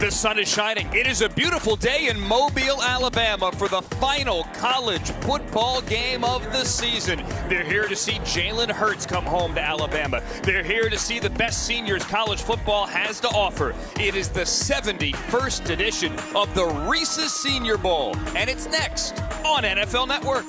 The sun is shining. It is a beautiful day in Mobile, Alabama for the final college football game of the season. They're here to see Jalen Hurts come home to Alabama. They're here to see the best seniors college football has to offer. It is the 71st edition of the Reese's Senior Bowl, and it's next on NFL Network.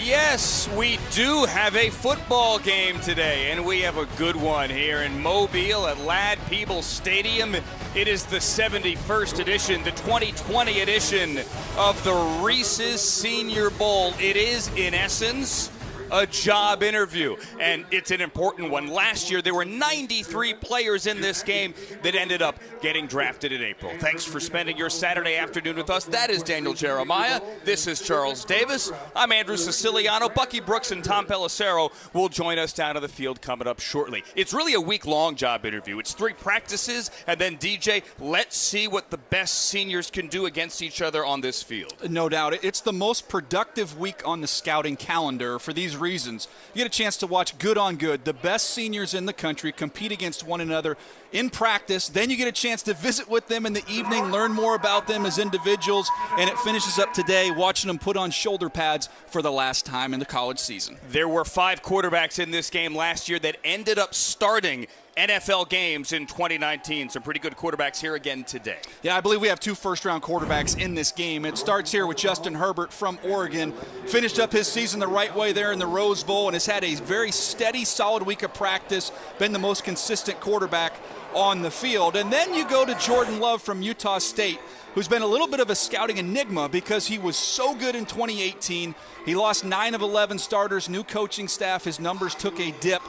Yes, we do have a football game today, and we have a good one here in Mobile at Ladd Peebles Stadium. It is the 71st edition, the 2020 edition of the Reese's Senior Bowl. It is, in essence, a job interview, and it's an important one. Last year, there were 93 players in this game that ended up getting drafted in April. Thanks for spending your Saturday afternoon with us. That is Daniel Jeremiah. This is Charles Davis. I'm Andrew Siciliano. Bucky Brooks and Tom Pelissero will join us down to the field coming up shortly. It's really a week-long job interview. It's 3 practices, and then, DJ, let's see what the best seniors can do against each other on this field. No doubt. It's the most productive week on the scouting calendar for these reasons. You get a chance to watch good on good, the best seniors in the country compete against one another in practice. Then you get a chance to visit with them in the evening, learn more about them as individuals, and it finishes up today watching them put on shoulder pads for the last time in the college season. There were 5 quarterbacks in this game last year that ended up starting NFL games in 2019. Some pretty good quarterbacks here again today. Yeah, I believe we have 2 first-round quarterbacks in this game. It starts here with Justin Herbert from Oregon. Finished up his season the right way there in the Rose Bowl and has had a very steady, solid week of practice, been the most consistent quarterback on the field. And then you go to Jordan Love from Utah State, who's been a little bit of a scouting enigma because he was so good in 2018. He lost 9 of 11 starters, new coaching staff. His numbers took a dip.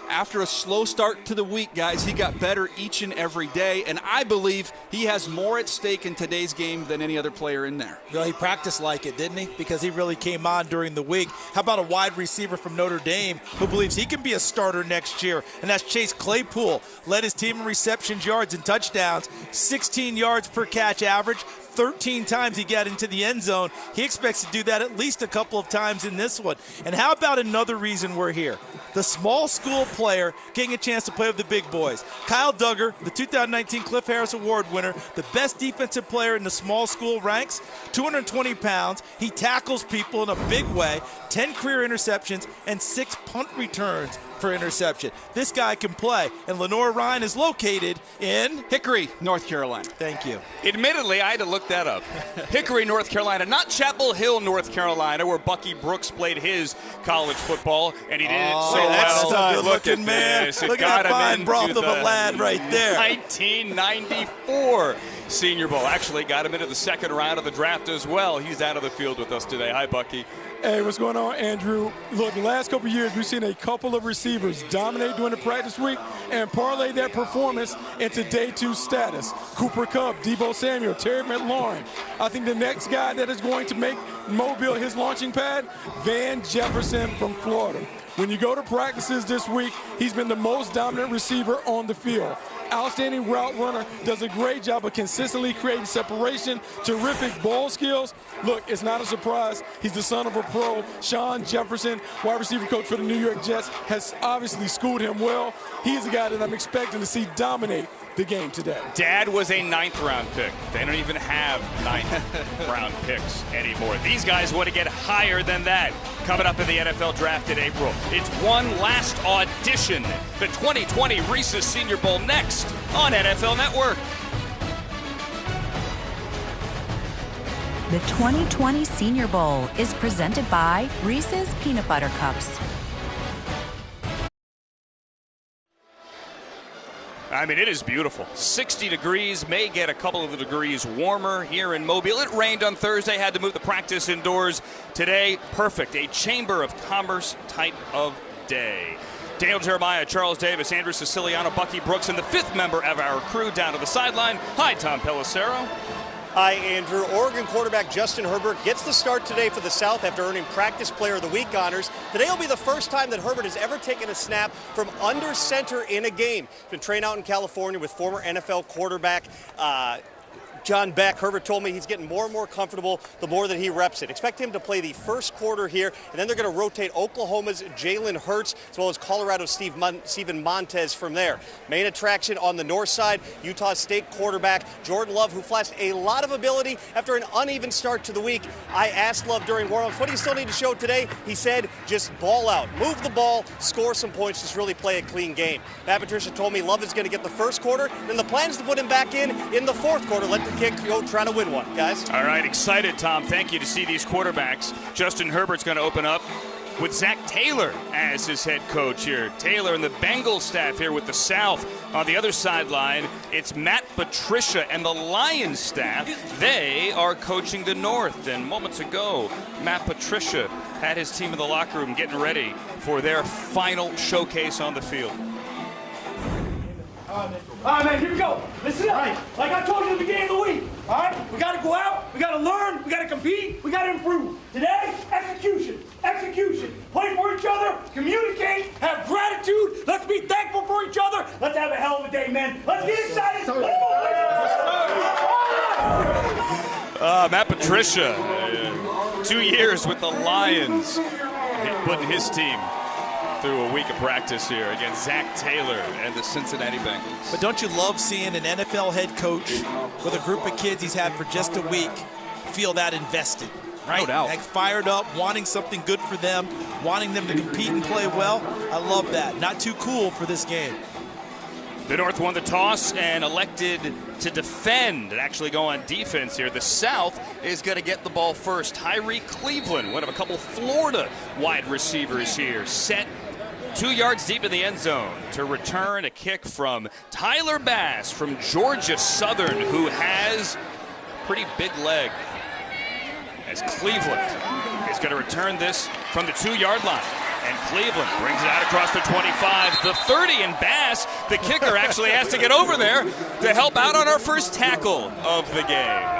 After a slow start to the week, guys, he got better each and every day, and I believe he has more at stake in today's game than any other player in there. Well, he practiced like it, didn't he? Because he really came on during the week. How about a wide receiver from Notre Dame who believes he can be a starter next year, and that's Chase Claypool. Led his team in receptions, yards, and touchdowns, 16 yards per catch average. 13 times he got into the end zone. He expects to do that at least a couple of times in this one. And how about another reason we're here? The small school player getting a chance to play with the big boys. Kyle Duggar, the 2019 Cliff Harris Award winner, the best defensive player in the small school ranks, 220 pounds. He tackles people in a big way, 10 career interceptions, and 6 punt returns for interception. This guy can play, and Lenore Ryan is located in Hickory, North Carolina. Thank you. Admittedly, I had to look that up. Hickory, North Carolina, not Chapel Hill, North Carolina, where Bucky Brooks played his college football, and he did it so that's well. a good-looking man. Look at that fine broth of a lad right there. 1994 Senior Bowl. Actually got him into the second round of the draft as well. He's out of the field with us today. Hi, Bucky. Hey, what's going on, Andrew? Look, the last couple of years, we've seen a couple of receivers dominate during the practice week and parlay that performance into day 2 status. Cooper Kupp, Deebo Samuel, Terry McLaurin. I think the next guy that is going to make Mobile his launching pad, Van Jefferson from Florida. When you go to practices this week, he's been the most dominant receiver on the field. Outstanding route runner, does a great job of consistently creating separation, terrific ball skills. Look, it's not a surprise. He's the son of a pro. Sean Jefferson, wide receiver coach for the New York Jets, has obviously schooled him well. He's a guy that I'm expecting to see dominate the game today. Dad was a 9th-round pick. They don't even have 9th-round picks anymore. These guys want to get higher than that. Coming up in the NFL draft in April, it's one last audition. The 2020 Reese's Senior Bowl next on NFL Network. The 2020 Senior Bowl is presented by Reese's Peanut Butter Cups. I mean, it is beautiful. 60 degrees, may get a couple of degrees warmer here in Mobile. It rained on Thursday, had to move the practice indoors. Today, perfect. A Chamber of Commerce type of day. Daniel Jeremiah, Charles Davis, Andrew Siciliano, Bucky Brooks, and the 5th member of our crew down to the sideline. Hi, Tom Pelissero. Hi, Andrew. Oregon quarterback Justin Herbert gets the start today for the South after earning Practice Player of the Week honors. Today will be the first time that Herbert has ever taken a snap from under center in a game. He's been trained out in California with former NFL quarterback John Beck. Herbert told me he's getting more and more comfortable the more that he reps it. Expect him to play the first quarter here, and then they're going to rotate Oklahoma's Jalen Hurts as well as Colorado's Steven Montez from there. Main attraction on the north side, Utah State quarterback Jordan Love, who flashed a lot of ability after an uneven start to the week. I asked Love during warm-ups, what do you still need to show today? He said, just ball out, move the ball, score some points, just really play a clean game. Matt Patricia told me Love is going to get the first quarter, and the plan is to put him back in the fourth quarter. Let the kid go try to win one, guys. All right, excited, Tom. Thank you to see these quarterbacks. Justin Herbert's going to open up with Zach Taylor as his head coach here. Taylor and the Bengals staff here with the South. On the other sideline, it's Matt Patricia and the Lions staff. They are coaching the North. And moments ago, Matt Patricia had his team in the locker room getting ready for their final showcase on the field. All right, man, here we go. Listen up. Like I told you at the beginning of the week, all right? We got to go out, we got to learn, we got to compete, we got to improve. Today, execution, execution. Play for each other, communicate, have gratitude. Let's be thankful for each other. Let's have a hell of a day, man. Let's get excited. Let's go. Matt Patricia, 2 years with the Lions, putting his team through a week of practice here against Zach Taylor and the Cincinnati Bengals. But don't you love seeing an NFL head coach with a group of kids he's had for just a week feel that invested, right? No doubt. Like fired up, wanting something good for them, wanting them to compete and play well. I love that. Not too cool for this game. The North won the toss and elected to defend and actually go on defense here. The South is going to get the ball first. Tyree Cleveland, one of a couple Florida wide receivers here, set 2 yards deep in the end zone to return a kick from Tyler Bass from Georgia Southern, who has a pretty big leg. As Cleveland is going to return this from the 2-yard line. And Cleveland brings it out across the 25, the 30, and Bass, the kicker, actually has to get over there to help out on our first tackle of the game.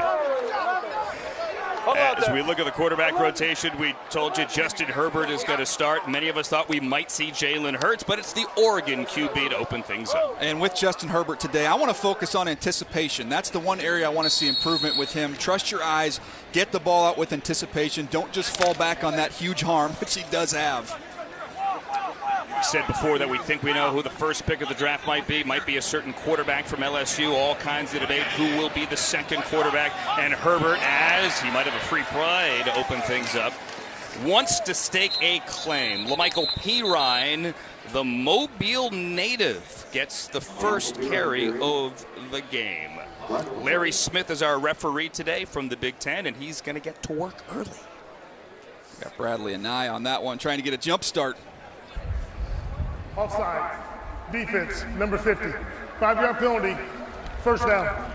As we look at the quarterback rotation, we told you Justin Herbert is going to start. Many of us thought we might see Jalen Hurts, but it's the Oregon QB to open things up. And with Justin Herbert today, I want to focus on anticipation. That's the one area I want to see improvement with him. Trust your eyes, get the ball out with anticipation. Don't just fall back on that huge arm, which he does have. We said before that we think we know who the first pick of the draft might be a certain quarterback from LSU. All kinds of debate who will be the second quarterback. And Herbert, as he might have a free play to open things up, wants to stake a claim. LaMichael Pirine, the Mobile native, gets the first carry of the game. Larry Smith is our referee today from the Big Ten, and he's going to get to work early. Got Bradley and Nye on that one, trying to get a jump start. Offside, defense, number 50. 5-yard penalty, first down.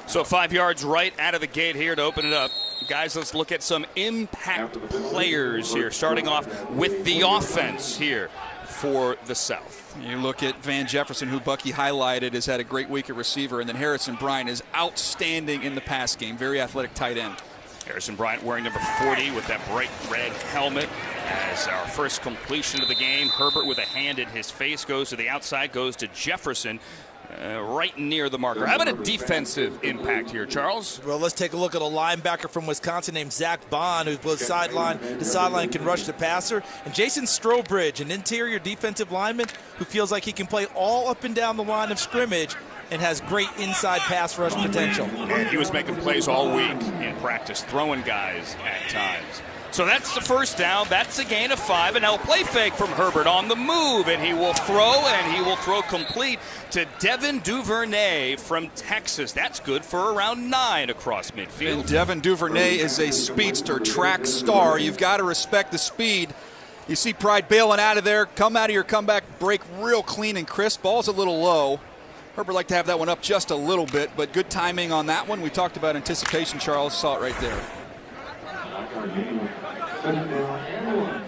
So 5 yards right out of the gate here to open it up. Guys, let's look at some impact players here, starting off with the offense here for the South. You look at Van Jefferson, who Bucky highlighted, has had a great week at receiver, and then Harrison Bryant is outstanding in the pass game, very athletic tight end. Harrison Bryant wearing number 40 with that bright red helmet. As our first completion of the game, Herbert with a hand in his face goes to the outside, goes to Jefferson right near the marker. How about a defensive impact here, Charles? Well, let's take a look at a linebacker from Wisconsin named Zach Bond, who's both sideline to sideline, can rush the passer. And Jason Strobridge, an interior defensive lineman who feels like he can play all up and down the line of scrimmage and has great inside pass rush potential. And he was making plays all week in practice, throwing guys at times. So that's the first down. That's a gain of 5. And now a play fake from Herbert on the move. And he will throw complete to Devin Duvernay from Texas. That's good for around 9 across midfield. And Devin Duvernay is a speedster, track star. You've got to respect the speed. You see Pride bailing out of there. Come out of your comeback break real clean and crisp. Ball's a little low. Herbert like to have that one up just a little bit, but good timing on that one. We talked about anticipation. Charles saw it right there.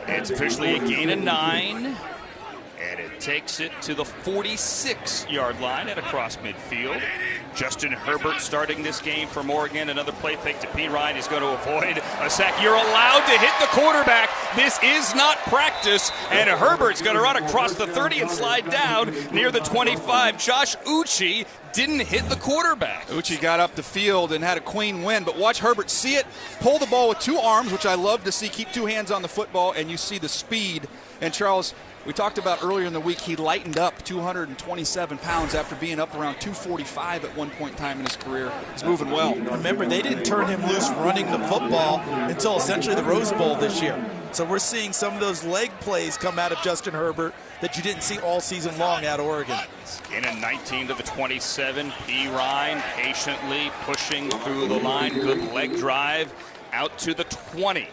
It's officially a gain of 9, and it takes it to the 46-yard line and across midfield. Justin Herbert starting this game from Oregon. Another play fake to P. Ryan. He's going to avoid a sack. You're allowed to hit the quarterback. This is not practice. And Herbert's going to run across the 30 and slide down near the 25. Josh Uche didn't hit the quarterback. Uche got up the field and had a clean win, but watch Herbert see it, pull the ball with two arms, which I love to see, keep two hands on the football, and you see the speed. And Charles, we talked about earlier in the week, he lightened up 227 pounds after being up around 245 at one point in time in his career. He's moving well. Remember, they didn't turn him loose running the football until essentially the Rose Bowl this year. So we're seeing some of those leg plays come out of Justin Herbert that you didn't see all season long out of Oregon. In a 19 to the 27, P. Ryan patiently pushing through the line. Good leg drive out to the 20.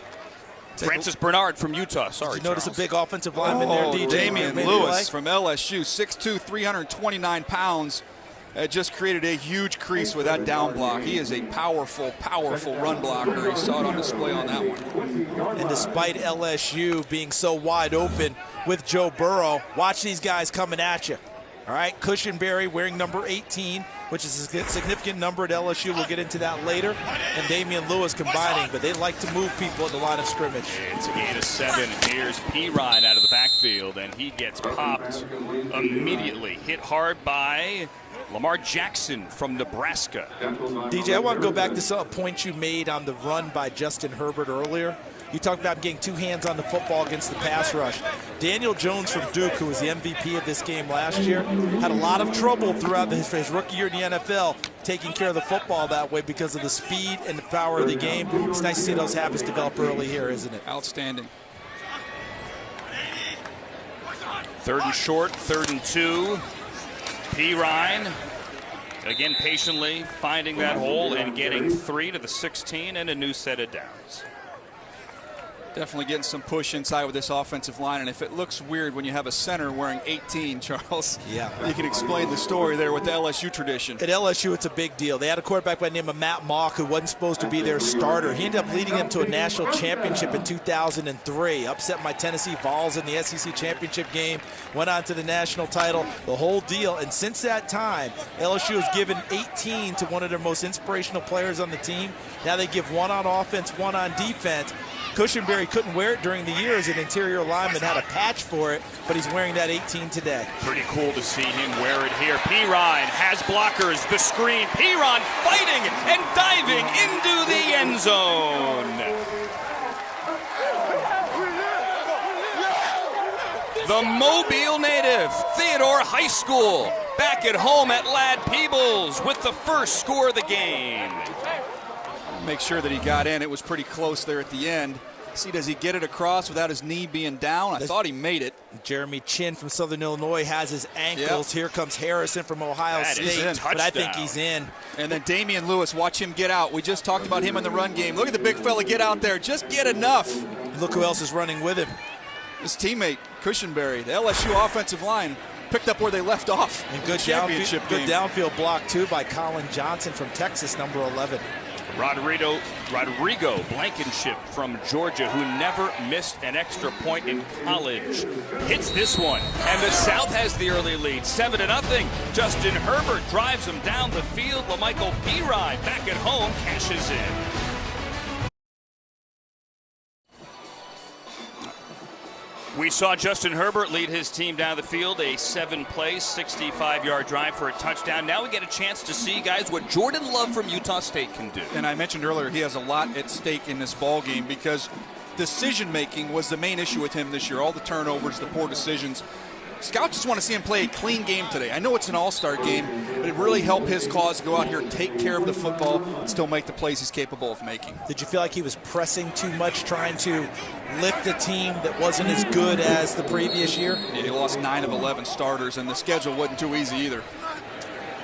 Francis Bernard from Utah. Sorry, Did you notice Charles. a big offensive lineman there, DJ? Damian Lewis from LSU, 6'2", 329 pounds. Just created a huge crease with that down block. He is a powerful, powerful run blocker. You saw it on display on that one. And despite LSU being so wide open with Joe Burrow, watch these guys coming at you. All right, Cushenberry wearing number 18, which is a significant number at LSU. We'll get into that later. And Damian Lewis combining, but they like to move people at the line of scrimmage. It's a gain of 7. Here's P. Ryan out of the backfield, and he gets popped immediately. Hit hard by Lamar Jackson from Nebraska. DJ, I want to go back to a point you made on the run by Justin Herbert earlier. You talked about getting two hands on the football against the pass rush. Daniel Jones from Duke, who was the MVP of this game last year, had a lot of trouble throughout his rookie year in the NFL taking care of the football that way because of the speed and the power of the game. It's nice to see those habits develop early here, isn't it? Outstanding. 3rd and short, 3rd and 2. P. Ryan, again patiently finding that hole and getting 3 to the 16 and a new set of downs. Definitely getting some push inside with this offensive line, and if it looks weird when you have a center wearing 18, Charles, yeah, you can explain the story there with the LSU tradition. At LSU, it's a big deal. They had a quarterback by the name of Matt Mock who wasn't supposed to be their starter. He ended up leading them to a national championship in 2003, upset my Tennessee Vols in the SEC championship game, went on to the national title, the whole deal. And since that time, LSU has given 18 to one of their most inspirational players on the team. Now they give 1 on offense, 1 on defense. Cushenberry couldn't wear it during the year as an interior lineman, had a patch for it, but he's wearing that 18 today. Pretty cool to see him wear it here. P. Ryan has blockers, the screen. P. Ryan fighting and diving into the end zone. The Mobile native, Theodore High School, back at home at Ladd Peebles with the first score of the game. Make sure that he got in. It was pretty close there at the end. See, does he get it across without his knee being down? I thought he made it. Jeremy Chin from Southern Illinois has his ankles. Yep. Here comes Harrison from Ohio State, but I think he's in. And then Damian Lewis, watch him get out. We just talked about him in the run game. Look at the big fella get out there. Just get enough. Look who else is running with him. His teammate, Cushenberry. The LSU offensive line picked up where they left off. And good downfield block, too, by Colin Johnson from Texas, number 11. Rodrigo Blankenship from Georgia, who never missed an extra point in college, hits this one, and the South has the early lead, 7-0. Justin Herbert drives him down the field. LaMichael P. Ryan back at home cashes in. We saw Justin Herbert lead his team down the field, a 7-play, 65-yard drive for a touchdown. Now we get a chance to see, guys, what Jordan Love from Utah State can do. And I mentioned earlier he has a lot at stake in this ball game because decision-making was the main issue with him this year. All the turnovers, the poor decisions. Scouts just want to see him play a clean game today. I know it's an all-star game, but it really helped his cause to go out here and take care of the football and still make the plays he's capable of making. Did you feel like he was pressing too much, trying to lift a team that wasn't as good as the previous year? Yeah, he lost 9 of 11 starters, and the schedule wasn't too easy either.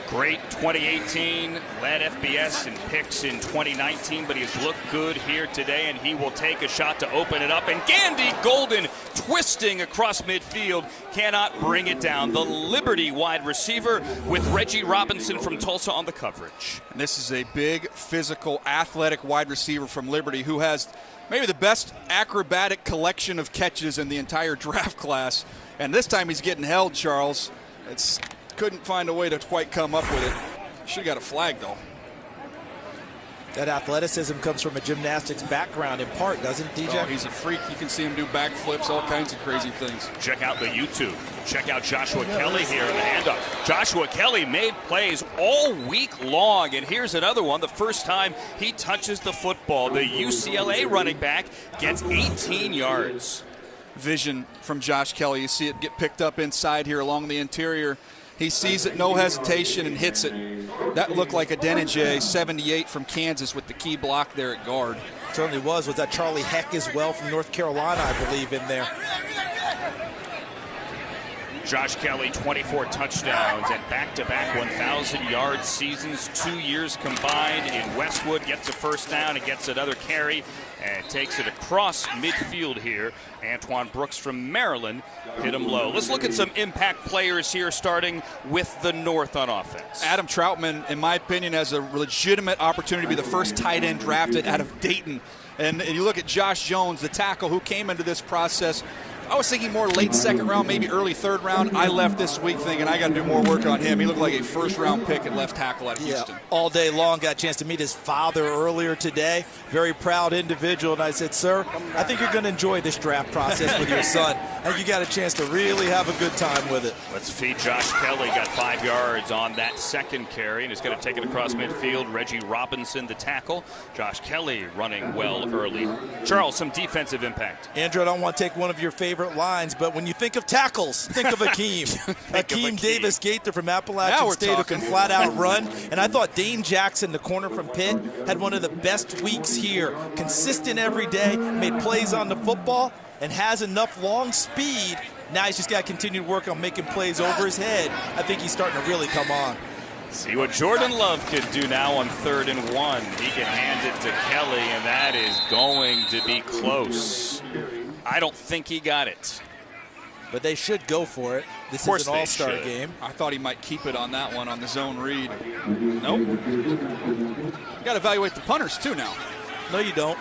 Great 2018, led FBS in picks in 2019, but he's looked good here today, and he will take a shot to open it up. And Gandy Golden twisting across midfield, cannot bring it down. The Liberty wide receiver with Reggie Robinson from Tulsa on the coverage. And this is a big, physical, athletic wide receiver from Liberty who has maybe the best acrobatic collection of catches in the entire draft class. And this time he's getting held, Charles. Couldn't find a way to quite come up with it. Should have got a flag, though. That athleticism comes from a gymnastics background in part, doesn't it, DJ? Oh, he's a freak. You can see him do backflips, all kinds of crazy things. Check out the YouTube. Check out Joshua Kelly here in the handoff. Joshua Kelly made plays all week long, and here's another one. The first time he touches the football, the UCLA running back gets 18 yards. Vision from Josh Kelly. You see it get picked up inside here along the interior. He sees it, no hesitation, and hits it. That looked like a Denijay 78 from Kansas with the key block there at guard. Certainly was. Was that Charlie Heck as well from North Carolina, I believe, in there. Josh Kelly, 24 touchdowns and back-to-back 1,000-yard seasons, 2 years combined in Westwood. Gets a first down and gets another carry and takes it across midfield here. Antoine Brooks from Maryland hit him low. Let's look at some impact players here, starting with the North on offense. Adam Troutman, in my opinion, has a legitimate opportunity to be the first tight end drafted out of Dayton. And you look at Josh Jones, the tackle who came into this process. I was thinking more late second round, maybe early third round. I left this week thinking I got to do more work on him. He looked like a first-round pick at left tackle at Houston. All day long, got a chance to meet his father earlier today. Very proud individual. And I said, sir, I think you're going to enjoy this draft process with your son. And you got a chance to really have a good time with it. Let's feed Josh Kelly. Got 5 yards on that second carry, and he's going to take it across midfield. Reggie Robinson, the tackle. Josh Kelly running well early. Charles, some defensive impact. Andrew, I don't want to take one of your favorite lines, but when you think of tackles, think of Akeem. Akeem Davis Gaither from Appalachian State who can flat out run. And I thought Dane Jackson, the corner from Pitt, had one of the best weeks here. Consistent every day, made plays on the football, and has enough long speed. Now he's just got to continue to work on making plays over his head. I think he's starting to really come on. See what Jordan Love can do now on 3rd and 1. He can hand it to Kelly, and that is going to be close. I don't think he got it. But they should go for it. This is an all-star game. I thought he might keep it on that one on the zone read. Nope. You got to evaluate the punters too now. No, you don't.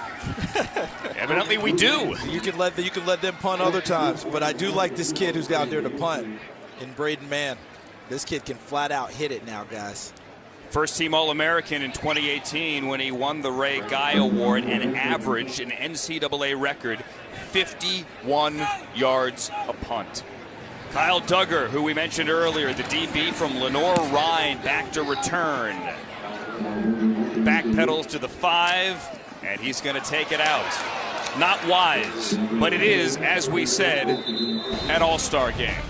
Evidently we do. You can let them punt other times, but I do like this kid who's out there to punt in Braden Mann. This kid can flat out hit it now, guys. First team All-American in 2018 when he won the Ray Guy Award and averaged an NCAA record 51 yards a punt. Kyle Duggar, who we mentioned earlier, the DB from Lenore-Rhine, back to return. Back pedals to the 5, and he's going to take it out. Not wise, but it is, as we said, an all-star game.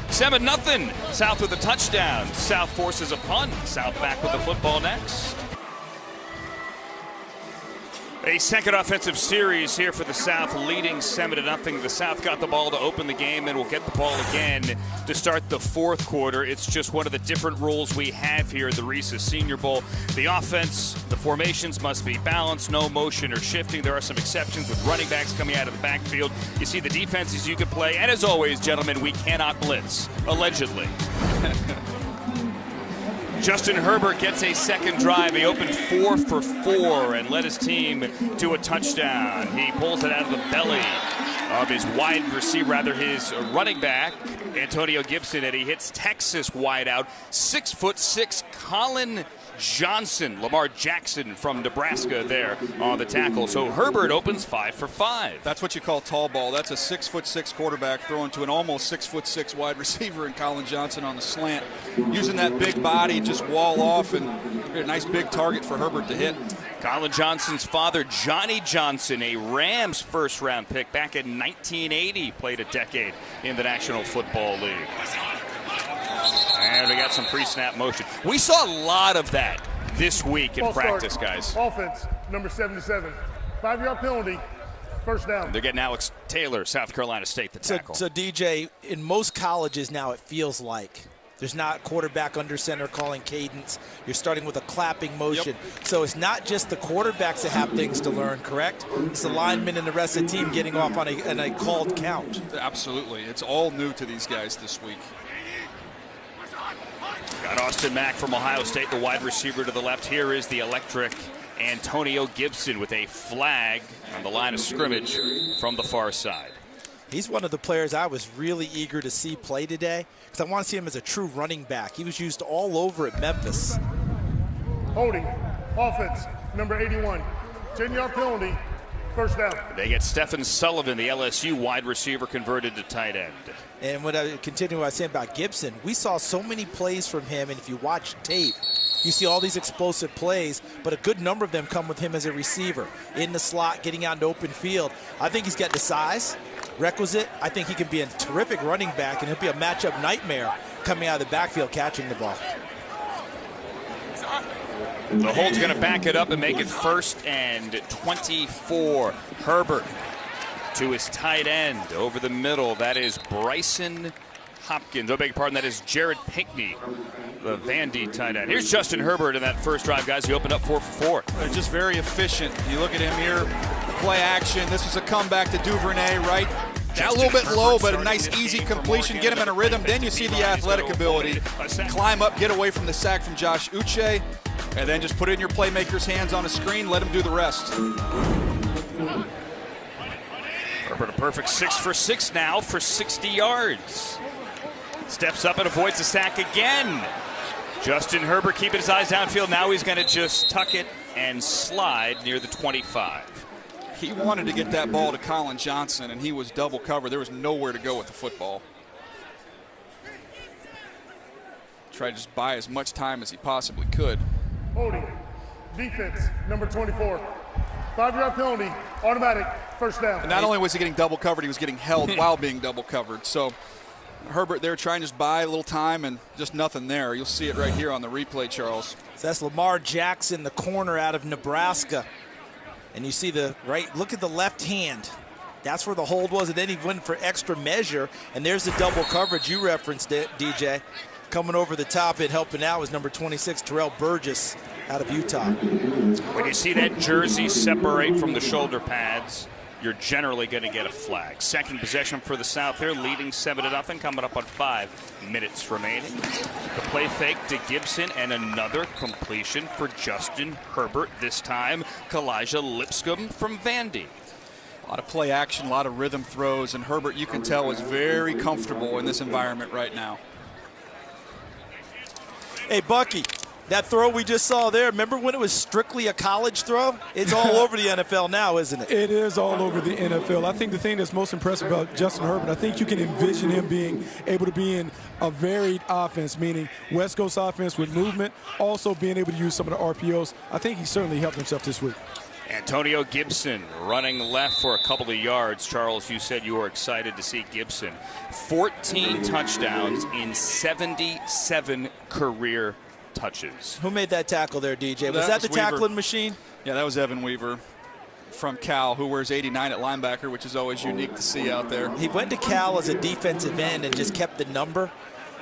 7-0. South with a touchdown. South forces a punt. South back with the football next. A second offensive series here for the South, leading 7-0. The South got the ball to open the game and will get the ball again to start the fourth quarter. It's just one of the different rules we have here at the Reese's Senior Bowl. The offense, the formations must be balanced, no motion or shifting. There are some exceptions with running backs coming out of the backfield. You see the defenses you can play, and as always, gentlemen, we cannot blitz, allegedly. Justin Herbert gets a second drive. He opened 4 for 4 and led his team to a touchdown. He pulls it out of the belly of his wide receiver, his running back, Antonio Gibson, and he hits Texas wideout, 6'6", Colin Johnson, Lamar Jackson from Nebraska there on the tackle. So Herbert opens 5 for 5. That's what you call tall ball. That's a 6'6" quarterback throwing to an almost 6'6" wide receiver and Colin Johnson on the slant. Using that big body, just wall off and a nice big target for Herbert to hit. Colin Johnson's father, Johnny Johnson, a Rams first-round pick back in 1980, played a decade in the National Football League. And we got some pre-snap motion. We saw a lot of that this week in practice, guys. Offense, number 77. 5-yard penalty, first down. They're getting Alex Taylor, South Carolina State, the tackle. So DJ, in most colleges now it feels like there's not quarterback under center calling cadence. You're starting with a clapping motion. Yep. So it's not just the quarterbacks that have things to learn, correct? It's the linemen and the rest of the team getting off on a called count. Absolutely. It's all new to these guys this week. Got Austin Mack from Ohio State, the wide receiver to the left. Here is the electric Antonio Gibson with a flag on the line of scrimmage from the far side. He's one of the players I was really eager to see play today because I want to see him as a true running back. He was used all over at Memphis. Holding, offense, number 81. 10-yard penalty, first down. They get Stephen Sullivan, the LSU wide receiver, converted to tight end. And when I continue what I was saying about Gibson, we saw so many plays from him, and if you watch tape, you see all these explosive plays, but a good number of them come with him as a receiver. In the slot, getting out into open field. I think he's got the size requisite. I think he can be a terrific running back, and he'll be a matchup nightmare coming out of the backfield catching the ball. The hold's going to back it up and make it 1st and 24. Herbert to his tight end over the middle. That is Bryson Hopkins. Oh, beg your pardon, that is Jared Pinkney, the Vandy tight end. Here's Justin Herbert in that first drive, guys. He opened up 4 for 4. They're just very efficient. You look at him here, play action. This was a comeback to Duvernay, right? Now a little bit low, but a nice, easy completion. Get him in a rhythm. Then you see the athletic ability. Climb up, get away from the sack from Josh Uche, and then just put it in your playmaker's hands on a screen. Let him do the rest. Herbert a perfect 6 for 6 now for 60 yards. Steps up and avoids the sack again. Justin Herbert keeping his eyes downfield. Now he's going to just tuck it and slide near the 25. He wanted to get that ball to Colin Johnson, and he was double covered. There was nowhere to go with the football. Tried to just buy as much time as he possibly could. Holding, defense, number 24. 5-yard penalty, automatic, first down. And not only was he getting double covered, he was getting held while being double covered. So Herbert there trying to just buy a little time and just nothing there. You'll see it right here on the replay, Charles. So that's Lamar Jackson, the corner out of Nebraska. And you see the right, look at the left hand. That's where the hold was, and then he went for extra measure. And there's the double coverage you referenced, it, DJ. Coming over the top and helping out was number 26, Terrell Burgess out of Utah. When you see that jersey separate from the shoulder pads, you're generally going to get a flag. Second possession for the South here, leading 7-0, coming up on 5 minutes remaining. The play fake to Gibson and another completion for Justin Herbert. This time, Kalijah Lipscomb from Vandy. A lot of play action, a lot of rhythm throws, and Herbert, you can tell, is very comfortable in this environment right now. Hey, Bucky, that throw we just saw there, remember when it was strictly a college throw? It's all over the NFL now, isn't it? It is all over the NFL. I think the thing that's most impressive about Justin Herbert, I think you can envision him being able to be in a varied offense, meaning West Coast offense with movement, also being able to use some of the RPOs. I think he certainly helped himself this week. Antonio Gibson running left for a couple of yards. Charles, you said you were excited to see Gibson. 14 touchdowns in 77 career touches. Who made that tackle there, DJ? Was that the tackling machine? Yeah, that was Evan Weaver from Cal, who wears 89 at linebacker, which is always unique to see out there. He went to Cal as a defensive end and just kept the number.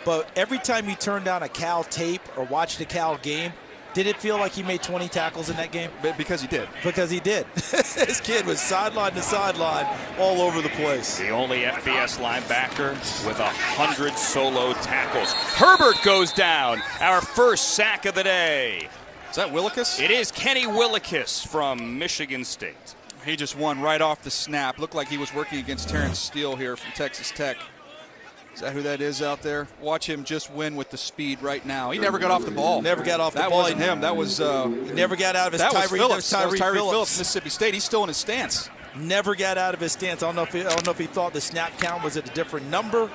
But every time you turned on a Cal tape or watched a Cal game, did it feel like he made 20 tackles in that game? Because he did. Because he did. This kid was sideline to sideline all over the place. The only FBS linebacker with 100 solo tackles. Herbert goes down. Our first sack of the day. Is that Willikis? It is Kenny Willikis from Michigan State. He just won right off the snap. Looked like he was working against Terrence Steele here from Texas Tech. Is that who that is out there? Watch him just win with the speed right now. He never got off the ball. Never got off the ball. That wasn't him. That was he never got out of his Tyree Phillips. That was Tyree Phillips, Mississippi State. He's still in his stance. Never got out of his stance. I don't know if he thought the snap count was at a different number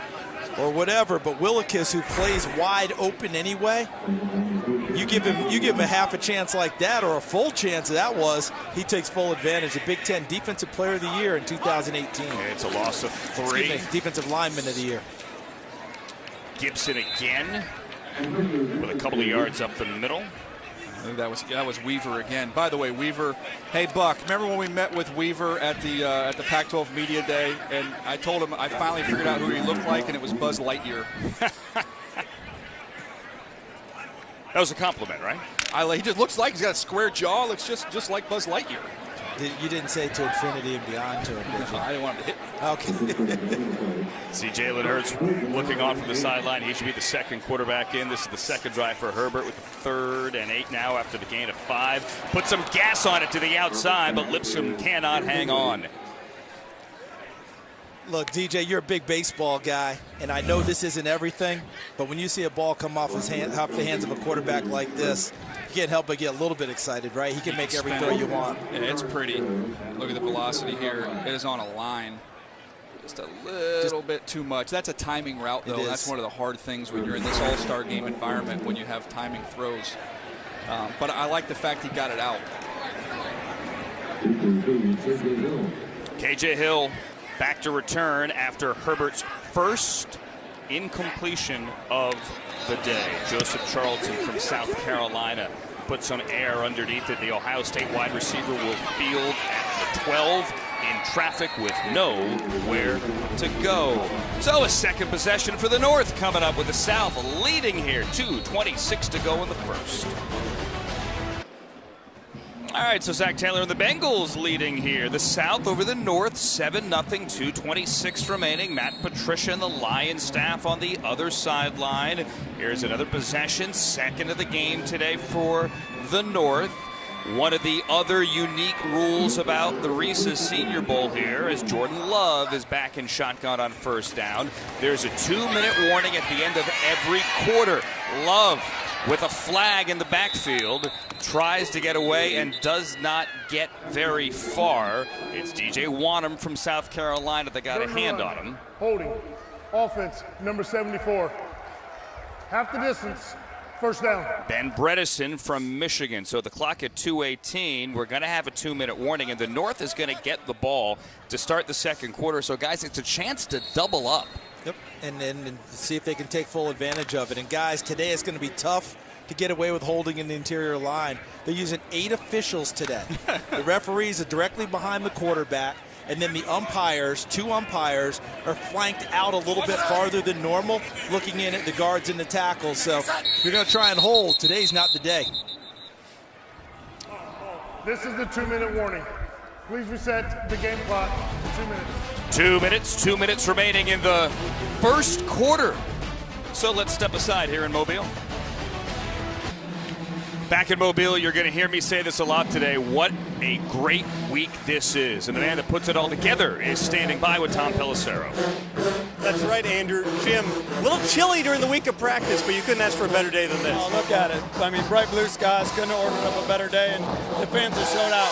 or whatever, but Willikis, who plays wide open anyway, you give him a half a chance like that, or a full chance he takes full advantage. The Big Ten Defensive Player of the Year in 2018. It's a loss of 3. Defensive Lineman of the Year. Gibson again with a couple of yards up the middle. I think that was Weaver again. By the way, Weaver, hey Buck, remember when we met with Weaver at the Pac-12 Media Day, and I told him I finally figured out who he looked like, and it was Buzz Lightyear. That was a compliment, right? He just looks like he's got a square jaw. Looks just like Buzz Lightyear. You didn't say to infinity and beyond to him, did you? I didn't want him to hit me. Okay. See Jalen Hurts looking on from the sideline. He should be the second quarterback in. This is the second drive for Herbert with the 3rd and 8 now after the gain of 5. Put some gas on it to the outside, but Lipscomb cannot hang on. Look, DJ, you're a big baseball guy, and I know this isn't everything, but when you see a ball come off the hands of a quarterback like this, you can't help but get a little bit excited, right? He can make every throw you want. Yeah, it's pretty. Look at the velocity here. It is on a line. Just a little bit too much. That's a timing route, though. That's one of the hard things when you're in this all-star game environment when you have timing throws. But I like the fact he got it out. KJ Hill back to return after Herbert's first incompletion of the day. Joseph Charlton from South Carolina put some air underneath it. The Ohio State wide receiver will field at the 12 in traffic with nowhere to go. So a second possession for the North coming up with the South leading here. 2:26 to go in the first. All right, so Zach Taylor and the Bengals leading here. The South over the North, 7-0, 2:26 remaining. Matt Patricia and the Lions staff on the other sideline. Here's another possession, second of the game today for the North. One of the other unique rules about the Reese's Senior Bowl here is Jordan Love is back in shotgun on first down. There's a 2-minute warning at the end of every quarter. Love with a flag in the backfield, tries to get away and does not get very far. It's DJ Wanham from South Carolina that got a hand on him. Holding. Offense, number 74. Half the distance. First down. Ben Bredesen from Michigan. So the clock at 2:18. We're going to have a 2-minute warning, and the North is going to get the ball to start the second quarter. So, guys, it's a chance to double up. Yep, and see if they can take full advantage of it. And, guys, today it's going to be tough to get away with holding in the interior line. They're using 8 officials today. The referees are directly behind the quarterback, and then the umpires, 2 umpires, are flanked out a little bit farther than normal, looking in at the guards and the tackles. So if you're going to try and hold, today's not the day. This is the 2-minute warning. Please reset the game clock to 2 minutes. 2 minutes, 2 minutes remaining in the first quarter. So let's step aside here in Mobile. Back in Mobile, you're going to hear me say this a lot today. What a great week this is. And the man that puts it all together is standing by with Tom Pelissero. That's right, Andrew. Jim, a little chilly during the week of practice, but you couldn't ask for a better day than this. Oh, look at it. I mean, bright blue skies, couldn't have ordered up a better day, and the fans have showed out.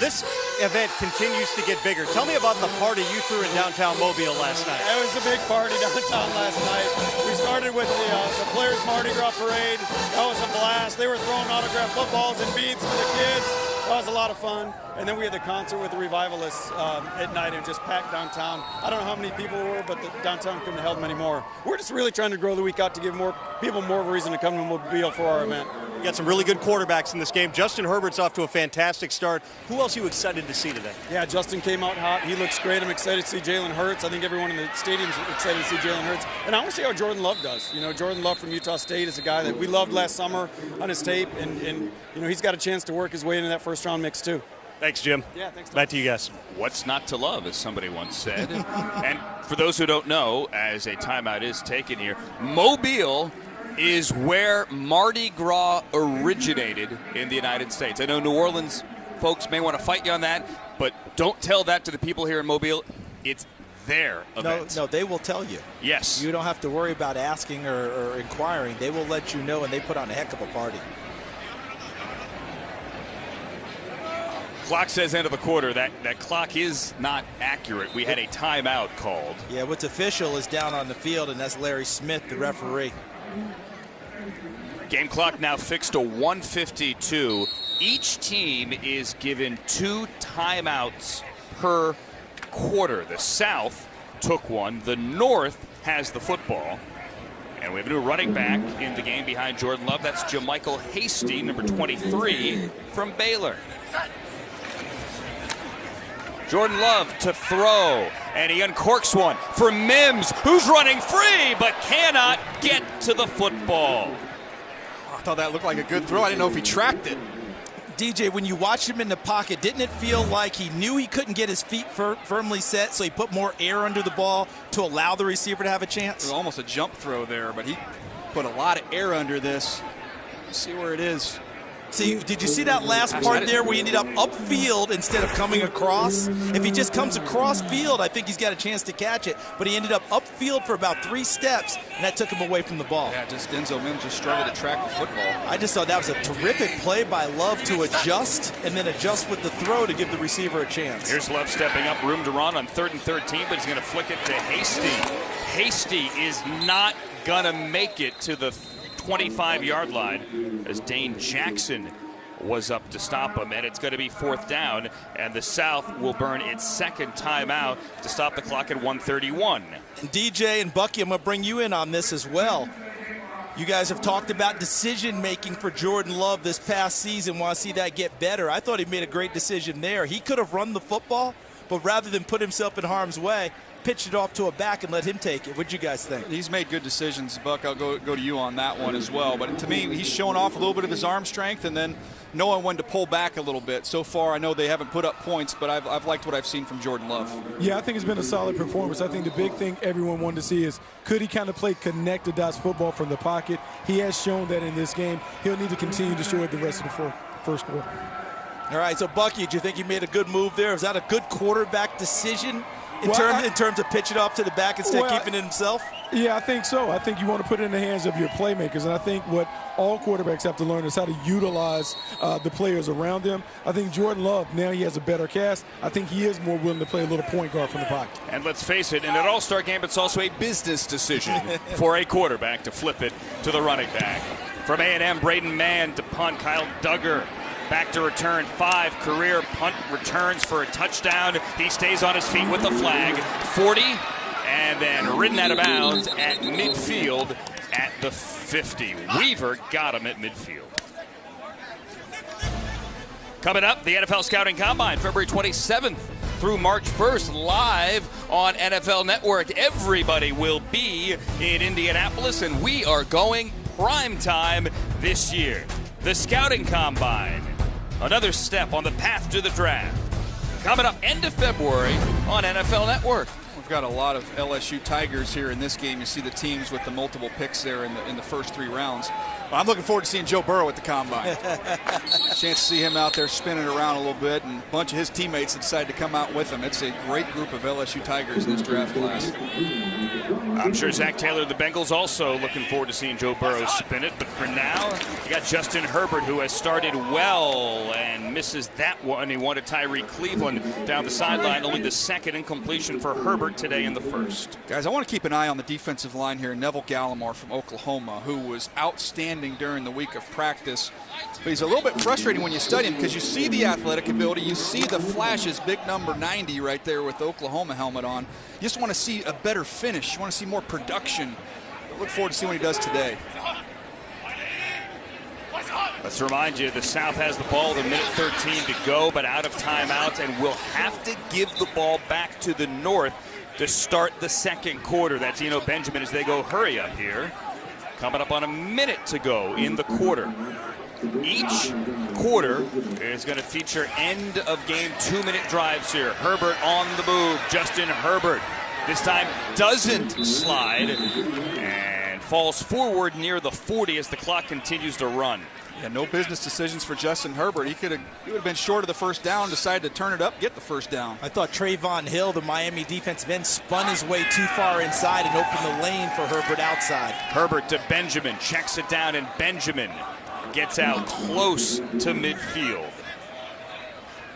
This event continues to get bigger. Tell me about the party you threw in downtown Mobile last night. It was a big party downtown last night. We started with the Players Mardi Gras Parade. That was a blast. They were throwing autographed footballs and beads to the kids. That was a lot of fun. And then we had the concert with the Revivalists at night and just packed downtown. I don't know how many people were, but the downtown couldn't have held many more. We're just really trying to grow the week out to give more people more of a reason to come to Mobile for our event. We got some really good quarterbacks in this game. Justin Herbert's off to a fantastic start. Who else are you excited to see today? Yeah, Justin came out hot. He looks great. I'm excited to see Jalen Hurts. I think everyone in the stadium's excited to see Jalen Hurts. And I want to see how Jordan Love does. You know, Jordan Love from Utah State is a guy that we loved last summer on his tape. And you know, he's got a chance to work his way into that first-round mix, too. Thanks, Jim. Yeah, thanks. Back to you guys. What's not to love, as somebody once said. And for those who don't know, as a timeout is taken here, Mobile is where Mardi Gras originated in the United States. I know New Orleans folks may want to fight you on that, but don't tell that to the people here in Mobile. It's their event. No, they will tell you. Yes. You don't have to worry about asking or inquiring. They will let you know, and they put on a heck of a party. Clock says end of the quarter. That clock is not accurate. We had a timeout called. Yeah, what's official is down on the field, and that's Larry Smith, the referee. Game clock now fixed to 1:52. Each team is given 2 timeouts per quarter. The South took one. The North has the football. And we have a new running back in the game behind Jordan Love. That's JaMycal Hasty, number 23 from Baylor. Jordan Love to throw, and he uncorks one for Mims, who's running free but cannot get to the football. I thought that looked like a good throw. I didn't know if he tracked it. DJ, when you watched him in the pocket, didn't it feel like he knew he couldn't get his feet firmly set, so he put more air under the ball to allow the receiver to have a chance? It was almost a jump throw there, but he put a lot of air under this. Let's see where it is. See, did you see that last part there where he ended up upfield instead of coming across? If he just comes across field, I think he's got a chance to catch it. But he ended up upfield for about 3 steps, and that took him away from the ball. Yeah, just Denzel Mims just struggled to track the football. I just thought that was a terrific play by Love to adjust and then adjust with the throw to give the receiver a chance. Here's Love stepping up, room to run on 3rd and 13, but he's going to flick it to Hasty. Hasty is not going to make it to the 25-yard line as Dane Jackson was up to stop him, and it's going to be 4th down, and the South will burn its 2nd timeout to stop the clock at 1:31. And DJ and Bucky, I'm going to bring you in on this as well. You guys have talked about decision-making for Jordan Love this past season. Want to see that get better. I thought he made a great decision there. He could have run the football, but rather than put himself in harm's way, pitched it off to a back and let him take it. What'd you guys think? He's made good decisions, Buck. I'll go to you on that one as well. But to me, he's showing off a little bit of his arm strength and then knowing when to pull back a little bit. So far, I know they haven't put up points, but I've liked what I've seen from Jordan Love. Yeah, I think it's been a solid performance. I think the big thing everyone wanted to see is could he kind of play connected dots football from the pocket. He has shown that in this game. He'll need to continue to show it the rest of the first quarter. All right, so Bucky, do you think he made a good move there? Is that a good quarterback decision in terms of pitching it off to the back instead of keeping it himself? Yeah, I think so. I think you want to put it in the hands of your playmakers, and I think what all quarterbacks have to learn is how to utilize the players around them. I think Jordan Love, now he has a better cast. I think he is more willing to play a little point guard from the pocket. And let's face it, in an all-star game, it's also a business decision for a quarterback to flip it to the running back. From A&M, Braden Mann to punt, Kyle Duggar. Back to return, 5 career punt returns for a touchdown. He stays on his feet with the flag. 40, and then ridden out of bounds at midfield at the 50. Weaver got him at midfield. Coming up, the NFL Scouting Combine, February 27th through March 1st, live on NFL Network. Everybody will be in Indianapolis, and we are going prime time this year. The Scouting Combine, another step on the path to the draft. Coming up end of February on NFL Network. We've got a lot of LSU Tigers here in this game. You see the teams with the multiple picks there in the first 3 rounds. But I'm looking forward to seeing Joe Burrow at the Combine. Chance to see him out there spinning around a little bit, and a bunch of his teammates decided to come out with him. It's a great group of LSU Tigers in this draft class. I'm sure Zach Taylor, the Bengals, also looking forward to seeing Joe Burrow spin it. But for now, you got Justin Herbert, who has started well and misses that one. He wanted Tyree Cleveland down the sideline. Only the 2nd incompletion for Herbert today in the 1st. Guys, I want to keep an eye on the defensive line here. Neville Gallimore from Oklahoma, who was outstanding during the week of practice. But he's a little bit frustrating when you study him because you see the athletic ability, you see the flashes, big number 90 right there with the Oklahoma helmet on. You just want to see a better finish. You want to see more production. I look forward to seeing what he does today. Let's remind you, the South has the ball with 1:13 to go, but out of timeouts, and will have to give the ball back to the North to start the 2nd quarter. That's Eno Benjamin as they go hurry up here. Coming up on a minute to go in the quarter. Each quarter is going to feature end of game 2-minute drives here. Herbert on the move. Justin Herbert this time doesn't slide and falls forward near the 40 as the clock continues to run. Yeah, no business decisions for Justin Herbert. He would have been short of the first down, decided to turn it up, get the first down. I thought Trayvon Hill, the Miami defensive end, spun his way too far inside and opened the lane for Herbert outside. Herbert to Benjamin, checks it down, and Benjamin gets out close to midfield.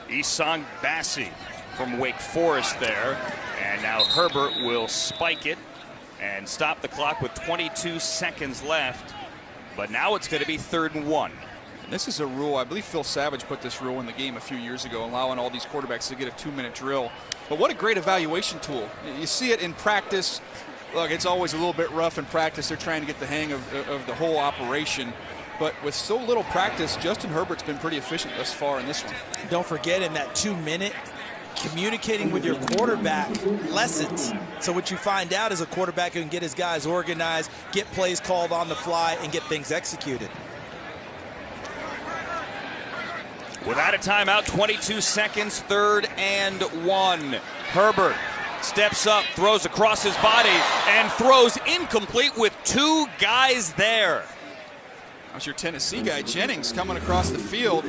Isang Bassi from Wake Forest there. And now Herbert will spike it and stop the clock with 22 seconds left. But now it's going to be 3rd and 1. This is a rule, I believe Phil Savage put this rule in the game a few years ago, allowing all these quarterbacks to get a 2-minute drill. But what a great evaluation tool. You see it in practice. Look, it's always a little bit rough in practice. They're trying to get the hang of the whole operation. But with so little practice, Justin Herbert's been pretty efficient thus far in this one. Don't forget, in that 2-minute, communicating with your quarterback lessons. So what you find out is a quarterback who can get his guys organized, get plays called on the fly, and get things executed. Without a timeout, 22 seconds, 3rd and 1. Herbert steps up, throws across his body, and throws incomplete with 2 guys there. That's your Tennessee guy, Jennings, coming across the field.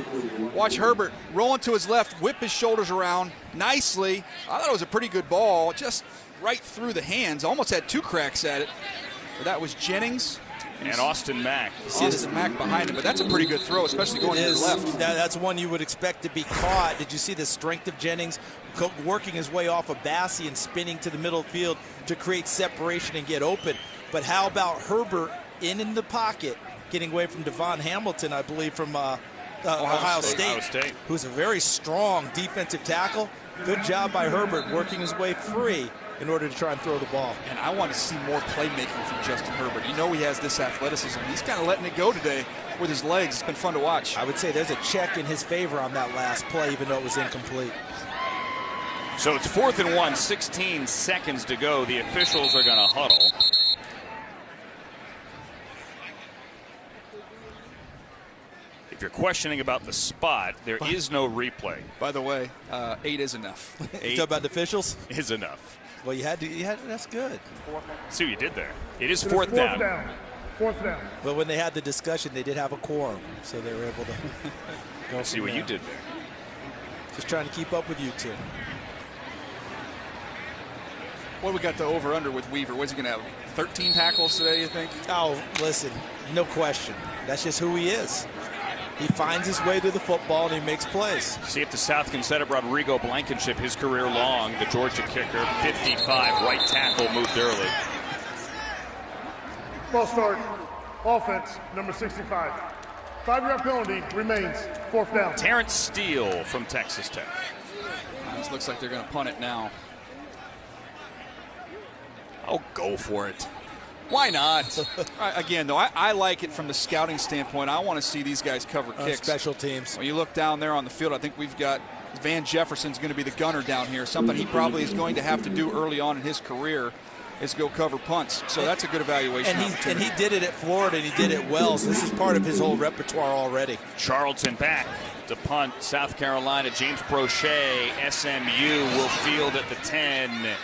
Watch Herbert rolling to his left, whip his shoulders around nicely. I thought it was a pretty good ball, just right through the hands. Almost had 2 cracks at it. But that was Jennings. And Austin Mack. Austin Mack behind him, but that's a pretty good throw, especially going to the left. That's one you would expect to be caught. Did you see the strength of Jennings working his way off of Bassey and spinning to the middle of the field to create separation and get open? But how about Herbert in the pocket, getting away from Devon Hamilton, I believe, from Ohio State, who's a very strong defensive tackle. Good job by Herbert working his way free in order to try and throw the ball. And I want to see more playmaking from Justin Herbert. You know he has this athleticism. He's kind of letting it go today with his legs. It's been fun to watch. I would say there's a check in his favor on that last play, even though it was incomplete. So it's 4th and 1, 16 seconds to go. The officials are going to huddle. If you're questioning about the spot, there is no replay. By the way, 8 is enough. 8 talk about the officials? Is enough. Well, you had, that's good. See what you did there. It is 4th down. 4th down. But when they had the discussion, they did have a quorum, so they were able to go. See what you did there. Just trying to keep up with you two. What we got the over-under with Weaver? What's he going to have? 13 tackles today, you think? Oh, listen, no question. That's just who he is. He finds his way to the football and he makes plays. See if the South can set up Rodrigo Blankenship, his career long. The Georgia kicker, 55, right tackle, moved early. False start. Offense, number 65. 5-yard penalty remains. 4th down. Terrence Steele from Texas Tech. This looks like they're going to punt it now. Oh, go for it. Why not? Again, though, I like it from the scouting standpoint. I want to see these guys cover kicks. Special teams. When you look down there on the field, I think we've got Van Jefferson's going to be the gunner down here. Something he probably is going to have to do early on in his career is go cover punts. So that's a good evaluation. And he did it at Florida, and he did it well. So this is part of his whole repertoire already. Charlton back to punt. South Carolina, James Brochet, SMU will field at the 10.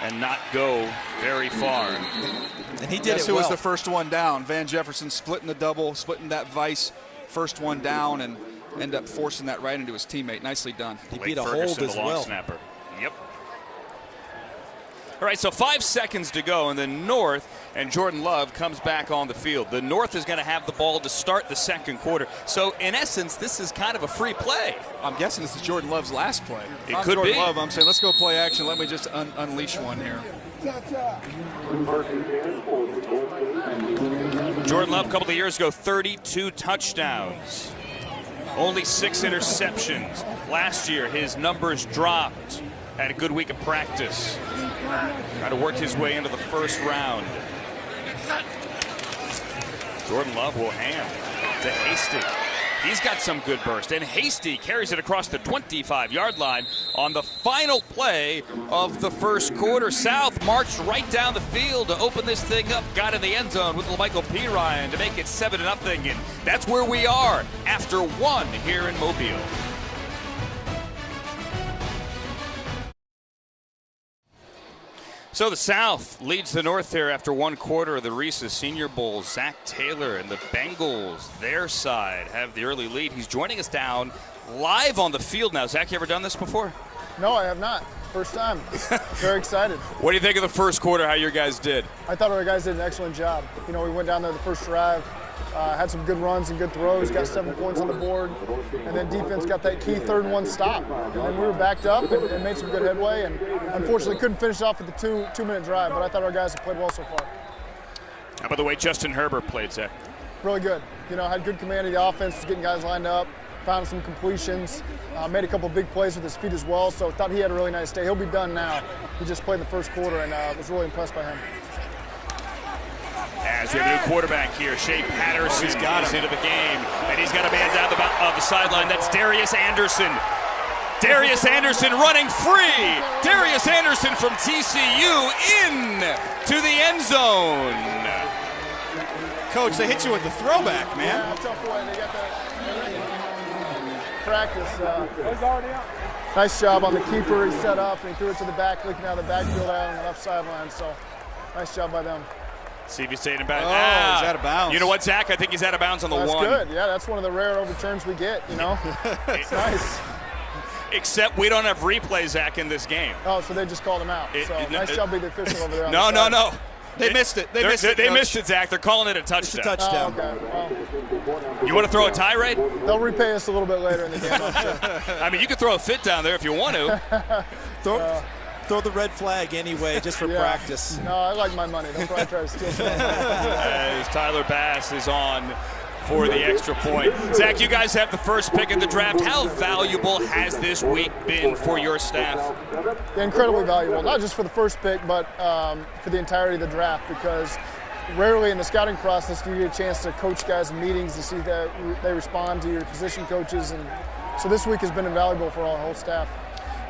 And not go very far. And he did Guess it who well. was the first one down? Van Jefferson splitting the double, splitting that vice, first one down, and end up forcing that right into his teammate. Nicely done. He beat a hold as well. Snapper. Yep. All right, so 5 seconds to go, and then North and Jordan Love comes back on the field. The North is going to have the ball to start the second quarter. So, in essence, this is kind of a free play. I'm guessing this is Jordan Love's last play. It could Jordan be. Love, I'm saying, let's go play action. Let me just unleash one here. Jordan Love, a couple of years ago, 32 touchdowns. Only 6 interceptions. Last year, his numbers dropped. Had a good week of practice. Trying to work his way into the first round. Jordan Love will hand to Hasty. He's got some good burst, and Hasty carries it across the 25-yard line on the final play of the first quarter. South marched right down the field to open this thing up, got in the end zone with Michael P. Ryan to make it 7-0, and that's where we are after 1 here in Mobile. So the South leads the North there after 1 quarter of the Reese's Senior Bowl. Zach Taylor and the Bengals, their side, have the early lead. He's joining us down live on the field now. Zach, you ever done this before? No, I have not. First time. Very excited. What do you think of the first quarter, how your guys did? I thought our guys did an excellent job. You know, we went down there the first drive, had some good runs and good throws, got 7 points on the board, and then defense got that key 3rd and 1 stop. And then we were backed up and made some good headway, and unfortunately couldn't finish off with the two-minute drive, but I thought our guys have played well so far. How about the way Justin Herbert played, Zach? Really good. You know, had good command of the offense, was getting guys lined up, found some completions, made a couple big plays with his feet as well, so thought he had a really nice day. He'll be done now. He just played in the first quarter, and was really impressed by him. As we have a new quarterback here, Shea Patterson is into the game, and he's got a man down the sideline. That's Darius Anderson. Darius Anderson running free. Darius Anderson from TCU in to the end zone. Coach, they hit you with the throwback, man. Yeah, tough way. They got that practice. He's already out. Nice job on the keeper. He set up and he threw it to the back, looking out of the backfield out on the left sideline. So nice job by them. See if he's staying in bounds. He's out of bounds. You know what, Zach? I think he's out of bounds on the one. That's good. Yeah, that's one of the rare overturns we get, you know. It's nice. Except we don't have replay, Zach, in this game. Oh, so they just called him out. Nice job being the official over there. No. They missed it. They missed it, Zach. They're calling it a touchdown. It's a touchdown. Oh, okay. Well, you want to throw a tie, Ray? they'll repay us a little bit later in the game. I'm sure. I mean, you could throw a fit down there if you want to. Throw the red flag anyway, just for practice. No, I like my money. They'll probably try to steal some. As Tyler Bass is on for the extra point. Zach, you guys have the first pick in the draft. How valuable has this week been for your staff? Yeah, incredibly valuable, not just for the first pick, but for the entirety of the draft, because rarely in the scouting process do you get a chance to coach guys in meetings to see that they respond to your position coaches. And so this week has been invaluable for our whole staff.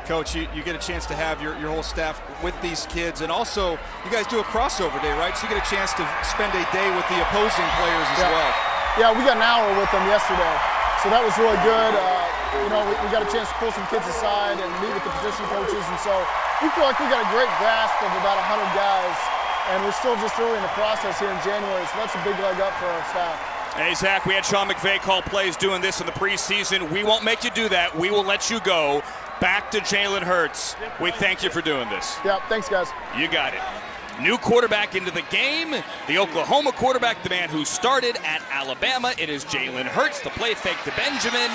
Coach, you get a chance to have your whole staff with these kids, and also you guys do a crossover day, right? So you get a chance to spend a day with the opposing players as well. Yeah, we got an hour with them yesterday, so that was really good. You know, we got a chance to pull some kids aside and meet with the position coaches, and so we feel like we got a great grasp of about 100 guys, and we're still just early in the process here in January, so that's a big leg up for our staff. Hey, Zach, we had Sean McVay call plays doing this in the preseason. We won't make you do that. We will let you go. Back to Jalen Hurts. We thank you for doing this. Yeah, thanks, guys. You got it. New quarterback into the game, the Oklahoma quarterback, the man who started at Alabama. It is Jalen Hurts, the play fake to Benjamin,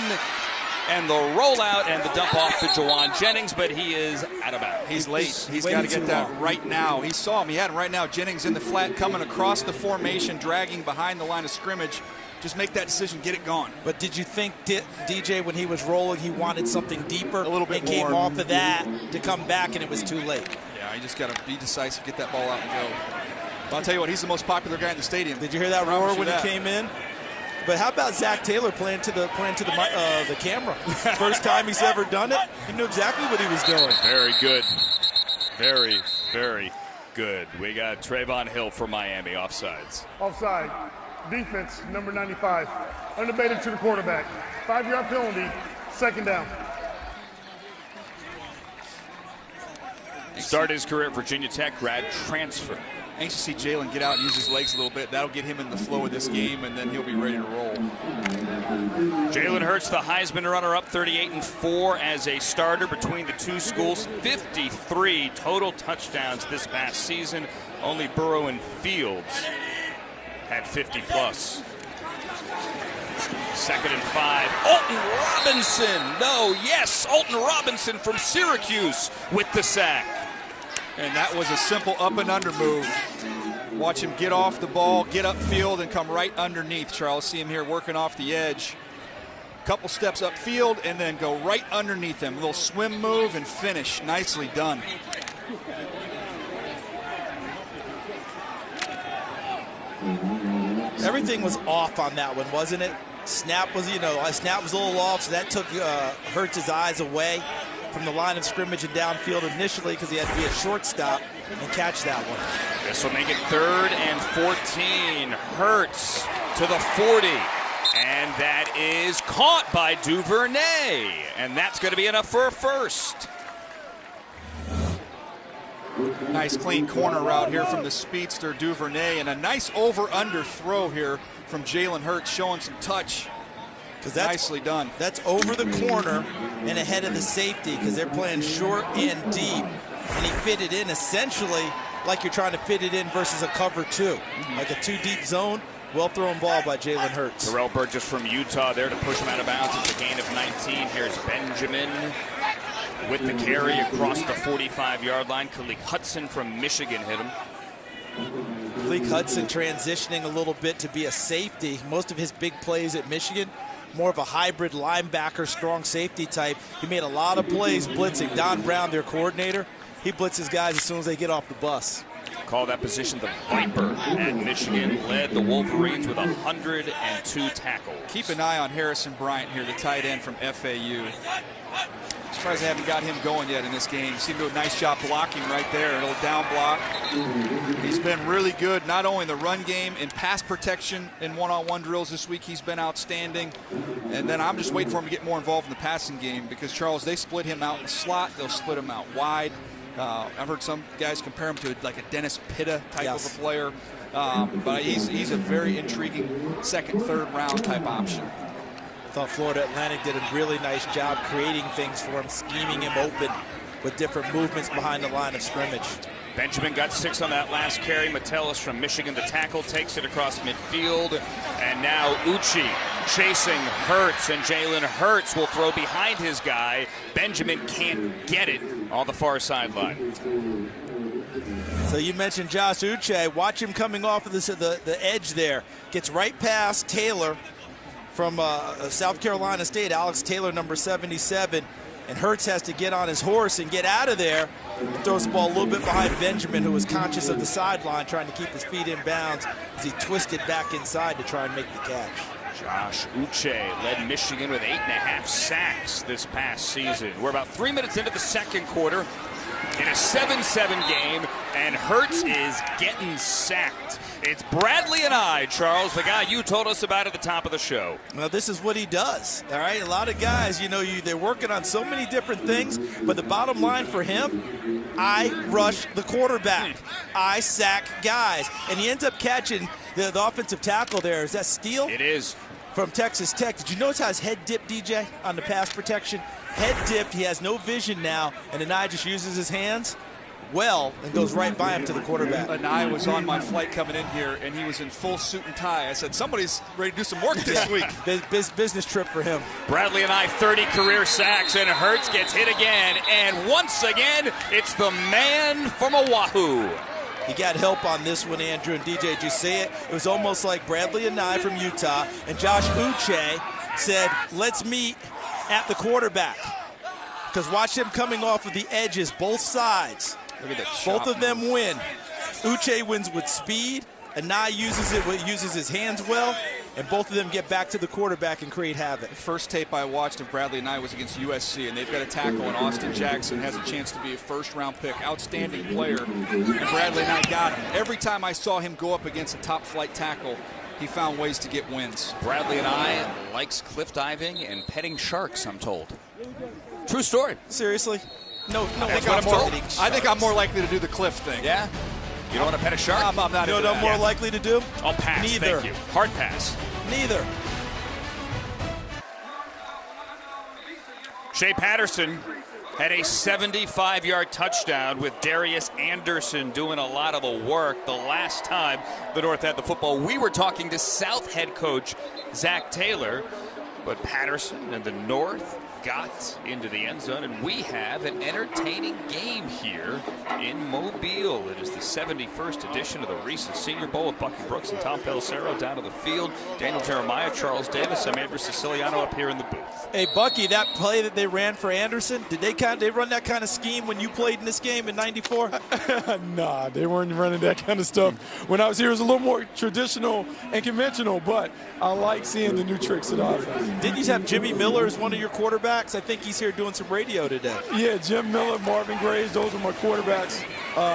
and the rollout and the dump off to Jawan Jennings, but he is out of bounds. He's late. He's got to get that right now. He saw him. He had him right now. Jennings in the flat, coming across the formation, dragging behind the line of scrimmage. Just make that decision, get it gone. But did you think DJ, when he was rolling, he wanted something deeper? A little bit and more. came off of that to come back, and it was too late. Yeah, you just got to be decisive, get that ball out and go. But I'll tell you what, he's the most popular guy in the stadium. Did you hear that roar when he came in? But how about Zach Taylor playing to the camera? First time he's ever done it. He knew exactly what he was doing. Very good. Very, very good. We got Trayvon Hill from Miami, offsides. Offside. Defense, number 95. Undebated to the quarterback. 5-yard penalty, second down. Started his career at Virginia Tech, grad transfer. Anxious to see Jalen get out and use his legs a little bit. That'll get him in the flow of this game, and then he'll be ready to roll. Jalen Hurts, the Heisman runner-up, 38-4 as a starter between the two schools. 53 total touchdowns this past season. Only Burrow and Fields had 50-plus. 2nd and 5. Alton Robinson. Alton Robinson from Syracuse with the sack. And that was a simple up and under move. Watch him get off the ball, get upfield, and come right underneath. Charles, see him here working off the edge. Couple steps upfield, and then go right underneath him. A little swim move and finish. Nicely done. Everything was off on that one, wasn't it? Snap was a little off, so that took Hurts' eyes away from the line of scrimmage and downfield initially because he had to be a shortstop and catch that one. This will make it 3rd and 14. Hurts to the 40. And that is caught by Duvernay. And that's going to be enough for a first. Nice clean corner route here from the speedster Duvernay, and a nice over-under throw here from Jalen Hurts, showing some touch. Nicely done. That's over the corner and ahead of the safety because they're playing short and deep. And he fit it in essentially like you're trying to fit it in versus a cover 2. Like a 2-deep zone. Well-thrown ball by Jalen Hurts. Terrell Burgess from Utah there to push him out of bounds. It's a gain of 19. Here's Benjamin with the carry across the 45-yard line. Khaleke Hudson from Michigan hit him. Khaleke Hudson transitioning a little bit to be a safety. Most of his big plays at Michigan, more of a hybrid linebacker, strong safety type. He made a lot of plays blitzing. Don Brown, their coordinator, he blitzes guys as soon as they get off the bus. Call that position the Viper at Michigan. Led the Wolverines with 102 tackles. Keep an eye on Harrison Bryant here, the tight end from FAU. Surprised they haven't got him going yet in this game. Seemed to do a nice job blocking right there. A little down block. He's been really good, not only in the run game, in pass protection in one-on-one drills this week. He's been outstanding. And then I'm just waiting for him to get more involved in the passing game because, Charles, they split him out in the slot. They'll split him out wide. I've heard some guys compare him to like a Dennis Pitta type of a player. But he's a very intriguing second, third round type option. I thought Florida Atlantic did a really nice job creating things for him, scheming him open with different movements behind the line of scrimmage. Benjamin got 6 on that last carry. Metellus from Michigan, the tackle, takes it across midfield. And now Uche chasing Hurts, and Jalen Hurts will throw behind his guy. Benjamin can't get it on the far sideline. So you mentioned Josh Uche. Watch him coming off of the edge there. Gets right past Taylor from South Carolina State, Alex Taylor, number 77. And Hurts has to get on his horse and get out of there and throws the ball a little bit behind Benjamin, who was conscious of the sideline, trying to keep his feet in bounds as he twisted back inside to try and make the catch. Josh Uche led Michigan with 8.5 sacks this past season. We're about 3 minutes into the second quarter in a 7-7 game, and Hurts is getting sacked. It's Bradley and I, Charles, the guy you told us about at the top of the show. Well, this is what he does, all right? A lot of guys, they're working on so many different things, but the bottom line for him, I rush the quarterback. I sack guys. And he ends up catching the offensive tackle there. Is that Steele? It is. From Texas Tech. Did you notice how his head dipped, DJ, on the pass protection? Head dipped, he has no vision now, and Anai just uses his hands well and goes right by him to the quarterback. Anai was on my flight coming in here, and he was in full suit and tie. I said, somebody's ready to do some work this week. Business trip for him. Bradley and I, 30 career sacks, and Hurts gets hit again. And once again, it's the man from Oahu. He got help on this one, Andrew and DJ. Did you see it? It was almost like Bradley Anai from Utah and Josh Uche said, let's meet at the quarterback. Because watch him coming off of the edges, both sides. Look at that. Both of them win. Uche wins with speed. Anai uses his hands well. And both of them get back to the quarterback and create havoc. The first tape I watched of Bradley Anai was against USC, and they've got a tackle, and Austin Jackson has a chance to be a first-round pick. Outstanding player, and Bradley Anai got him. Every time I saw him go up against a top-flight tackle, he found ways to get wins. Bradley Anai likes cliff diving and petting sharks, I'm told. True story. Seriously? No. I think I'm more likely to do the cliff thing. Yeah? You don't want to pet a shark? I'm not You know what I'm more likely to do? I'll pass. Neither. Thank you. Hard pass. Neither. Shea Patterson had a 75-yard touchdown with Darius Anderson doing a lot of the work. The last time the North had the football, we were talking to South head coach Zach Taylor, but Patterson and the North got into the end zone, and we have an entertaining game here in Mobile. It is the 71st edition of the Reese's Senior Bowl with Bucky Brooks and Tom Pelissero down to the field. Daniel Jeremiah, Charles Davis, I'm Andrew Siciliano up here in the booth. Hey, Bucky, that play that they ran for Anderson, did they run that kind of scheme when you played in this game in '94? Nah, they weren't running that kind of stuff. When I was here, it was a little more traditional and conventional, but I like seeing the new tricks of the offense. Didn't you have Jimmy Miller as one of your quarterbacks? I think he's here doing some radio today. Yeah, Jim Miller, Marvin Graves, those are my quarterbacks.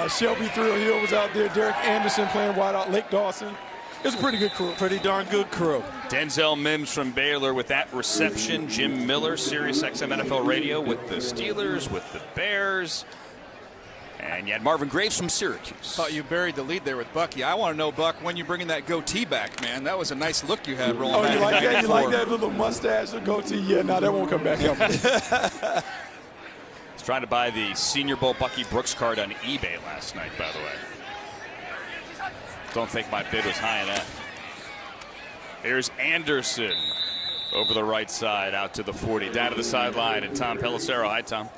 Shelby Thrill-Hill was out there. Derek Anderson playing wide out. Lake Dawson. It's a pretty good crew. Pretty darn good crew. Denzel Mims from Baylor with that reception. Jim Miller, Sirius XM NFL Radio with the Steelers, with the Bears. And you had Marvin Graves from Syracuse. Thought you buried the lead there with Bucky. I want to know, Buck, when you bringing that goatee back, man. That was a nice look you had rolling back. Oh, you like that? You like that little mustache or goatee? Yeah, no, that won't come back up. I was trying to buy the Senior Bowl Bucky Brooks card on eBay last night, by the way. Don't think my bid was high enough. Here's Anderson over the right side out to the 40, down to the sideline, and Tom Pelissero. Hi, Tom.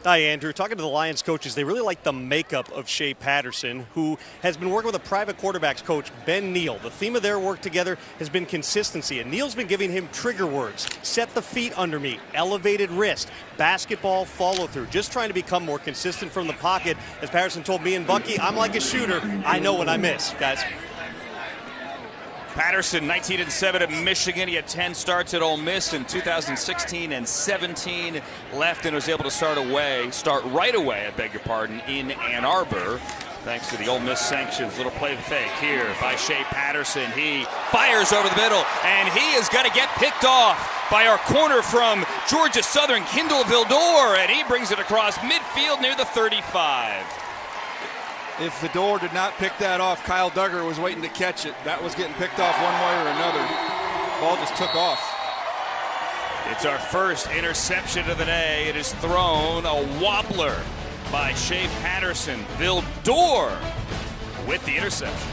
Hi, Andrew. Talking to the Lions coaches, they really like the makeup of Shea Patterson, who has been working with a private quarterbacks coach, Ben Neal. The theme of their work together has been consistency, and Neal's been giving him trigger words. Set the feet under me, elevated wrist, basketball follow-through, just trying to become more consistent from the pocket. As Patterson told me and Bucky, I'm like a shooter. I know when I miss, guys. Patterson, 19-7 at Michigan. He had 10 starts at Ole Miss in 2016 and 17 left, and was able to start right away, in Ann Arbor, thanks to the Ole Miss sanctions. Little play fake here by Shea Patterson. He fires over the middle, and he is going to get picked off by our corner from Georgia Southern, Kendall Vildor, and he brings it across midfield near the 35. If Vidor did not pick that off, Kyle Duggar was waiting to catch it. That was getting picked off one way or another. Ball just took off. It's our first interception of the day. It is thrown, a wobbler by Shea Patterson. Vidor with the interception.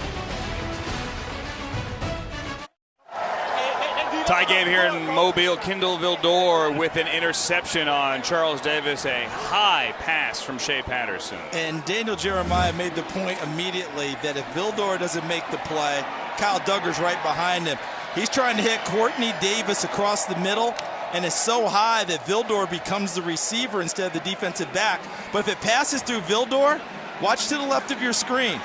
Tie game here in Mobile. Kendall Vidor with an interception on Charles Davis. A high pass from Shea Patterson. And Daniel Jeremiah made the point immediately that if Vidor doesn't make the play, Kyle Duggar's right behind him. He's trying to hit Courtney Davis across the middle, and it's so high that Vidor becomes the receiver instead of the defensive back. But if it passes through Vidor, watch to the left of your screen.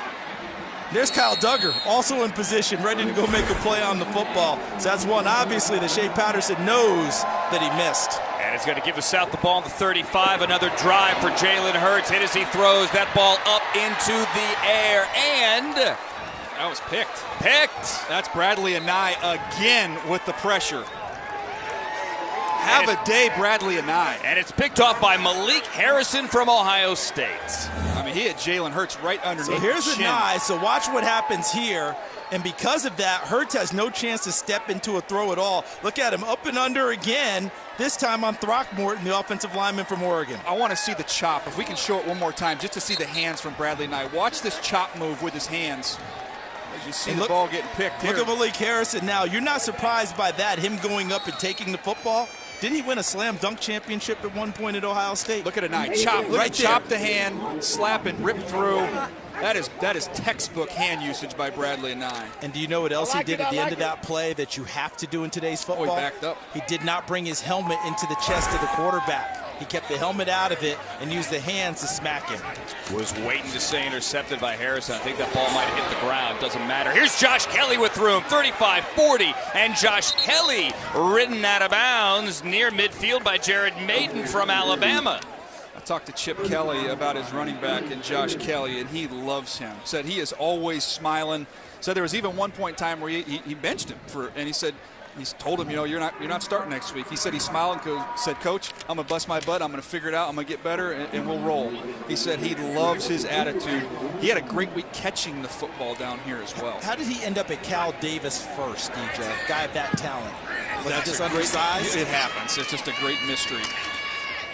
There's Kyle Duggar, also in position, ready to go make a play on the football. So that's one, obviously, that Shea Patterson knows that he missed. And it's going to give the South the ball on the 35. Another drive for Jalen Hurts. Hit as he throws that ball up into the air. And that was picked. That's Bradley Anae again with the pressure. Have a day, Bradley Anae. And it's picked off by Malik Harrison from Ohio State. I mean, he hit Jalen Hurts right underneath. So here's the chin. Anae. So watch what happens here. And because of that, Hurts has no chance to step into a throw at all. Look at him, up and under again, this time on Throckmorton, the offensive lineman from Oregon. I want to see the chop. If we can show it one more time, just to see the hands from Bradley Anae. Watch this chop move with his hands. As you see the ball getting picked here. Look at Malik Harrison now. You're not surprised by that, him going up and taking the football. Didn't he win a slam dunk championship at one point at Ohio State? Look at Anae. Chop, right there. Chop the hand, slap and rip through. That is textbook hand usage by Bradley Anae. And do you know what else he did at the end of that play that you have to do in today's football? Oh, he backed up. He did not bring his helmet into the chest of the quarterback. He kept the helmet out of it and used the hands to smack him. Was waiting to say intercepted by Harrison. I think that ball might have hit the ground. Doesn't matter. Here's Josh Kelly with room. 35-40. And Josh Kelly ridden out of bounds near midfield by Jared Maiden from Alabama. I talked to Chip Kelly about his running back and Josh Kelly, and he loves him. Said he is always smiling. Said there was even one point in time where he benched him and he said, he's told him, you know, you're not starting next week. He said he smiled and said, Coach, I'm going to bust my butt. I'm going to figure it out. I'm going to get better, and we'll roll. He said he loves his attitude. He had a great week catching the football down here as well. How did he end up at Cal Davis first, DJ? Guy of that talent. Was he just undersized? It happens. It's just a great mystery.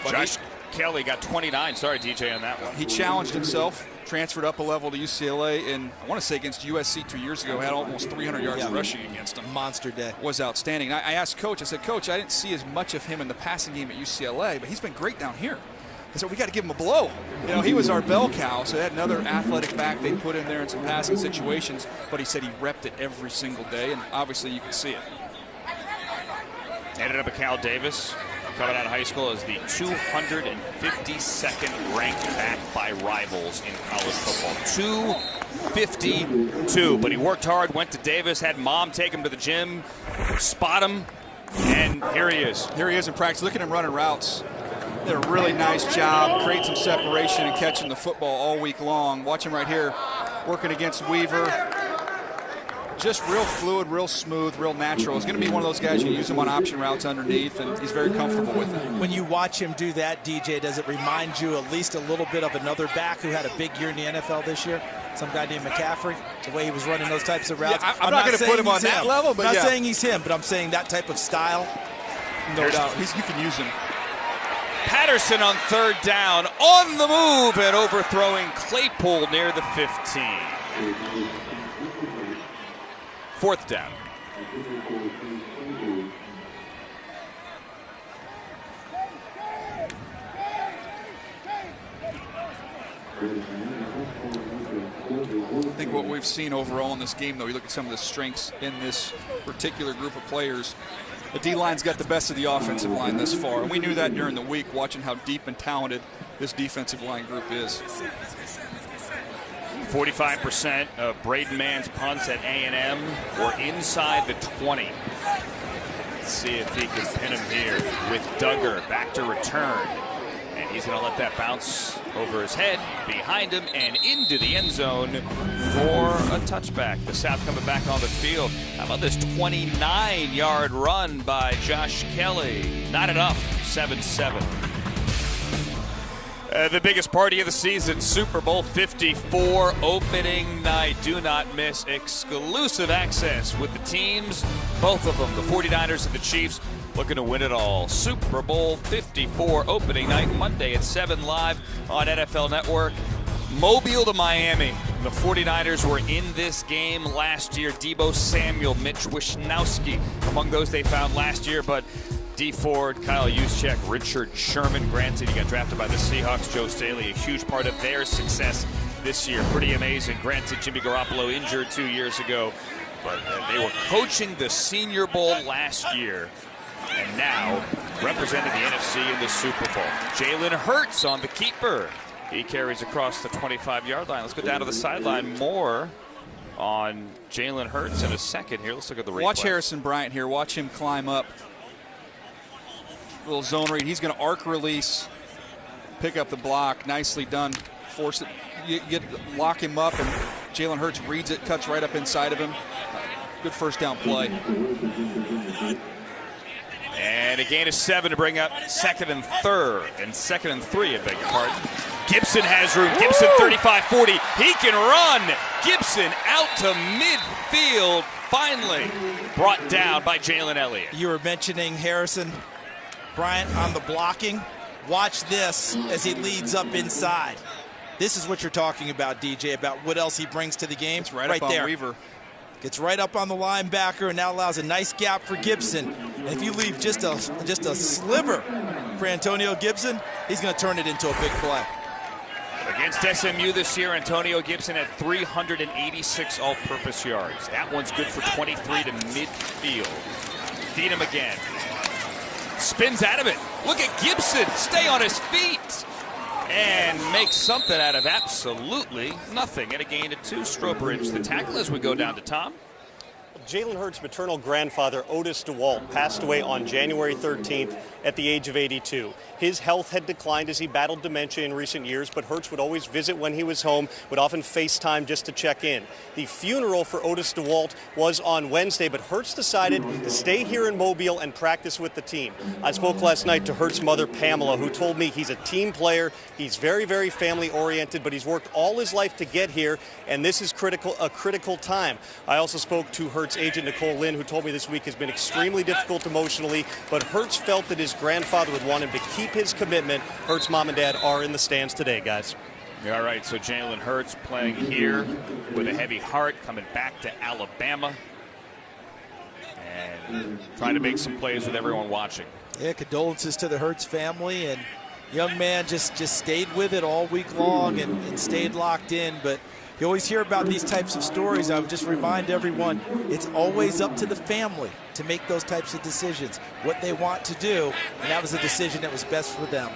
But Josh Kelly got 29. Sorry, DJ, on that one. He challenged himself, transferred up a level to UCLA, and I want to say against USC 2 years ago, had almost 300 yards rushing against him. Monster day. Was outstanding. I asked Coach, I said, Coach, I didn't see as much of him in the passing game at UCLA, but he's been great down here. I said, we got to give him a blow. You know, he was our bell cow, so they had another athletic back they put in there in some passing situations, but he said he repped it every single day, and obviously you can see it. Ended up at Cal Davis, coming out of high school as the 252nd ranked back by rivals in college football. 252, but he worked hard, went to Davis, had mom take him to the gym, spot him, and here he is. Here he is in practice. Look at him running routes. Did a really nice job, create some separation and catching the football all week long. Watch him right here, working against Weaver. Just real fluid, real smooth, real natural. He's going to be one of those guys you use him on option routes underneath, and he's very comfortable with it. When you watch him do that, DJ, does it remind you at least a little bit of another back who had a big year in the NFL this year? Some guy named McCaffrey, the way he was running those types of routes. Yeah, I'm not going to put him on that level, but I'm not saying he's him, but I'm saying that type of style. No doubt. You can use him. Patterson on third down, on the move and overthrowing Claypool near the 15. Fourth down. I think what we've seen overall in this game, though, you look at some of the strengths in this particular group of players. The D-line's got the best of the offensive line thus far, and we knew that during the week, watching how deep and talented this defensive line group is. 45% of Braden Mann's punts at A&M were inside the 20. Let's see if he can pin him here with Duggar back to return. And he's going to let that bounce over his head, behind him, and into the end zone for a touchback. The South coming back on the field. How about this 29-yard run by Josh Kelly? Not enough, 7-7. The biggest party of the season, Super Bowl 54 opening night. Do not miss exclusive access with the teams, both of them, the 49ers and the Chiefs, looking to win it all. Super Bowl 54 opening night, Monday at 7 live on NFL Network. Mobile to Miami. The 49ers were in this game last year. Deebo Samuel, Mitch Wishnowsky, among those they found last year, but D. Ford, Kyle Juszczyk, Richard Sherman. Granted, he got drafted by the Seahawks. Joe Staley, a huge part of their success this year. Pretty amazing. Granted, Jimmy Garoppolo injured 2 years ago, but they were coaching the Senior Bowl last year and now represented the NFC in the Super Bowl. Jalen Hurts on the keeper. He carries across the 25-yard line. Let's go down to the sideline. More on Jalen Hurts in a second here. Let's look at the replay. Watch Harrison Bryant here. Watch him climb up. Little zone read. He's going to arc release, pick up the block. Nicely done. Force it. Lock him up, and Jalen Hurts reads it, cuts right up inside of him. Good first down play. And a gain of 7 to bring up second and 3, I beg your pardon. Gibson has room. Gibson 35-40. He can run. Gibson out to midfield. Finally brought down by Jalen Elliott. You were mentioning Harrison Bryant on the blocking. Watch this as he leads up inside. This is what you're talking about, DJ, about what else he brings to the game. It's right up there. On Weaver. Gets right up on the linebacker and now allows a nice gap for Gibson. And if you leave just a sliver for Antonio Gibson, he's going to turn it into a big play. Against SMU this year, Antonio Gibson had 386 all-purpose yards. That one's good for 23 to midfield. Feed him again. Spins out of it. Look at Gibson stay on his feet and make something out of absolutely nothing. And a gain of 2. Strobridge the tackle as we go down to Tom. Jalen Hurts' maternal grandfather, Otis DeWalt, passed away on January 13th at the age of 82. His health had declined as he battled dementia in recent years, but Hurts would always visit when he was home, would often FaceTime just to check in. The funeral for Otis DeWalt was on Wednesday, but Hurts decided to stay here in Mobile and practice with the team. I spoke last night to Hurts' mother, Pamela, who told me he's a team player, he's very, very family-oriented, but he's worked all his life to get here, and this is a critical time. I also spoke to Hurts' agent, Nicole Lynn, who told me this week has been extremely difficult emotionally, but Hurts felt that his grandfather would want him to keep his commitment. Hurts' mom and dad are in the stands today, guys. All right, so Jalen Hurts playing here with a heavy heart, coming back to Alabama and trying to make some plays with everyone watching. Yeah, condolences to the Hurts family, and young man just stayed with it all week long and stayed locked in. But you always hear about these types of stories. I would just remind everyone, it's always up to the family to make those types of decisions, what they want to do, and that was a decision that was best for them.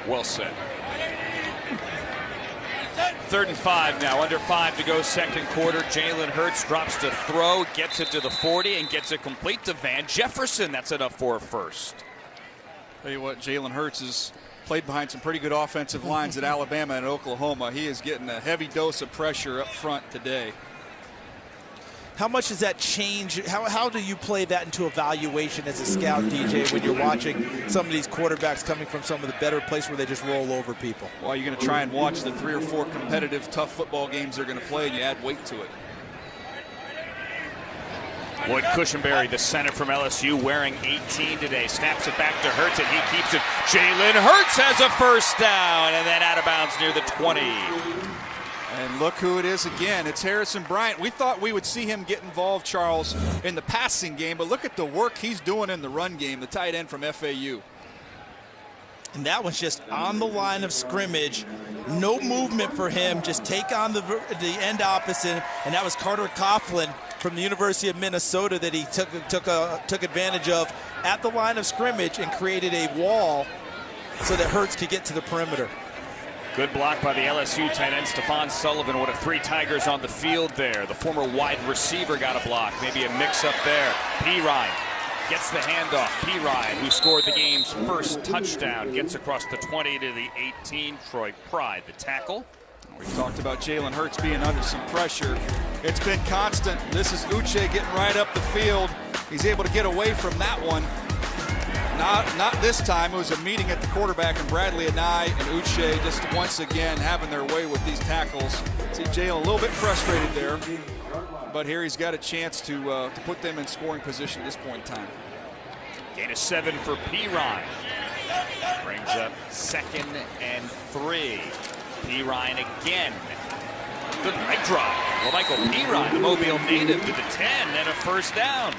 Well said. 3rd and 5 now, under 5 to go, second quarter. Jalen Hurts drops to throw, gets it to the 40, and gets it complete to Van Jefferson. That's enough for a first. Tell you what, Jalen Hurts has played behind some pretty good offensive lines at Alabama and Oklahoma. He is getting a heavy dose of pressure up front today. How much does that change? How do you play that into evaluation as a scout, DJ, when you're watching some of these quarterbacks coming from some of the better places where they just roll over people? Well, you're going to try and watch the 3 or 4 competitive, tough football games they're going to play, and you add weight to it. Wood Cushenberry, the center from LSU, wearing 18 today. Snaps it back to Hurts, and he keeps it. Jalen Hurts has a first down, and then out of bounds near the 20. And look who it is again. It's Harrison Bryant. We thought we would see him get involved, Charles, in the passing game, but look at the work he's doing in the run game, the tight end from FAU. And that was just on the line of scrimmage. No movement for him. Just take on the end opposite. And that was Carter Coughlin from the University of Minnesota that he took advantage of at the line of scrimmage and created a wall so that Hurts could get to the perimeter. Good block by the LSU tight end, Stephon Sullivan. What a 3 Tigers on the field there. The former wide receiver got a block. Maybe a mix-up there. P-Ryan gets the handoff. P-Ryan, who scored the game's first touchdown, gets across the 20 to the 18. Troy Pride, the tackle. We've talked about Jalen Hurts being under some pressure. It's been constant. This is Uche getting right up the field. He's able to get away from that one. Not this time. It was a meeting at the quarterback, and Bradley and Uche just once again having their way with these tackles. See Jalen a little bit frustrated there, but here he's got a chance to put them in scoring position at this point in time. Gain of 7 for Pirine. Brings up 2nd and 3. Pirine again. Good right drop. Well, Michael Pirine, the Mobile native, to the 10 and a first down.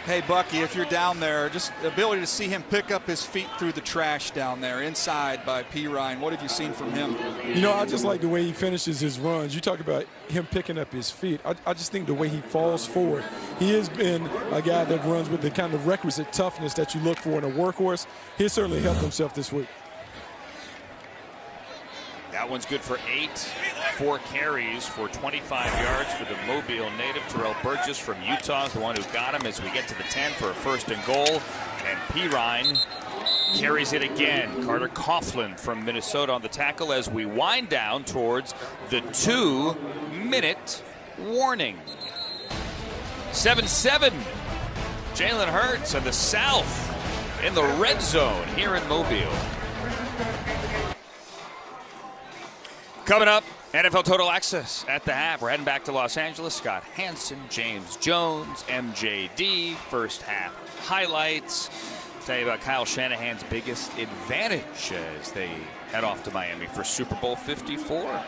Hey, Bucky, if you're down there, just the ability to see him pick up his feet through the trash down there, inside by Pirine. What have you seen from him? You know, I just like the way he finishes his runs. You talk about him picking up his feet. I just think the way he falls forward. He has been a guy that runs with the kind of requisite toughness that you look for in a workhorse. He certainly helped himself this week. That one's good for 8. 4 carries for 25 yards for the Mobile native. Terrell Burgess from Utah is the one who got him as we get to the 10 for a 1st and goal. And Pirine carries it again. Carter Coughlin from Minnesota on the tackle as we wind down towards the 2-minute warning. 7-7. Jalen Hurts and the South in the red zone here in Mobile. Coming up, NFL Total Access at the half. We're heading back to Los Angeles. Scott Hansen, James Jones, MJD. First half highlights. Tell you about Kyle Shanahan's biggest advantage as they head off to Miami for Super Bowl 54.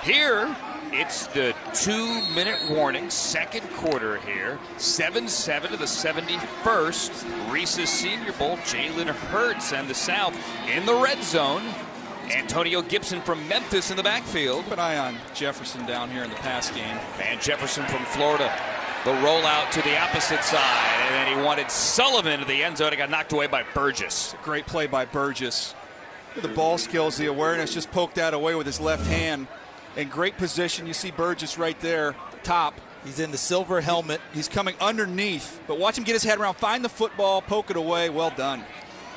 Here, it's the 2-minute warning, 2nd quarter here. 7-7 to the 71st. Reese's Senior Bowl. Jalen Hurts and the South in the red zone. Antonio Gibson from Memphis in the backfield. Keep an eye on Jefferson down here in the pass game. Van Jefferson from Florida. The rollout to the opposite side, and then he wanted Sullivan to the end zone. It got knocked away by Burgess. Great play by Burgess. The ball skills, the awareness, just poked that away with his left hand. In great position. You see Burgess right there, top. He's in the silver helmet. He's coming underneath, but watch him get his head around, find the football, poke it away. Well done.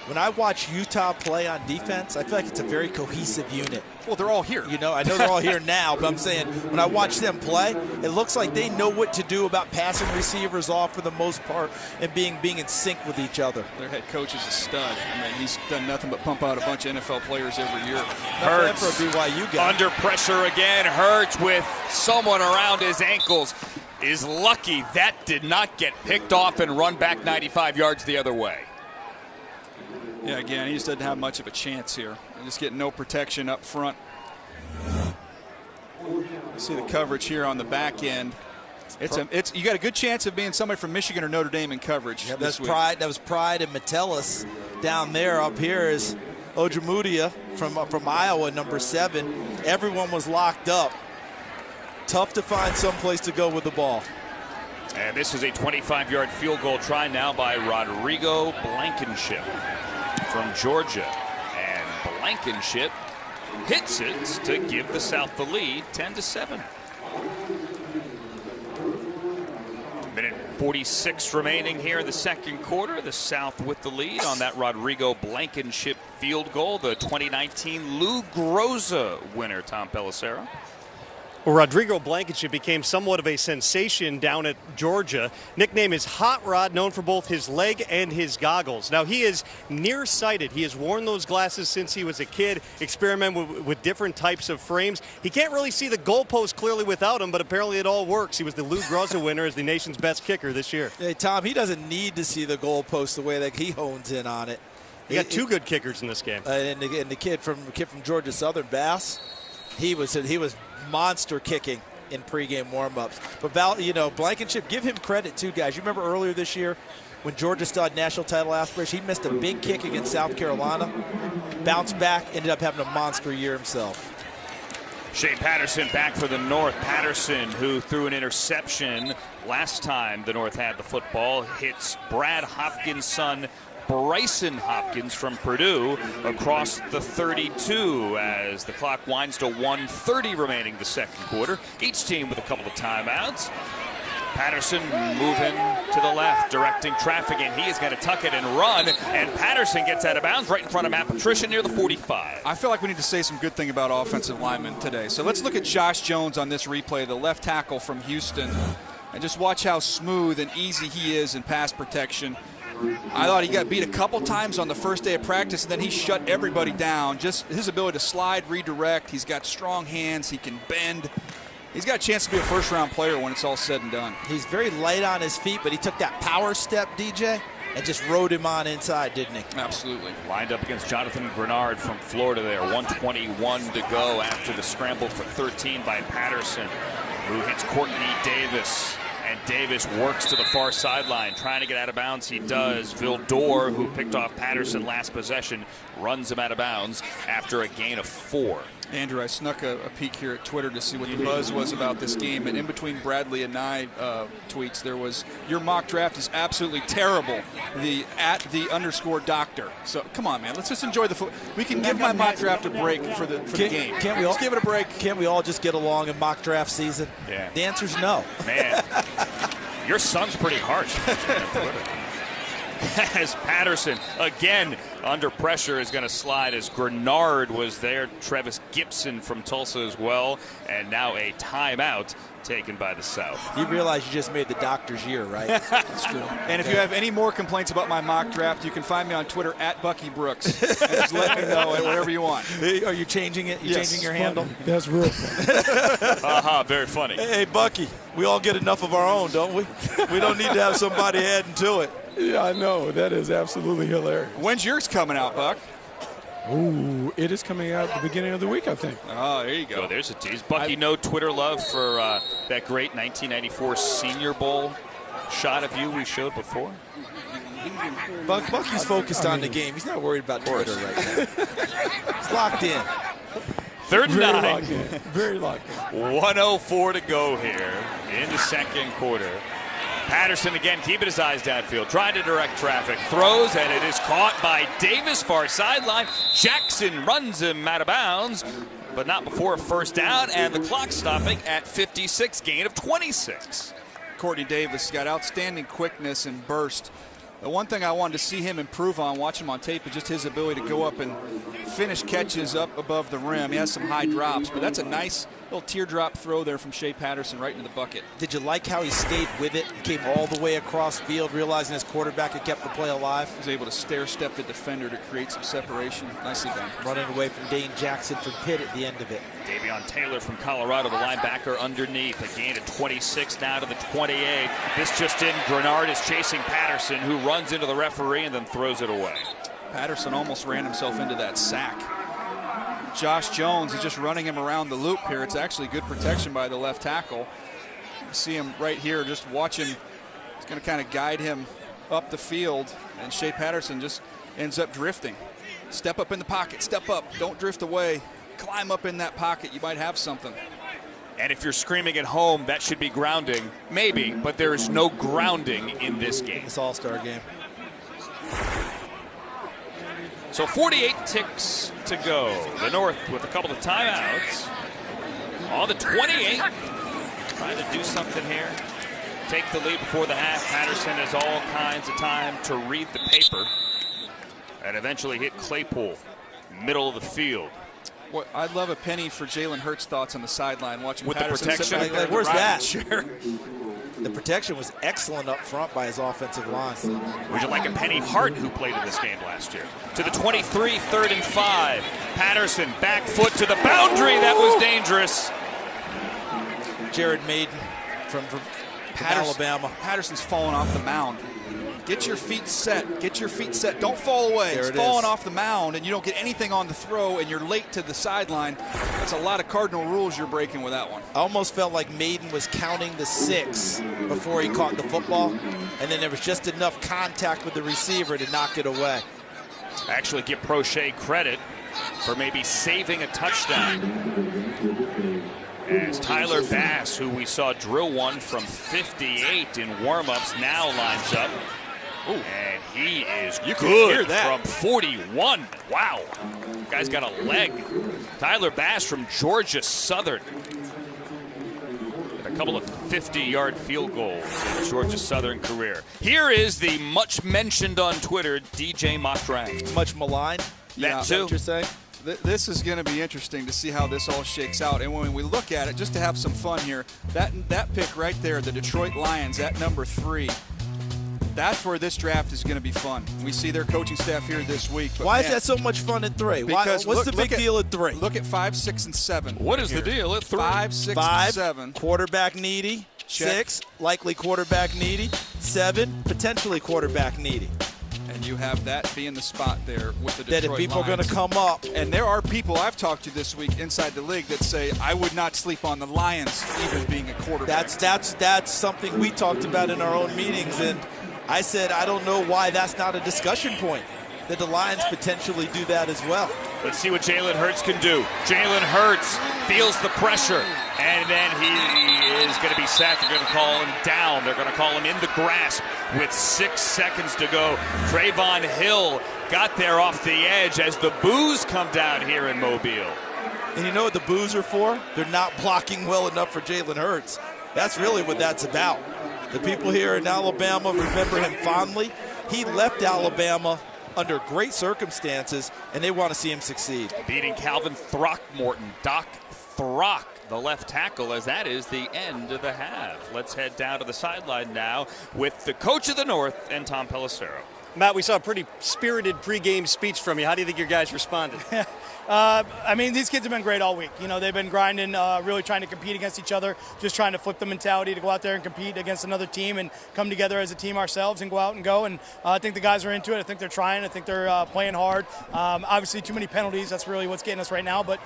When I watch Utah play on defense, I feel like it's a very cohesive unit. Well, they're all here. You know, I know they're all here now, but I'm saying when I watch them play, it looks like they know what to do about passing receivers off for the most part and being in sync with each other. Their head coach is a stud. I mean, he's done nothing but pump out a bunch of NFL players every year. Hurts for a BYU guy. Under pressure again. Hurts with someone around his ankles. Is lucky that did not get picked off and run back 95 yards the other way. Yeah, again, he just doesn't have much of a chance here. Just getting no protection up front. You see the coverage here on the back end. You got a good chance of being somebody from Michigan or Notre Dame in coverage. Yeah, that was Pride and Metellus down there. Up here is Ojemudia from Iowa, number 7. Everyone was locked up. Tough to find some place to go with the ball. And this is a 25-yard field goal try now by Rodrigo Blankenship from Georgia. And Blankenship hits it to give the South the lead, 10-7. Minute 46 remaining here in the 2nd quarter. The South with the lead on that Rodrigo Blankenship field goal. The 2019 Lou Groza winner, Tom Pelissero. Well, Rodrigo Blankenship became somewhat of a sensation down at Georgia. Nickname is Hot Rod, known for both his leg and his goggles. Now, he is nearsighted. He has worn those glasses since he was a kid, experimented with different types of frames. He can't really see the goalpost clearly without them, but apparently it all works. He was the Lou Groza winner as the nation's best kicker this year. Hey, Tom, he doesn't need to see the goalpost the way that he hones in on it. He got 2 good kickers in this game. And the kid from Georgia Southern, Bass, he was monster kicking in pregame warmups. But Blankenship, give him credit too, guys. You remember earlier this year when Georgia still had national title aspirations, he missed a big kick against South Carolina, bounced back, ended up having a monster year himself. Shea Patterson back for the North. Patterson, who threw an interception last time the North had the football, hits Brad Hopkins' son Bryson Hopkins from Purdue across the 32 as the clock winds to 1:30 remaining the 2nd quarter. Each team with a couple of timeouts. Patterson moving to the left, directing traffic, and he is going to tuck it and run, and Patterson gets out of bounds right in front of Matt Patricia near the 45. I feel like we need to say some good thing about offensive linemen today. So let's look at Josh Jones on this replay, the left tackle from Houston, and just watch how smooth and easy he is in pass protection. I thought he got beat a couple times on the first day of practice, and then he shut everybody down. Just his ability to slide, redirect. He's got strong hands. He can bend. He's got a chance to be a first-round player when it's all said and done. He's very light on his feet, but he took that power step, DJ, and just rode him on inside, didn't he? Absolutely. Lined up against Jonathan Grenard from Florida there. 1:21 to go after the scramble for 13 by Patterson, who hits Courtney Davis. And Davis works to the far sideline, trying to get out of bounds. He does. Vildor, who picked off Patterson last possession, runs him out of bounds after a gain of 4. Andrew, I snuck a peek here at Twitter to see what the buzz was about this game, and in between Bradley and I tweets, there was, your mock draft is absolutely terrible, @the_doctor. So come on, man, let's just enjoy the we can give my mock draft a break for the game. Can't we all just give it a break? Can't we all just get along in mock draft season? Yeah. The answer's no. Man, your son's pretty harsh. As Patterson, again, under pressure, is going to slide as Grenard was there. Travis Gibson from Tulsa as well. And now a timeout taken by the South. You realize you just made the doctor's year, right? That's true. And if you have any more complaints about my mock draft, you can find me on Twitter @BuckyBrooks. And just let me know whatever you want. Are you changing it? Yes. Changing your handle? That's real fun. Very funny. Hey, Bucky, we all get enough of our own, don't we? We don't need to have somebody adding to it. Yeah, I know. That is absolutely hilarious. When's yours coming out, Buck? Ooh, it is coming out at the beginning of the week, I think. Oh, there you go. Oh, there's a tease. Bucky, no Twitter love for that great 1994 Senior Bowl shot of you we showed before? Bucky's focused on the game. He's not worried about Twitter right now. He's locked in. 3rd and Very 9. locked in. Very locked in. 1:04 to go here in the second quarter. Patterson again keeping his eyes downfield, trying to direct traffic, throws, and it is caught by Davis, far sideline. Jackson runs him out of bounds, but not before a first down, and the clock stopping at 56, gain of 26. Courtney Davis got outstanding quickness and burst. The one thing I wanted to see him improve on, watching him on tape, is just his ability to go up and finish catches up above the rim. He has some high drops, but that's a nice little teardrop throw there from Shea Patterson right into the bucket. Did you like how he stayed with it, came all the way across field, realizing his quarterback had kept the play alive? He was able to stair-step the defender to create some separation. Nicely done. Running away from Dane Jackson from Pitt at the end of it. Davion Taylor from Colorado, the linebacker underneath. A gain of 26 now to the 28. This just in, Grenard is chasing Patterson, who runs into the referee and then throws it away. Patterson almost ran himself into that sack. Josh Jones is just running him around the loop here. It's actually good protection by the left tackle. You see him right here, just watching. He's going to kind of guide him up the field, and Shea Patterson just ends up drifting. Step up in the pocket, step up, don't drift away. Climb up in that pocket, you might have something. And if you're screaming at home, that should be grounding. Maybe, but there is no grounding in this game. This all-star game. So 48 ticks to go. The North with a couple of timeouts. On the 28. Trying to do something here. Take the lead before the half. Patterson has all kinds of time to read the paper. And eventually hit Claypool. Middle of the field. Well, I'd love a penny for Jalen Hurts' thoughts on the sideline watching with Patterson the protection. Like, where's that? Chair. The protection was excellent up front by his offensive line. Would you like a Penny Hart, who played in this game last year? To the 23, 3rd and 5. Patterson, back foot to the boundary. That was dangerous. Jared Maiden from Alabama. Patterson's falling off the mound. Get your feet set. Get your feet set. Don't fall away. There it's falling off the mound, and you don't get anything on the throw, and you're late to the sideline. That's a lot of cardinal rules you're breaking with that one. I almost felt like Maiden was counting the 6 before he caught the football, and then there was just enough contact with the receiver to knock it away. Actually give Prochet credit for maybe saving a touchdown. As Tyler Bass, who we saw drill one from 58 in warm-ups, now lines up. Ooh. And he is good from 41. Wow. Guy's got a leg. Tyler Bass from Georgia Southern. A couple of 50-yard field goals in his Georgia Southern career. Here is the much mentioned on Twitter DJ Mock Draft. Much maligned. That too. What you're saying? This is going to be interesting to see how this all shakes out. And when we look at it, just to have some fun here, that pick right there, the Detroit Lions at number 3. That's where this draft is going to be fun. We see their coaching staff here this week. Why is that so much fun at 3? Because what's the big deal at 3? Look at 5, 6, and 7. What is the deal at 3? 5, 6, 5, and 7. Quarterback needy. Check. 6, likely quarterback needy. 7, potentially quarterback needy. And you have that being the spot there with the Detroit That if people are going Lions. to come up. And there are people I've talked to this week inside the league that say I would not sleep on the Lions even being a quarterback. That's something we talked about in our own meetings, and I said I don't know why that's not a discussion point, that the Lions potentially do that as well. Let's see what Jalen Hurts can do. Jalen Hurts feels the pressure, and then he is going to be sacked. They're going to call him down. They're going to call him in the grasp with 6 seconds to go. Trayvon Hill got there off the edge as the boos come down here in Mobile. And you know what the boos are for? They're not blocking well enough for Jalen Hurts. That's really what that's about. The people here in Alabama remember him fondly. He left Alabama under great circumstances, and they want to see him succeed. Beating Calvin Throckmorton, Doc Throck, the left tackle, as that is the end of the half. Let's head down to the sideline now with the coach of the North and Tom Pelissero. Matt, we saw a pretty spirited pregame speech from you. How do you think your guys responded? I mean, these kids have been great all week. You know, they've been grinding, really trying to compete against each other, just trying to flip the mentality to go out there and compete against another team and come together as a team ourselves and go out and go. And I think the guys are into it. I think they're trying. I think they're playing hard. Obviously, too many penalties. That's really what's getting us right now. But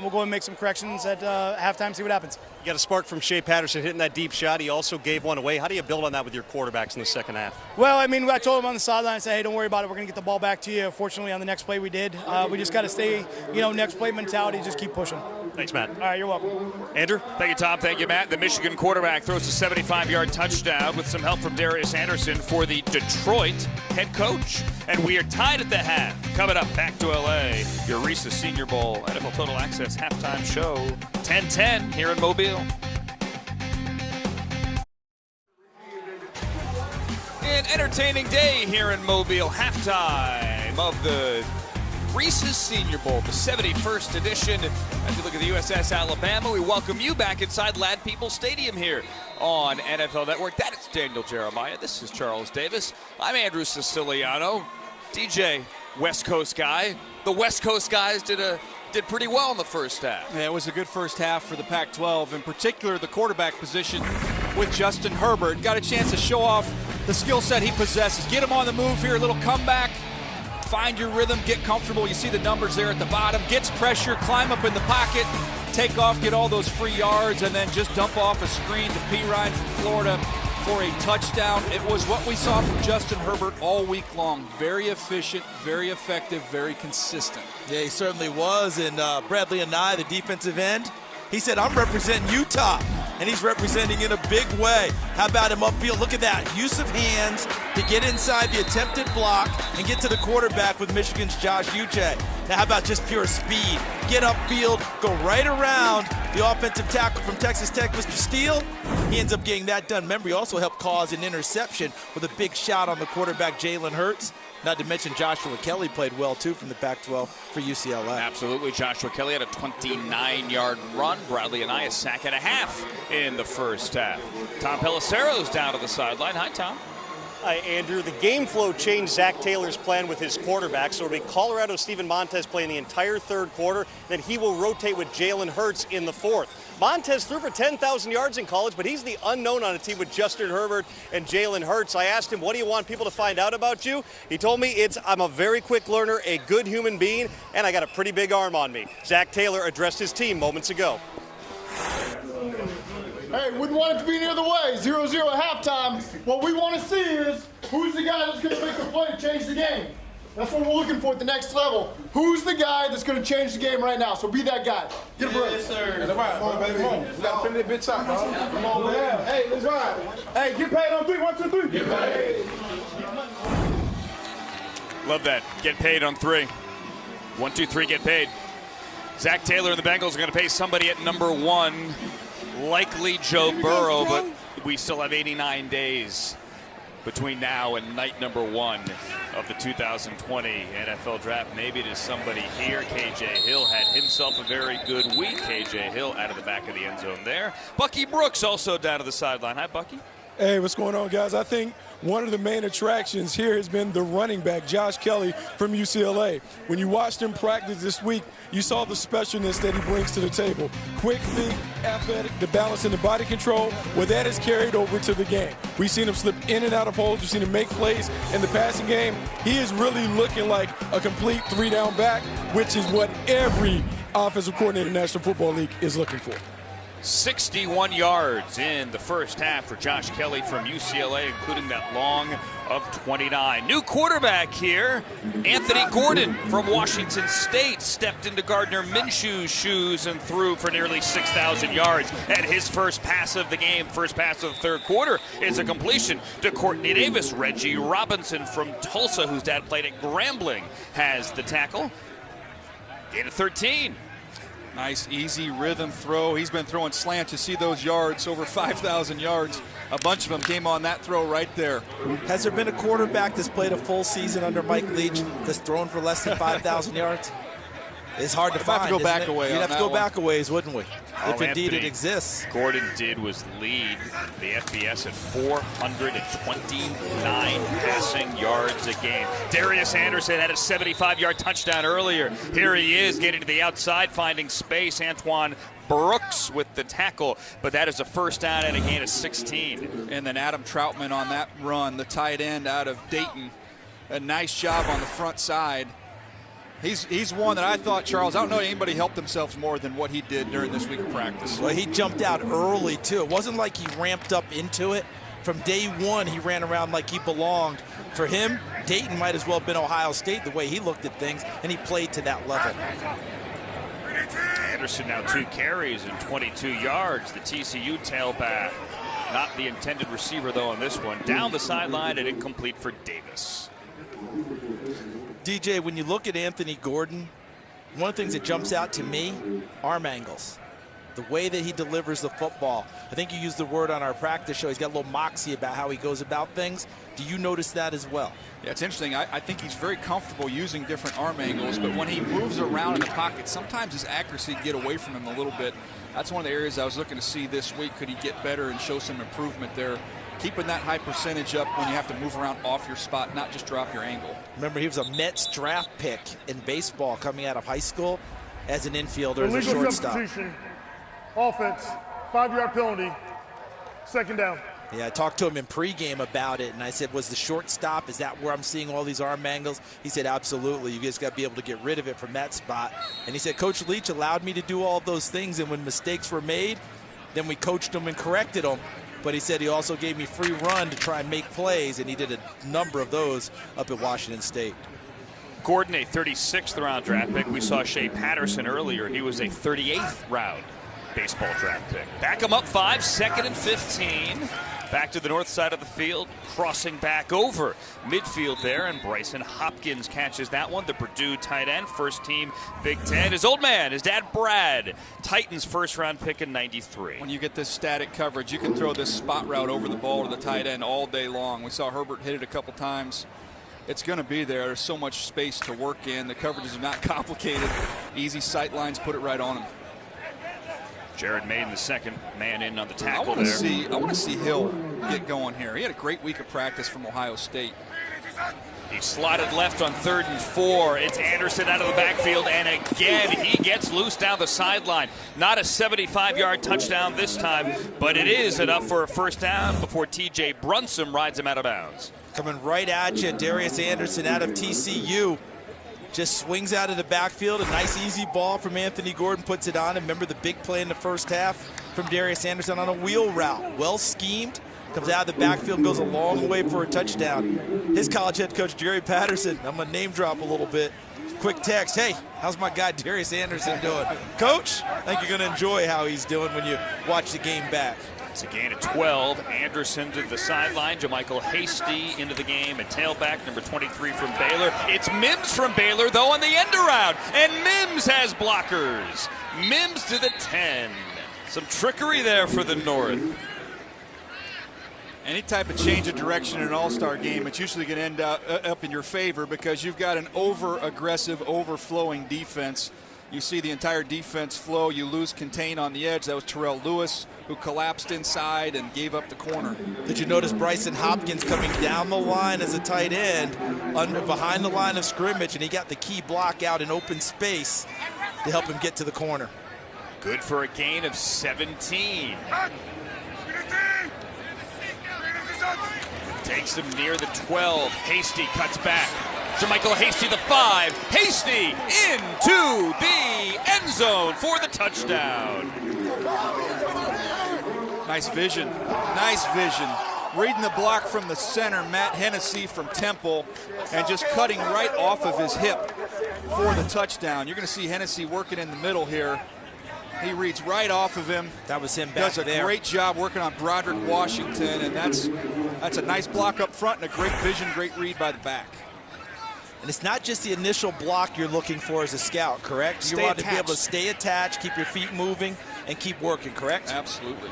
we'll go and make some corrections at halftime, see what happens. You got a spark from Shea Patterson hitting that deep shot. He also gave one away. How do you build on that with your quarterbacks in the second half? Well, I mean, I told him on the sideline, I said, hey, don't worry about it. We're going to get the ball back to you. Fortunately, on the next play we did. We just got to stay, next play mentality, just keep pushing. Thanks, Matt. All right, you're welcome. Andrew? Thank you, Tom. Thank you, Matt. The Michigan quarterback throws a 75-yard touchdown with some help from Darius Anderson for the Detroit head coach. And we are tied at the half. Coming up, back to L.A., your Reese's Senior Bowl NFL Total Access halftime show, 10-10 here in Mobile. An entertaining day here in Mobile. Halftime of the Reese's Senior Bowl, the 71st edition. As we look at the USS Alabama, we welcome you back inside Lad People Stadium here on NFL Network. That is Daniel Jeremiah. This is Charles Davis. I'm Andrew Siciliano. DJ, West Coast guy. The West Coast guys did pretty well in the first half. Yeah, it was a good first half for the Pac-12, in particular the quarterback position with Justin Herbert. Got a chance to show off the skill set he possesses. Get him on the move here, a little comeback. Find your rhythm, get comfortable. You see the numbers there at the bottom. Gets pressure, climb up in the pocket, take off, get all those free yards, and then just dump off a screen to P. Ryan from Florida for a touchdown. It was what we saw from Justin Herbert all week long. Very efficient, very effective, very consistent. Yeah, he certainly was. And Bradley Anai, the defensive end, he said, I'm representing Utah. And he's representing in a big way. How about him upfield? Look at that. Use of hands to get inside the attempted block and get to the quarterback with Michigan's Josh Uche. Now, how about just pure speed? Get upfield, go right around the offensive tackle from Texas Tech, Mr. Steele. He ends up getting that done. Remember, he also helped cause an interception with a big shot on the quarterback, Jalen Hurts. Not to mention Joshua Kelly played well, too, from the Pac-12 for UCLA. Absolutely. Joshua Kelly had a 29-yard run. Bradley and I a sack and a half in the first half. Tom Pelissero's down to the sideline. Hi, Tom. Hi, Andrew. The game flow changed Zach Taylor's plan with his quarterback, so it'll be Colorado Steven Montez playing the entire third quarter. Then he will rotate with Jalen Hurts in the fourth. Montez threw for 10,000 yards in college, but he's the unknown on a team with Justin Herbert and Jalen Hurts. I asked him, what do you want people to find out about you? He told me I'm a very quick learner, a good human being, and I got a pretty big arm on me. Zach Taylor addressed his team moments ago. Hey, wouldn't want it to be the other way. 0-0 at halftime. What we want to see is who's the guy that's going to make the play to change the game. That's what we're looking for at the next level. Who's the guy that's going to change the game right now? So be that guy. Get a break. Yes, sir. Come on, baby. Come on. We got to finish this bitch out, dog. Come on, man. Hey, let's ride. Hey, get paid on 3. 1, 2, 3. Get paid. Love that. Get paid on 3. 1, 2, 3, get paid. Zach Taylor and the Bengals are going to pay somebody at number 1. Likely Joe Burrow, but we still have 89 days between now and night number 1 of the 2020 NFL Draft. Maybe it is somebody here. KJ Hill had himself a very good week. KJ Hill out of the back of the end zone there. Bucky Brooks also down to the sideline. Hi, Bucky. Hey, what's going on, guys? I think one of the main attractions here has been the running back, Josh Kelly from UCLA. When you watched him practice this week, you saw the specialness that he brings to the table. Quick feet, athletic, the balance and the body control. Well, that is carried over to the game. We've seen him slip in and out of holes. We've seen him make plays in the passing game. He is really looking like a complete three-down back, which is what every offensive coordinator in the National Football League is looking for. 61 yards in the first half for Josh Kelly from UCLA, including that long of 29. New quarterback here, Anthony Gordon from Washington State, stepped into Gardner Minshew's shoes and threw for nearly 6,000 yards. And his first pass of the game, first pass of the third quarter, is a completion to Courtney Davis. Reggie Robinson from Tulsa, whose dad played at Grambling, has the tackle. Gain of 13. Nice, easy rhythm throw. He's been throwing slants. You see those yards, over 5,000 yards. A bunch of them came on that throw right there. Has there been a quarterback that's played a full season under Mike Leach that's thrown for less than 5,000 yards? It's hard to find. Have to go back away. You'd have to go back a ways, wouldn't we? If indeed Anthony it exists. Gordon did was lead the FBS at 429 passing yards a game. Darius Anderson had a 75-yard touchdown earlier. Here he is getting to the outside, finding space. Antoine Brooks with the tackle, but that is a first down and a gain of 16. And then Adam Troutman on that run, the tight end out of Dayton. A nice job on the front side. He's one that I thought, Charles, I don't know anybody helped themselves more than what he did during this week of practice. Well, he jumped out early, too. It wasn't like he ramped up into it. From day one, he ran around like he belonged. For him, Dayton might as well have been Ohio State the way he looked at things, and he played to that level. Anderson now 2 carries and 22 yards. The TCU tailback, not the intended receiver, though, on this one. Down the sideline and incomplete for Davis. DJ, when you look at Anthony Gordon, one of the things that jumps out to me, arm angles. The way that he delivers the football. I think you used the word on our practice show. He's got a little moxie about how he goes about things. Do you notice that as well? Yeah, it's interesting. I think he's very comfortable using different arm angles, but when he moves around in the pocket, sometimes his accuracy can get away from him a little bit. That's one of the areas I was looking to see this week. Could he get better and show some improvement there? Keeping that high percentage up when you have to move around off your spot, not just drop your angle. Remember, he was a Mets draft pick in baseball coming out of high school as an infielder, as a shortstop. Offense, 5-yard penalty, second down. Yeah, I talked to him in pregame about it, and I said, was the shortstop, is that where I'm seeing all these arm angles? He said, absolutely. You just got to be able to get rid of it from that spot. And he said, Coach Leach allowed me to do all those things, and when mistakes were made, then we coached them and corrected them. But he said he also gave me free run to try and make plays, and he did a number of those up at Washington State. Gordon, a 36th round draft pick. We saw Shea Patterson earlier. He was a 38th round baseball draft pick. Back him up 5, 2nd and 15. Back to the north side of the field, crossing back over midfield there, and Bryson Hopkins catches that one. The Purdue tight end, first team Big Ten. His old man, his dad Brad, Titans first round pick in '93. When you get this static coverage, you can throw this spot route over the ball to the tight end all day long. We saw Herbert hit it a couple times. It's going to be there. There's so much space to work in. The coverages are not complicated. Easy sight lines, put it right on him. Jared Maiden, the second man in on the tackle I want to see Hill get going here. He had a great week of practice from Ohio State. He slotted left on 3rd and 4. It's Anderson out of the backfield, and again he gets loose down the sideline. Not a 75-yard touchdown this time, but it is enough for a first down before T.J. Brunson rides him out of bounds. Coming right at you, Darius Anderson out of TCU. Just swings out of the backfield. A nice easy ball from Anthony Gordon, puts it on. And remember the big play in the first half from Darius Anderson on a wheel route. Well schemed. Comes out of the backfield, goes a long way for a touchdown. His college head coach, Jerry Patterson, I'm going to name drop a little bit. Quick text, hey, how's my guy Darius Anderson doing? Coach, I think you're going to enjoy how he's doing when you watch the game back. It's a gain of 12. Anderson to the sideline. JaMychal Hasty into the game. A tailback, number 23 from Baylor. It's Mims from Baylor, though, on the end around. And Mims has blockers. Mims to the 10. Some trickery there for the North. Any type of change of direction in an all-star game, it's usually going to end up in your favor because you've got an over-aggressive, overflowing defense. You see the entire defense flow. You lose contain on the edge. That was Terrell Lewis, who collapsed inside and gave up the corner. Did you notice Bryson Hopkins coming down the line as a tight end behind the line of scrimmage, and he got the key block out in open space to help him get to the corner. Good for a gain of 17. Takes him near the 12. Hasty cuts back. Jermichael Hasty, the 5. Hasty into the end zone for the touchdown. Nice vision. Nice vision. Reading the block from the center, Matt Hennessy from Temple, and just cutting right off of his hip for the touchdown. You're going to see Hennessy working in the middle here. He reads right off of him. That was him back there. Does a great job working on Broderick Washington, and that's a nice block up front and a great vision, great read by the back. And it's not just the initial block you're looking for as a scout, correct? You want to be able to stay attached, keep your feet moving, and keep working, correct? Absolutely.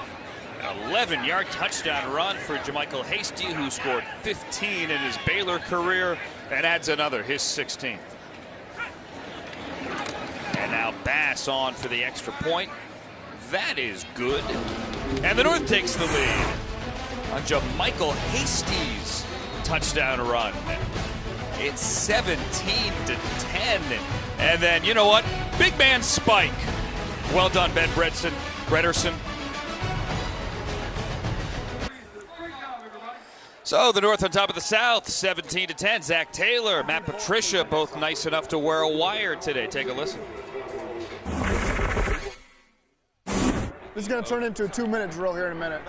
An 11-yard touchdown run for Jermichael Hasty, who scored 15 in his Baylor career. That adds another, his 16th. And now Bass on for the extra point. That is good. And the North takes the lead on Jermichael Hasty's touchdown run. It's 17-10. And then, you know what? Big man spike. Well done, Ben Brederson. So the North on top of the South, 17-10. Zach Taylor, Matt Patricia, both nice enough to wear a wire today. Take a listen. This is going to turn into a 2-minute drill here in a minute.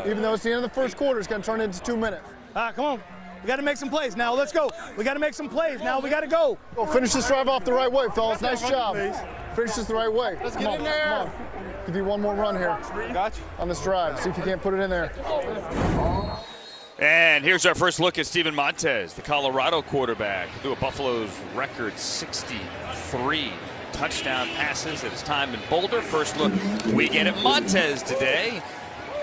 Even though it's the end of the first quarter, it's going to turn into 2 minutes. Come on. We got to make some plays now. Let's go. We got to make some plays now. We got to go. Well, finish this drive off the right way, fellas. Nice job. Finish this the right way. Let's get in there. Come on. Give you one more run here. Gotcha. On this drive. See if you can't put it in there. And here's our first look at Steven Montez, the Colorado quarterback, who threw a Buffalo's record 63 touchdown passes at his time in Boulder. First look we get at Montez today.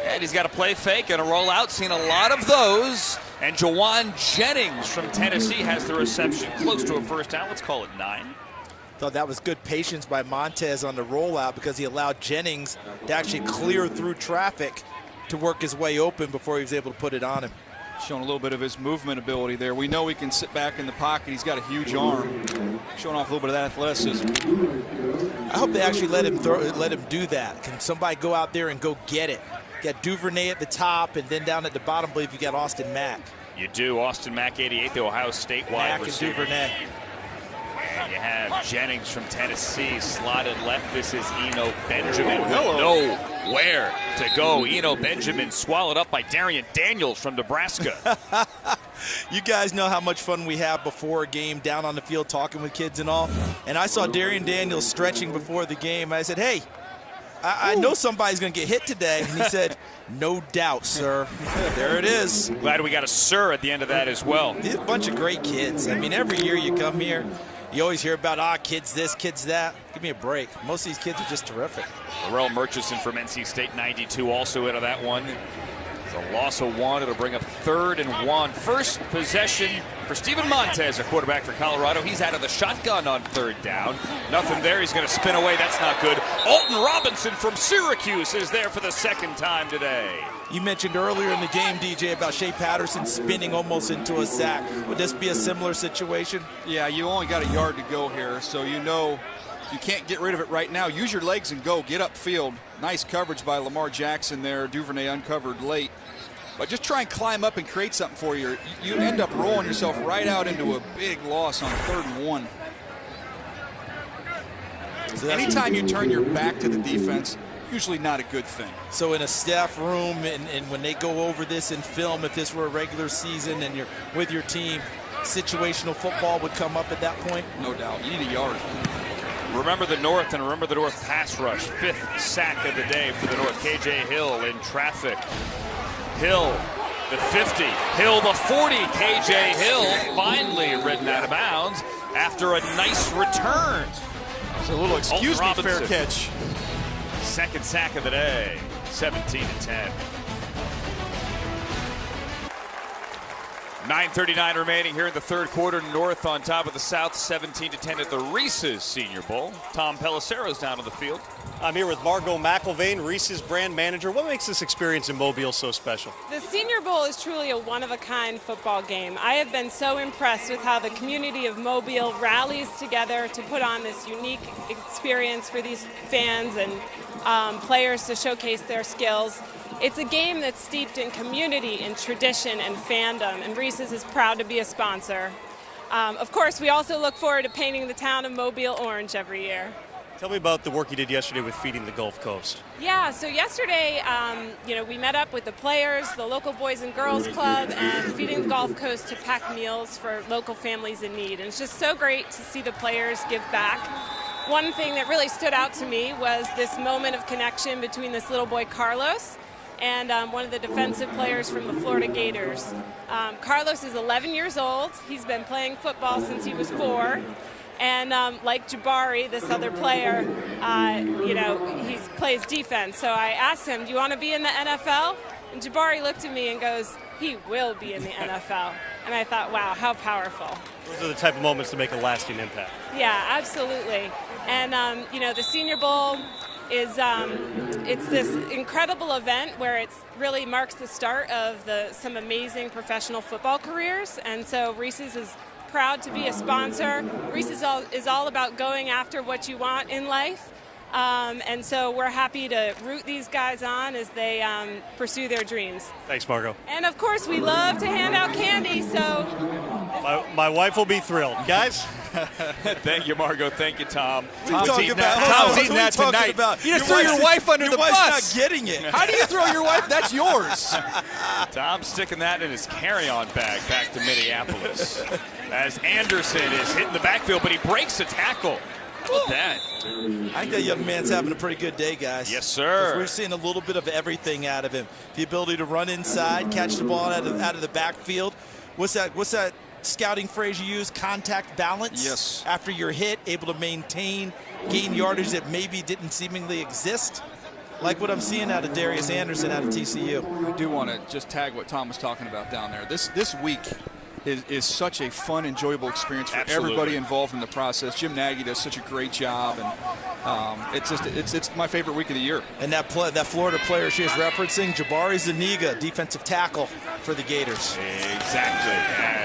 And he's got a play fake and a rollout. Seen a lot of those. And Jawan Jennings from Tennessee has the reception close to a first down. Let's call it 9. Thought that was good patience by Montez on the rollout because he allowed Jennings to actually clear through traffic to work his way open before he was able to put it on him. Showing a little bit of his movement ability there. We know he can sit back in the pocket. He's got a huge arm. Showing off a little bit of that athleticism. I hope they actually let him do that. Can somebody go out there and go get it? You got Duvernay at the top, and then down at the bottom, I believe you got Austin Mack. You do. Austin Mack, 88, the Ohio State wide receiver. Mack and Duvernay. And you have Jennings from Tennessee slotted left. This is Eno Benjamin with nowhere to go. Eno Benjamin swallowed up by Darian Daniels from Nebraska. You guys know how much fun we have before a game down on the field talking with kids and all. And I saw Darian Daniels stretching before the game. I said, hey, I know somebody's going to get hit today. And he said, no doubt, sir. There it is. Glad we got a sir at the end of that as well. A bunch of great kids. I mean, every year you come here, you always hear about, kids this, kids that. Give me a break. Most of these kids are just terrific. Laurel Murchison from NC State, 92, also into that one. It's a loss of 1. It'll bring up 3rd and 1. First possession for Steven Montez, a quarterback for Colorado. He's out of the shotgun on 3rd down. Nothing there. He's going to spin away. That's not good. Alton Robinson from Syracuse is there for the 2nd time today. You mentioned earlier in the game, DJ, about Shea Patterson spinning almost into a sack. Would this be a similar situation? Yeah, you only got a yard to go here, so you know you can't get rid of it right now. Use your legs and go. Get upfield. Nice coverage by Lamar Jackson there. Duvernay uncovered late. But just try and climb up and create something for you. You end up rolling yourself right out into a big loss on 3rd and 1. So anytime you turn your back to the defense, usually not a good thing. So in a staff room and when they go over this in film, if this were a regular season and you're with your team, situational football would come up at that point? No doubt. You need a yard. Remember the North and remember the North pass rush. 5th sack of the day for the North. KJ Hill in traffic. Hill, the 50. Hill, the 40. KJ Hill finally ridden out of bounds after a nice return. It's a little excuse me fair catch. 2nd sack of the day, 17-10. 9:39 remaining here in the third quarter. North on top of the South, 17-10 at the Reese's Senior Bowl. Tom Pelissero's down on the field. I'm here with Margot McIlvain, Reese's brand manager. What makes this experience in Mobile so special? The Senior Bowl is truly a one-of-a-kind football game. I have been so impressed with how the community of Mobile rallies together to put on this unique experience for these fans and players to showcase their skills. It's a game that's steeped in community and tradition and fandom, and Reese's is proud to be a sponsor. Of course, we also look forward to painting the town of Mobile orange every year. Tell me about the work you did yesterday with Feeding the Gulf Coast. Yeah, so yesterday, we met up with the players, the local Boys and Girls Club, and Feeding the Gulf Coast to pack meals for local families in need. And it's just so great to see the players give back. One thing that really stood out to me was this moment of connection between this little boy, Carlos, and one of the defensive players from the Florida Gators. Carlos is 11 years old. He's been playing football since he was 4. And like Jabari, this other player, he plays defense. So I asked him, do you want to be in the NFL? And Jabari looked at me and goes, he will be in the NFL. And I thought, wow, how powerful. Those are the type of moments to make a lasting impact. Yeah, absolutely. And, the Senior Bowl is it's this incredible event where it really marks the start of some amazing professional football careers. And so Reese's is proud to be a sponsor. Reese's is all about going after what you want in life. And so we're happy to root these guys on as they pursue their dreams. Thanks, Margot. And of course, we love to hand out candy, so. My wife will be thrilled. Guys? Thank you, Margot. Thank you, Tom. Tom's eating that tonight. You just threw your wife under the bus. Your wife's not getting it. How do you throw your wife? That's yours. Tom's sticking that in his carry-on bag back to Minneapolis. As Anderson is hitting the backfield, but he breaks a tackle. How about that? I think that young man's having a pretty good day, guys. Yes, sir. We're seeing a little bit of everything out of him. The ability to run inside, catch the ball out of the backfield. What's that scouting phrase you use? Contact balance. Yes. After you're hit, able to maintain, gain yardage that maybe didn't seemingly exist. Like what I'm seeing out of Darius Anderson out of TCU. I do want to just tag what Tom was talking about down there. This week is such a fun, enjoyable experience for everybody involved in the process. Jim Nagy does such a great job, and it's my favorite week of the year. And that Florida player she is referencing, Jabari Zuniga, defensive tackle for the Gators. Exactly.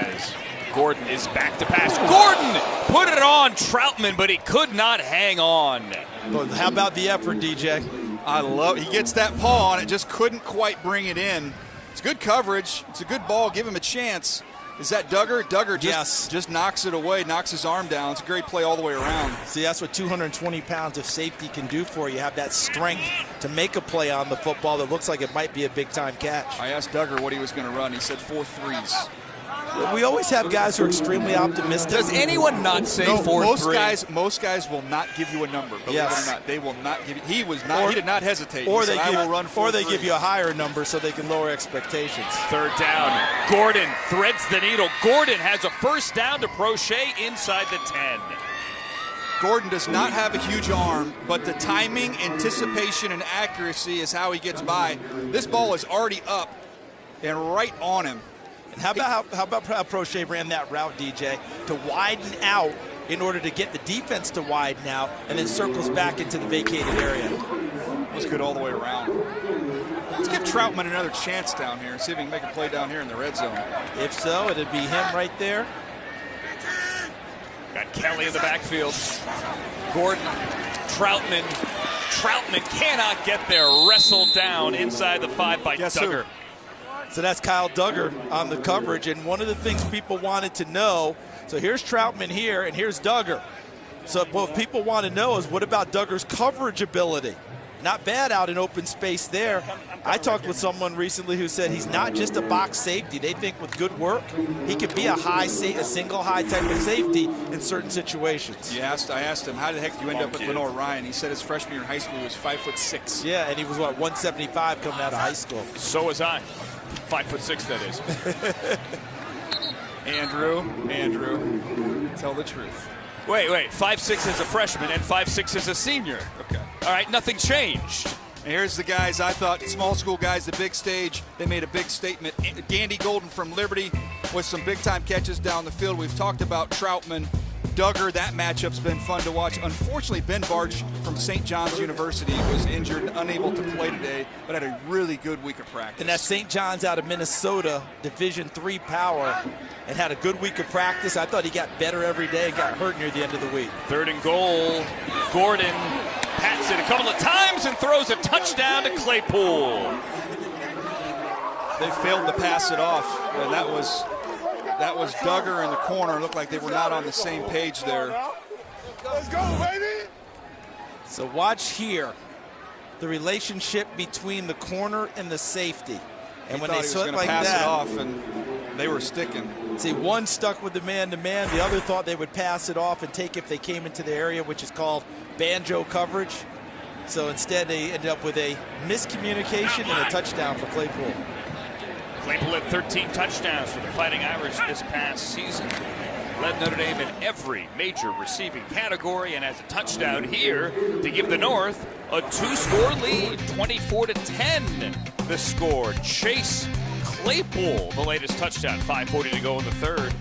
As Gordon is back to pass. Gordon put it on Troutman, but he could not hang on. But how about the effort, DJ? I love. He gets that paw on it, just couldn't quite bring it in. It's good coverage. It's a good ball. Give him a chance. Is that Duggar? Duggar just knocks it away, knocks his arm down. It's a great play all the way around. See, that's what 220 pounds of safety can do for you. Have that strength to make a play on the football that looks like it might be a big-time catch. I asked Duggar what he was going to run. He said 4 threes. We always have guys who are extremely optimistic. Does anyone not say 4-3? Most guys will not give you a number. Believe it or not, they will not give you. He did not hesitate. Or he said, I will run 4-3. Or they give you a higher number so they can lower expectations. Third down. Gordon threads the needle. Gordon has a first down to Prochet inside the 10. Gordon does not have a huge arm, but the timing, anticipation, and accuracy is how he gets by. This ball is already up and right on him. How about how Prochet ran that route, DJ, to widen out in order to get the defense to widen out and then circles back into the vacated area. It was good all the way around. Let's give Troutman another chance down here and see if he can make a play down here in the red zone. If so, it'd be him right there. Got Kelly in the backfield. Gordon, Troutman. Troutman cannot get there. Wrestled down inside the 5 by Duggar. So that's Kyle Duggar on the coverage. And one of the things people wanted to know, so here's Troutman here, and here's Duggar. So what people want to know is what about Duggar's coverage ability? Not bad out in open space there. I talked with someone recently who said he's not just a box safety. They think with good work, he could be a single high type of safety in certain situations. I asked him, how the heck did you end up with Lenore Ryan? He said his freshman year in high school he was 5'6". Yeah, and he was, 175 coming out of high school. So was I. 5'6", that is. Andrew, tell the truth. Wait. 5'6" as a freshman and 5'6" as a senior. Okay. All right, nothing changed. And here's the guys I thought, small school guys, the big stage. They made a big statement. Gandy Golden from Liberty with some big-time catches down the field. We've talked about Troutman, Duggar. That matchup's been fun to watch. Unfortunately, Ben Barch from St. John's University was injured and unable to play today, but had a really good week of practice. And that's St. John's out of Minnesota, Division III power, and had a good week of practice. I thought he got better every day and got hurt near the end of the week. 3rd and goal. Gordon pats it a couple of times and throws a touchdown to Claypool. They failed to pass it off, and that was Duggar in the corner. It looked like they were not on the same page there. Let's go, baby! So watch here the relationship between the corner and the safety. And when they split like pass that, it off, and they were sticking. See, one stuck with the man-to-man. The other thought they would pass it off and take if they came into the area, which is called banjo coverage. So instead, they ended up with a miscommunication and a touchdown for Claypool. Claypool had 13 touchdowns for the Fighting Irish this past season. Led Notre Dame in every major receiving category and has a touchdown here to give the North a 2-score lead. 24-10 the score. Chase Claypool, the latest touchdown. 5:40 to go in the 3rd.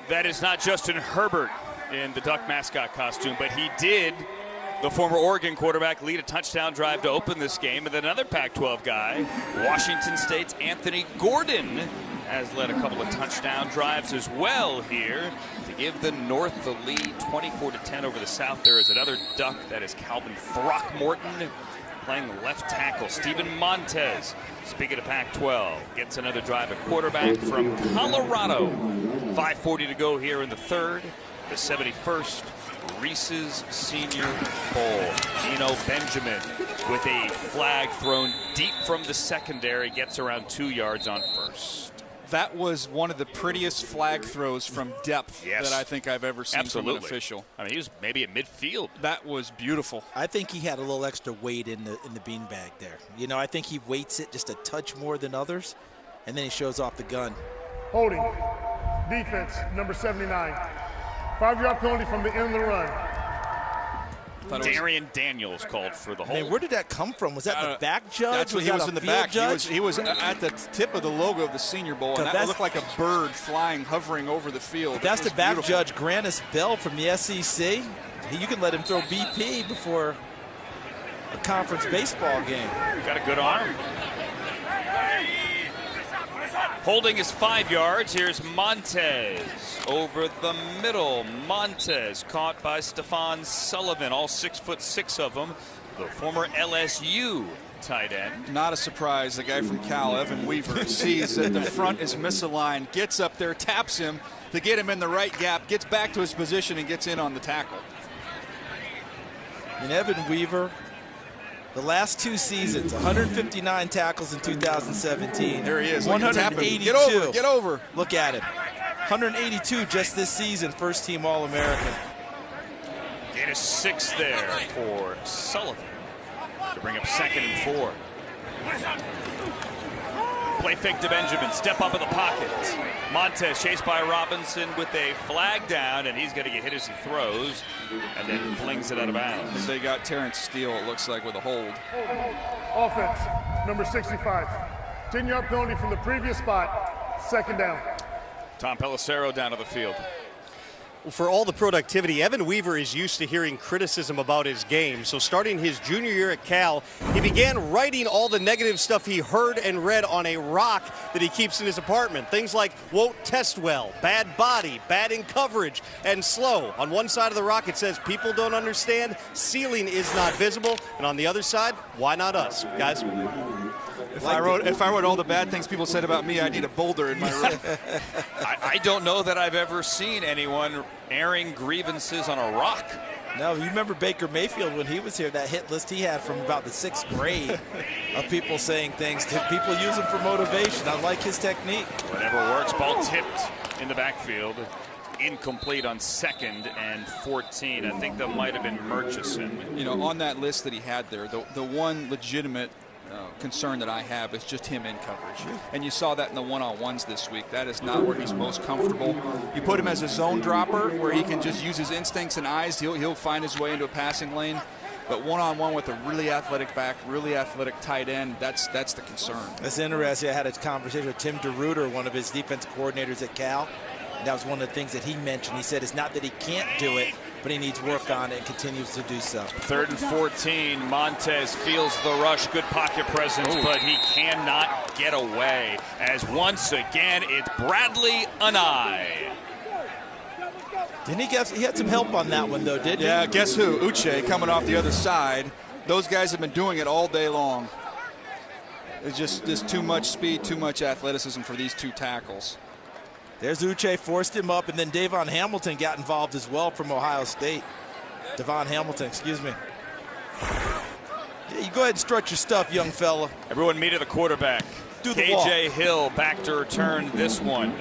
That is not Justin Herbert in the Duck mascot costume, but he did, the former Oregon quarterback, lead a touchdown drive to open this game. And then another Pac-12 guy, Washington State's Anthony Gordon, has led a couple of touchdown drives as well here to give the North the lead. 24-10 over the South. There is another Duck. That is Calvin Throckmorton playing left tackle. Steven Montez, speaking of Pac-12, gets another drive at quarterback from Colorado. 5:40 to go here in the 3rd. The 71st Reese's Senior Bowl. Eno Benjamin with a flag thrown deep from the secondary, gets around 2 yards on first. That was one of the prettiest flag throws from depth Yes. that I think I've ever seen Absolutely. from an official. I mean, he was maybe at midfield. That was beautiful. I think he had a little extra weight in the beanbag there. You know, I think he weights it just a touch more than others, and then he shows off the gun. Holding. Defense, number 79. 5-yard penalty from the end of the run. Darian Daniels called for the hold. I mean, where did that come from? Was that the back judge? That's what he was in the back. Judge? He was at the tip of the logo of the Senior Bowl, and that looked like a bird flying, hovering over the field. If that's the back beautiful. judge, Grannis Bell from the SEC. You can let him throw BP before a conference baseball game. Got a good arm. Holding is 5 yards. Here's Montez over the middle. Montez caught by Stephon Sullivan, all 6'6" of them. The former LSU tight end. Not a surprise. The guy from Cal, Evan Weaver, sees that the front is misaligned, gets up there, taps him to get him in the right gap, gets back to his position, and gets in on the tackle. And Evan Weaver, the last 2 seasons, 159 tackles in 2017. There he is. 182. Get over. Get over. Look at him. 182 just this season, first-team All-American. Gain of 6 there for Sullivan to bring up 2nd and 4. Play fake to Benjamin. Step up in the pocket. Montez chased by Robinson with a flag down, and he's going to get hit as he throws, and then flings it out of bounds. They got Terrence Steele, it looks like, with a hold. Offense, number 65. 10-yard penalty from the previous spot. 2nd down. Tom Pelissero down to the field. For all the productivity, Evan Weaver is used to hearing criticism about his game. So starting his junior year at Cal, he began writing all the negative stuff he heard and read on a rock that he keeps in his apartment. Things like won't test well, bad body, bad in coverage, and slow. On one side of the rock it says people don't understand, ceiling is not visible. And on the other side, why not us, guys? If I wrote all the bad things people said about me, I'd need a boulder in my room. I don't know that I've ever seen anyone airing grievances on a rock. No, you remember Baker Mayfield when he was here, that hit list he had from about the 6th grade of people saying things. People use him for motivation. I like his technique. Whatever works. Ball tipped in the backfield. Incomplete on 2nd and 14. I think that might have been Murchison. You know, on that list that he had there, the one legitimate concern that I have is just him in coverage. And you saw that in the one-on-ones this week. That is not where he's most comfortable. You put him as a zone dropper where he can just use his instincts and eyes. He'll find his way into a passing lane. But one-on-one with a really athletic back, really athletic tight end, that's the concern. That's interesting. I had a conversation with Tim DeRuiter, one of his defensive coordinators at Cal. And that was one of the things that he mentioned. He said it's not that he can't do it, but he needs work on it and continues to do so. 3rd and 14. Montez feels the rush. Good pocket presence, but he cannot get away. As once again, it's Bradley Anai. Didn't he had some help on that one, though, didn't he? Yeah, guess who? Uche coming off the other side. Those guys have been doing it all day long. It's just too much speed, too much athleticism for these two tackles. There's Uche, forced him up, and then Davon Hamilton got involved as well from Ohio State. Devon Hamilton, excuse me. Yeah, you go ahead and strut your stuff, young fella. Everyone meet at the quarterback. Do the KJ Hill back to return this one.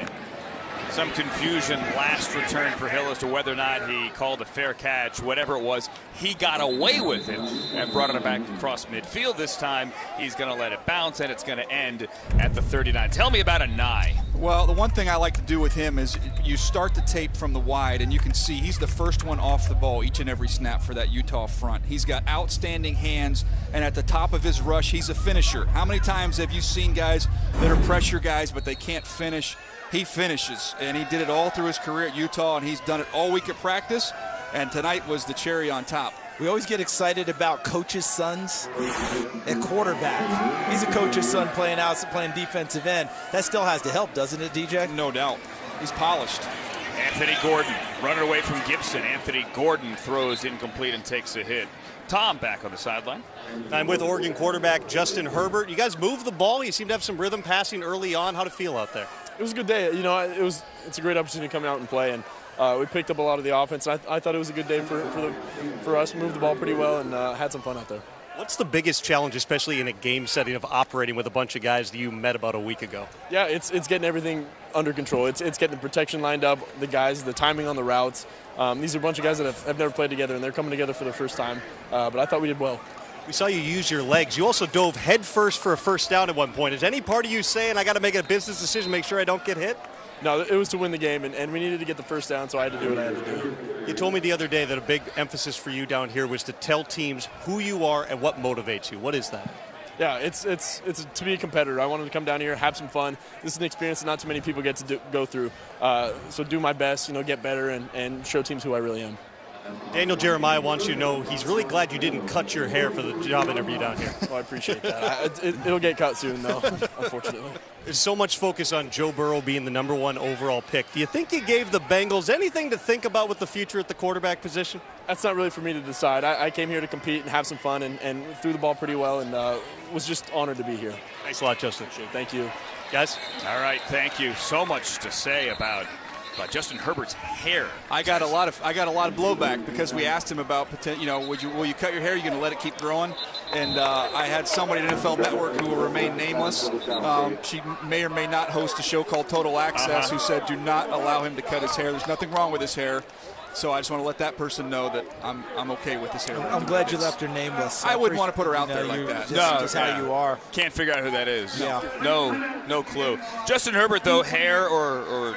Some confusion last return for Hill as to whether or not he called a fair catch. Whatever it was, he got away with it and brought it back across midfield. This time, he's going to let it bounce, and it's going to end at the 39. Tell me about Anai. Well, the one thing I like to do with him is you start the tape from the wide, and you can see he's the first one off the ball each and every snap for that Utah front. He's got outstanding hands, and at the top of his rush, he's a finisher. How many times have you seen guys that are pressure guys, but they can't finish? He finishes, and he did it all through his career at Utah, and he's done it all week at practice, and tonight was the cherry on top. We always get excited about coaches' sons at quarterback. He's a coach's son playing defensive end. That still has to help, doesn't it, DJ? No doubt. He's polished. Anthony Gordon running away from Gibson. Anthony Gordon throws incomplete and takes a hit. Tom back on the sideline. I'm with Oregon quarterback Justin Herbert. You guys moved the ball. You seem to have some rhythm passing early on. How'd it feel out there? It was a good day. You know, it's a great opportunity to come out and play, and we picked up a lot of the offense. I thought it was a good day for us. Moved the ball pretty well and had some fun out there. What's the biggest challenge, especially in a game setting, of operating with a bunch of guys that you met about a week ago? Yeah, it's getting everything under control. It's getting the protection lined up, the guys, the timing on the routes. These are a bunch of guys that have never played together, and they're coming together for the first time. But I thought we did well. We saw you use your legs. You also dove head first for a first down at one point. Is any part of you saying, I got to make a business decision, make sure I don't get hit? No, it was to win the game, and we needed to get the first down, so I had to do what I had to do. You told me the other day that a big emphasis for you down here was to tell teams who you are and what motivates you. What is that? Yeah, it's to be a competitor. I wanted to come down here, have some fun. This is an experience that not too many people get to go through. So do my best, get better and show teams who I really am. Daniel Jeremiah wants you to know he's really glad you didn't cut your hair for the job interview down here. Well, I appreciate that. It'll get cut soon, though, unfortunately. There's so much focus on Joe Burrow being the #1 overall pick. Do you think you gave the Bengals anything to think about with the future at the quarterback position? That's not really for me to decide. I came here to compete and have some fun and threw the ball pretty well and was just honored to be here. Thanks a lot, Justin. Thank you. Guys? All right, thank you. So much to say about Justin Herbert's hair. I got a lot of blowback because we asked him about will you cut your hair? Are you going to let it keep growing? And I had somebody at NFL Network who will remain nameless. She may or may not host a show called Total Access who said do not allow him to cut his hair. There's nothing wrong with his hair. So I just want to let that person know that I'm okay with his hair. I'm glad you left her nameless. I wouldn't want to put her out there like that. Just how you are. Can't figure out who that is. Yeah. No clue. Justin Herbert, though, hair or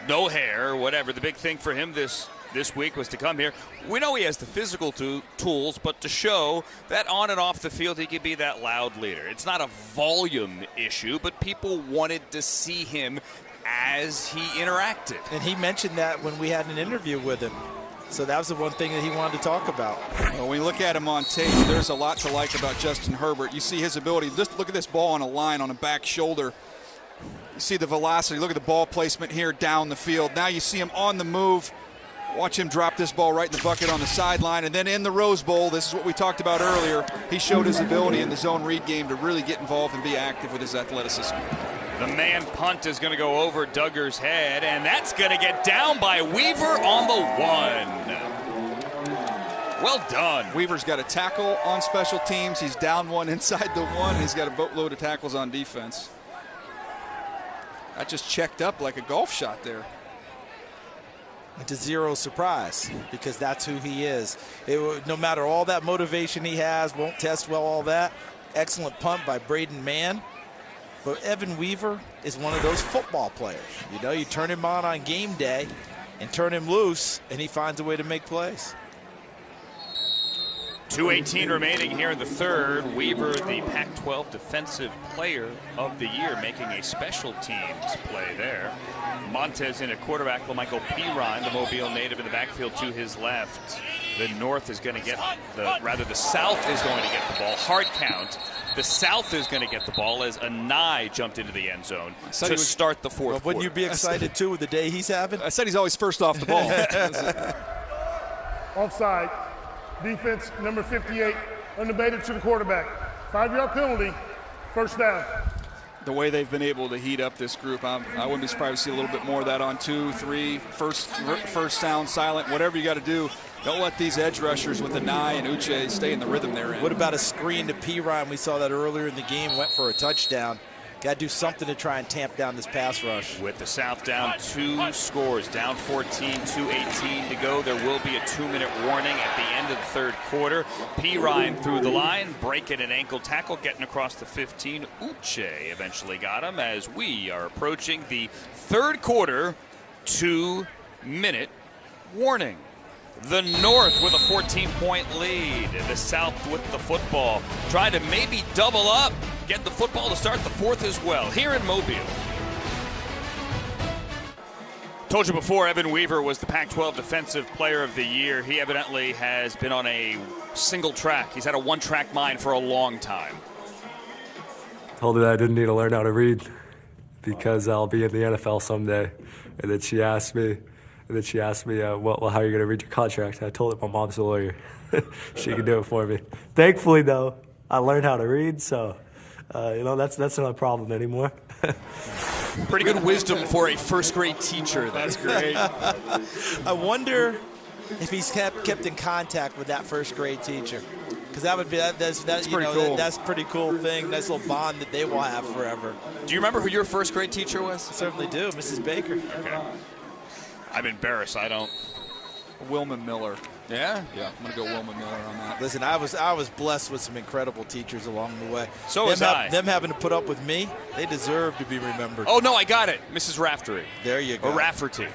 no hair or whatever, the big thing for him this week was to come here. We know he has the physical tools, but to show that on and off the field he could be that loud leader. It's not a volume issue, but people wanted to see him as he interacted. And he mentioned that when we had an interview with him. So that was the one thing that he wanted to talk about. Well, when you look at him on tape, there's a lot to like about Justin Herbert. You see his ability. Just look at this ball on a line on a back shoulder. You see the velocity. Look at the ball placement here down the field. Now you see him on the move. Watch him drop this ball right in the bucket on the sideline. And then in the Rose Bowl, this is what we talked about earlier, he showed his ability in the zone read game to really get involved and be active with his athleticism. The man punt is going to go over Duggar's head, and that's going to get down by Weaver on the 1. Well done. Weaver's got a tackle on special teams. He's down one inside the 1. He's got a boatload of tackles on defense. That just checked up like a golf shot there. It's a zero surprise because that's who he is. No matter all that motivation he has, won't test well, all that. Excellent punt by Braden Mann. But Evan Weaver is one of those football players. You turn him on game day and turn him loose, and he finds a way to make plays. 2:18 remaining here in the third. Weaver, the Pac-12 Defensive Player of the Year, making a special teams play there. Montez in at quarterback. Michael Pirine, the Mobile native, in the backfield to his left. The North is going to get the South is going to get the ball. Hard count. The South is going to get the ball as Anai jumped into the end zone to start the fourth quarter. Wouldn't you be excited, too, with the day he's having? I said he's always first off the ball. Offside. Defense number 58, undebated to the quarterback. 5-yard penalty, first down. The way they've been able to heat up this group, I wouldn't be surprised to see a little bit more of that on 2, 3, first down, silent, whatever you got to do. Don't let these edge rushers with Anai and Uche stay in the rhythm they're in. What about a screen to Pirine? We saw that earlier in the game, went for a touchdown. Got to do something to try and tamp down this pass rush. With the South down 2 scores, down 14, 2:18 to go. There will be a 2-minute warning at the end of the third quarter. Pirine through the line, breaking an ankle tackle, getting across the 15. Uche eventually got him as we are approaching the third quarter. 2-minute warning. The North with a 14-point lead. The South with the football. Trying to maybe double up. Get the football to start the fourth as well here in Mobile. Told you before, Evan Weaver was the Pac-12 Defensive Player of the Year. He evidently has been on a single track. He's had a one-track mind for a long time. Told her that I didn't need to learn how to read because I'll be in the NFL someday. And then she asked me, well, how are you going to read your contract? And I told her my mom's a lawyer. She can do it for me. Thankfully, though, I learned how to read, so that's not a problem anymore. Pretty good wisdom for a first-grade teacher. That's great. I wonder if he's kept in contact with that first-grade teacher, because that would be that's cool. That's a pretty cool thing. Nice little bond that they will have forever. Do you remember who your first-grade teacher was? I certainly do, Mrs. Baker. Okay. I'm embarrassed. I don't. Wilman Miller. Yeah? Yeah, I'm going to go Wilman Miller on that. Listen, I was blessed with some incredible teachers along the way. So was I. Them having to put up with me, they deserve to be remembered. Oh, no, I got it. Mrs. Raftery. There you go. Or Rafferty.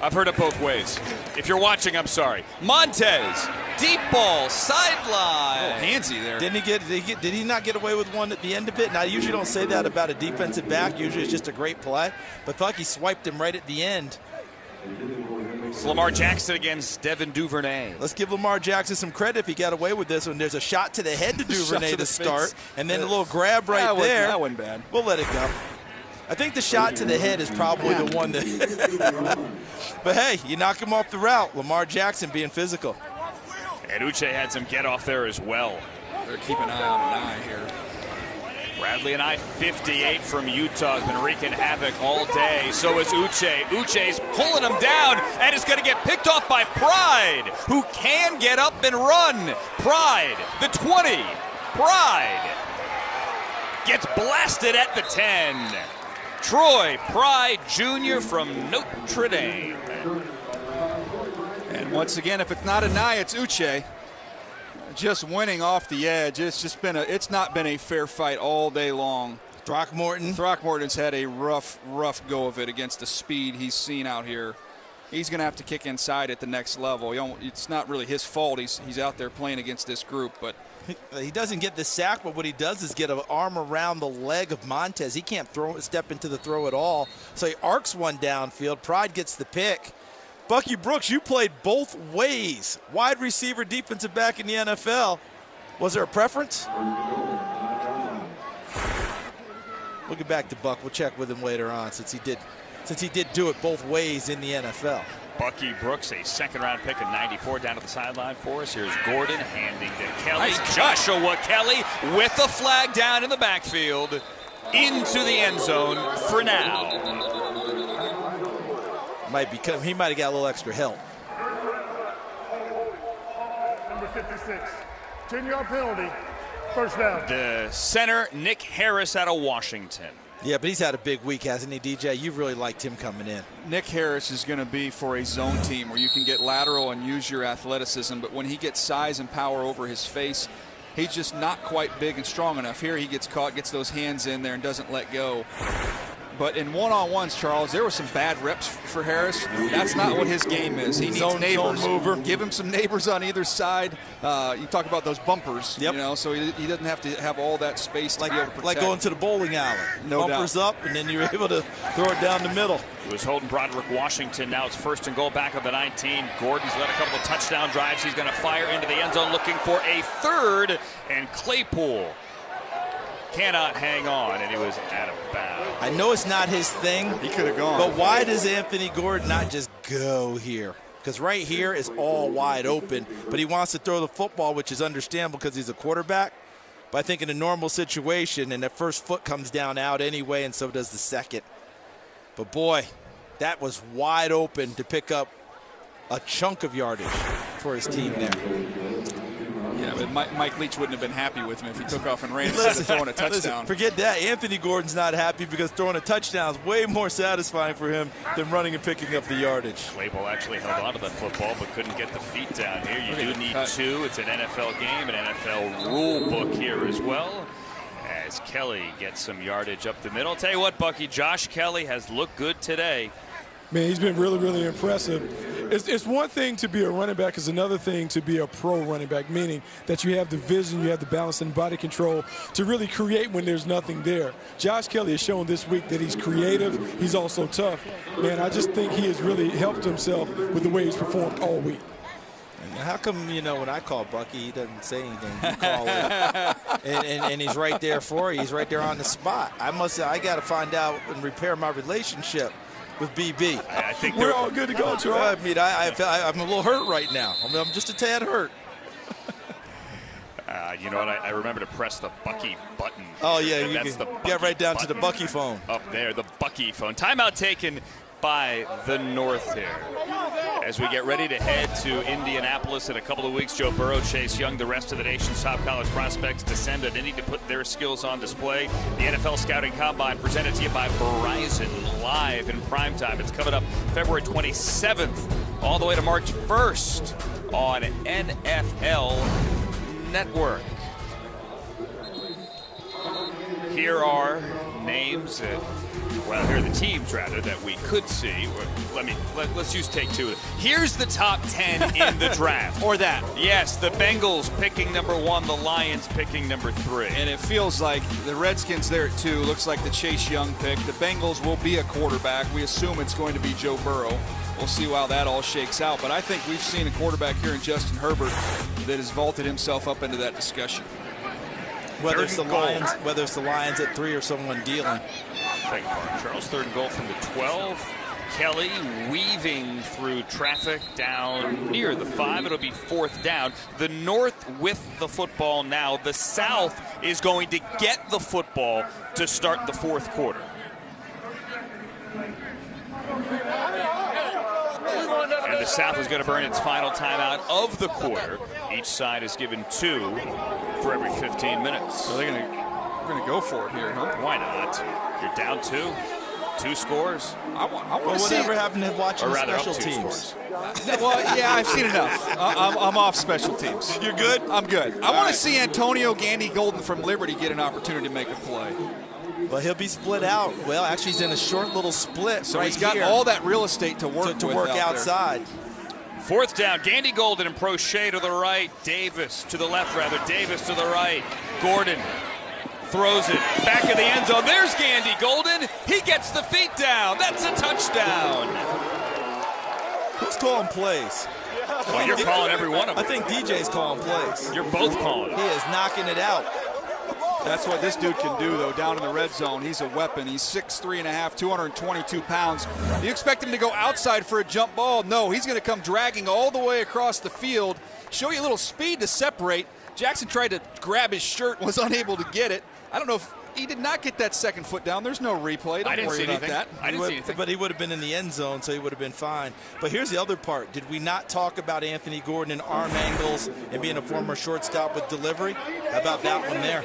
I've heard it both ways. If you're watching, I'm sorry. Montez, deep ball, sideline. Oh, handsy there. Did he not get away with one at the end of it? Now, I usually don't say that about a defensive back. Usually it's just a great play. But I thought he swiped him right at the end. It's Lamar Jackson against Devin Duvernay. Let's give Lamar Jackson some credit if he got away with this one. There's a shot to the head to Duvernay to start, and then a little grab right there. That wasn't bad. We'll let it go. I think the shot to the head is probably the one that but hey, you knock him off the route. Lamar Jackson being physical. And Uche had some get off there as well. They're keeping an eye on an eye here. Bradley and I, 58 from Utah, has been wreaking havoc all day. So is Uche. Uche's pulling him down, and it's going to get picked off by Pride, who can get up and run. Pride, the 20. Pride gets blasted at the 10. Troy Pride Jr. from Notre Dame. And once again, if it's not Anai, it's Uche. Just winning off the edge. It's not been a fair fight all day long. Throckmorton's had a rough go of it against the speed he's seen out here. He's going to have to kick inside at the next level. It's not really his fault. He's out there playing against this group, but he doesn't get the sack, but what he does is get an arm around the leg of Montez. He can't step into the throw at all, so he arcs one downfield. Pride gets the pick. Bucky Brooks, you played both ways, wide receiver, defensive back in the NFL. Was there a preference? We'll get back to Buck. We'll check with him later on since he did do it both ways in the NFL. Bucky Brooks, a second-round pick in '94, down to the sideline for us. Here's Gordon handing to Kelly. Nice. Joshua Kelly with a flag down in the backfield into the end zone for now. He might have got a little extra help. Number 56, 10-yard penalty, first down. The center, Nick Harris out of Washington. Yeah, but he's had a big week, hasn't he, DJ? You've really liked him coming in. Nick Harris is going to be for a zone team where you can get lateral and use your athleticism, but when he gets size and power over his face, he's just not quite big and strong enough. Here he gets caught, gets those hands in there, and doesn't let go. But in one-on-ones, Charles, there were some bad reps for Harris. That's not what his game is. He needs neighbors. Zone mover. Give him some neighbors on either side. You talk about those bumpers, yep. You know, so he doesn't have to have all that space to be able to protect. Like going to the bowling alley. No bumpers doubt. up, and then you're able to throw it down the middle. It was holding Broderick Washington. Now it's 1st and goal back of the 19. Gordon's led a couple of touchdown drives. He's going to fire into the end zone looking for a third, and Claypool cannot hang on, and he was out of bounds. I know it's not his thing. He could have gone. But why does Anthony Gordon not just go here? Because right here is all wide open, but he wants to throw the football, which is understandable because he's a quarterback. But I think in a normal situation, and that first foot comes down out anyway, and so does the second. But boy, that was wide open to pick up a chunk of yardage for his team there. Yeah, but Mike Leach wouldn't have been happy with him if he took off and ran instead of throwing a touchdown. Listen, forget that. Anthony Gordon's not happy because throwing a touchdown is way more satisfying for him than running and picking up the yardage. Claypool actually held on to that football but couldn't get the feet down here. You do need two. It's an NFL game, an NFL rule book here as well. As Kelly gets some yardage up the middle. Tell you what, Bucky, Josh Kelly has looked good today. Man, he's been really, really impressive. It's one thing to be a running back. It's another thing to be a pro running back, meaning that you have the vision, you have the balance and body control to really create when there's nothing there. Josh Kelly has shown this week that he's creative. He's also tough. Man, I just think he has really helped himself with the way he's performed all week. How come, you know, when I call Bucky, he doesn't say anything? You call him, and he's right there for you. He's right there on the spot. I got to find out and repair my relationship with BB. I think we're all good to go, Charles. I mean, I'm a little hurt right now. I'm just a tad hurt. You know what? I remember to press the Bucky button. Oh, yeah. You that's the get right down button. to the Bucky phone. Up there, the Bucky phone. Timeout taken by the North here. As we get ready to head to Indianapolis in a couple of weeks, Joe Burrow, Chase Young, the rest of the nation's top college prospects descend, and they need to put their skills on display. The NFL Scouting Combine presented to you by Verizon, live in primetime. It's coming up February 27th all the way to March 1st on NFL Network. Here are names that, well, here are the teams, rather, that we could see. Let's use take two. Here's the top 10 in the draft. Or that. Yes, the Bengals picking number 1, the Lions picking number 3. And it feels like the Redskins there at 2. Looks like the Chase Young pick. The Bengals will be a quarterback. We assume it's going to be Joe Burrow. We'll see how that all shakes out. But I think we've seen a quarterback here in Justin Herbert that has vaulted himself up into that discussion. Whether it's the Lions at 3 or someone dealing. Thank you, Charles. 3rd and goal from the 12. Kelly weaving through traffic down near the 5. It'll be 4th down. The North with the football now. The South is going to get the football to start the 4th quarter. And the South is going to burn its final timeout of the quarter. Each side is given 2 for every 15 minutes. So we're going to go for it here, huh? Why not? You're down 2 scores. I want to see whatever happened to watching the special teams. Well, yeah, I've seen enough. I'm off special teams. You're good? I'm good. I want to see Antonio Gandy Golden from Liberty get an opportunity to make a play. Well, he'll be split out. Well, actually, he's in a short little split. So right he's got here all that real estate to work outside. 4th down. Gandy Golden and Prochet to the right. Davis to the left, rather. Davis to the right. Gordon throws it back in the end zone. There's Gandy Golden. He gets the feet down. That's a touchdown. Who's calling plays? Well, you're calling every one of them. I think DJ's calling plays. You're both calling. He is knocking it out. That's what this dude can do, though, down in the red zone. He's a weapon. He's 6'3½", 222 pounds. Do you expect him to go outside for a jump ball? No, he's going to come dragging all the way across the field, show you a little speed to separate. Jackson tried to grab his shirt, was unable to get it. I don't know if he did not get that second foot down. There's no replay. Don't worry about that. I didn't see anything. But he would have been in the end zone, so he would have been fine. But here's the other part. Did we not talk about Anthony Gordon and arm angles and being a former shortstop with delivery? How about that one there?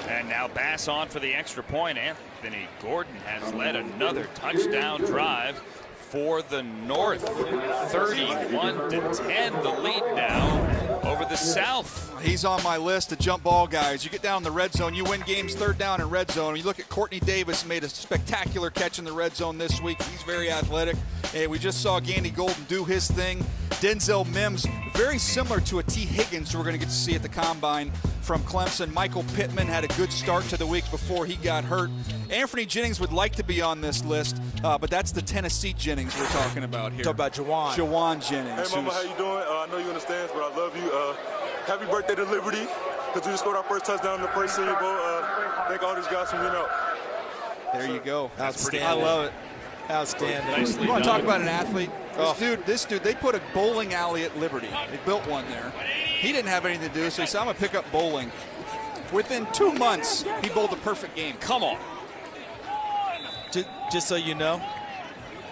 And now Bass on for the extra point. Anthony Gordon has led another touchdown drive for the North. 31-10 the lead now over the South. He's on my list of jump ball guys. You get down in the red zone, you win games third down and red zone. You look at Courtney Davis, made a spectacular catch in the red zone this week. He's very athletic. Hey, we just saw Gandy Golden do his thing. Denzel Mims, very similar to a T. Higgins, who we're going to get to see at the Combine from Clemson. Michael Pittman had a good start to the week before he got hurt. Anthony Jennings would like to be on this list, but that's the Tennessee Jennings we're talking about here. Talk about Jawan. Jawan Jennings. Hey, Mama, how you doing? I know you understand, but I love you. Happy birthday to Liberty, because we just scored our first touchdown in the first Senior Bowl. Thank all these guys for being out. There you go. Outstanding. I love it. Outstanding. You want to talk about an athlete? This dude, they put a bowling alley at Liberty. They built one there. He didn't have anything to do, so he said, I'm going to pick up bowling. Within 2 months, he bowled a perfect game. Come on. Just so you know,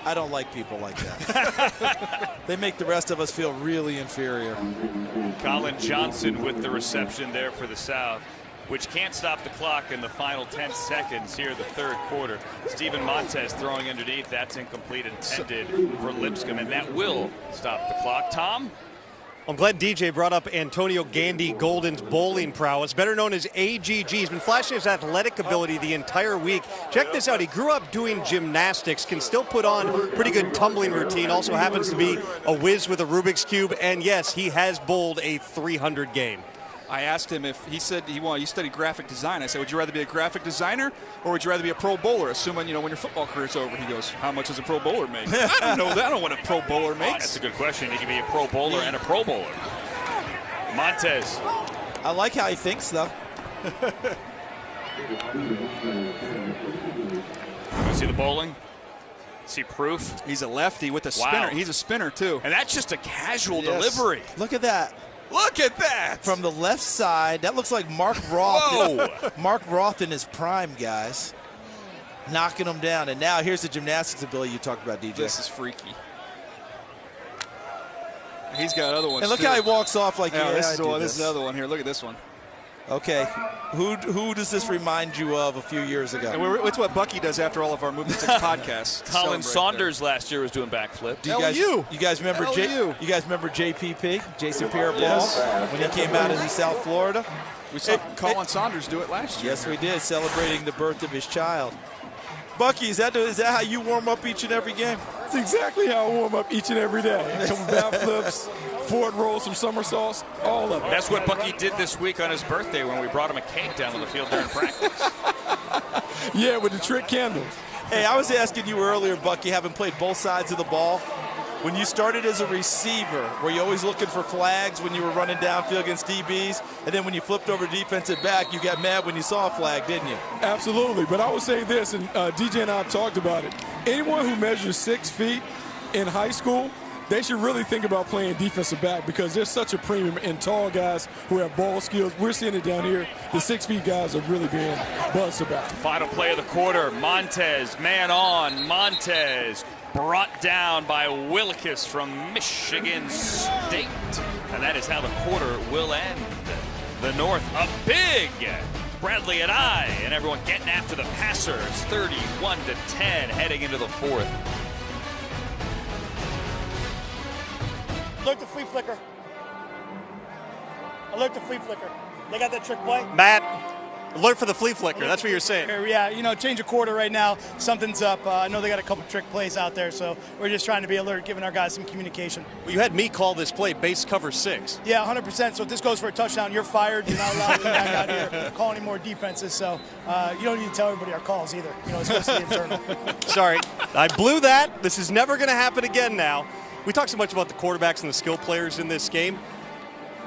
I don't like people like that. They make the rest of us feel really inferior. Colin Johnson with the reception there for the South, which can't stop the clock in the final 10 seconds here, the third quarter. Steven Montez throwing underneath. That's incomplete, intended for Lipscomb, and that will stop the clock. Tom? I'm glad DJ brought up Antonio Gandy Golden's bowling prowess, better known as AGG. He's been flashing his athletic ability the entire week. Check this out. He grew up doing gymnastics, can still put on pretty good tumbling routine, also happens to be a whiz with a Rubik's Cube, and yes, he has bowled a 300 game. I asked him if he said he studied graphic design. I said, would you rather be a graphic designer or would you rather be a pro bowler? Assuming, when your football career's over. He goes, how much does a pro bowler make? I don't know that. I don't know what a pro bowler makes. That's a good question. He can be a pro bowler and a pro bowler. Montez. I like how he thinks, though. You see the bowling? See proof? He's a lefty with a spinner. Wow. He's a spinner, too. And that's just a casual delivery. Look at that. Look at that! From the left side, that looks like Mark Roth. Mark Roth in his prime, guys. Knocking him down. And now here's the gymnastics ability you talked about, DJ. This is freaky. He's got other ones, and look how he walks off like, this is another one here. Look at this one. Okay, who does this remind you of a few years ago? It's what Bucky does after all of our Movement 6 podcasts. Colin Saunders last year was doing backflip. You guys remember JPP, Jason Pierre-Paul, when he came out in South Florida? We saw Colin Saunders do it last year. Yes, we did, celebrating the birth of his child. Bucky, is that how you warm up each and every game? That's exactly how I warm up each and every day. Some backflips, forward rolls, some somersaults, all of it. That's what Bucky did this week on his birthday when we brought him a cake down on the field during practice. Yeah, with the trick candles. Hey, I was asking you earlier, Bucky, having played both sides of the ball, when you started as a receiver, were you always looking for flags when you were running downfield against DBs? And then when you flipped over defensive back, you got mad when you saw a flag, didn't you? Absolutely. But I would say this, and DJ and I have talked about it. Anyone who measures 6 feet in high school, they should really think about playing defensive back because there's such a premium in tall guys who have ball skills. We're seeing it down here. The 6 feet guys are really being buzzed about. Final play of the quarter. Montez, man on. Montez brought down by Wilkes from Michigan State. And that is how the quarter will end. The North up big. Bradley and I and everyone getting after the passers. 31-10 heading into the fourth. Alert the flea flicker. Alert the flea flicker. They got that trick play? Matt, alert for the flea flicker. That's what you're saying. Yeah, change a quarter right now. Something's up. I know they got a couple trick plays out there, so we're just trying to be alert, giving our guys some communication. Well, you had me call this play base cover 6. Yeah, 100%. So if this goes for a touchdown, you're fired. You're not allowed to come back out here call any more defenses. So you don't need to tell everybody our calls either. It's supposed to be internal. Sorry, I blew that. This is never going to happen again now. We talk so much about the quarterbacks and the skill players in this game.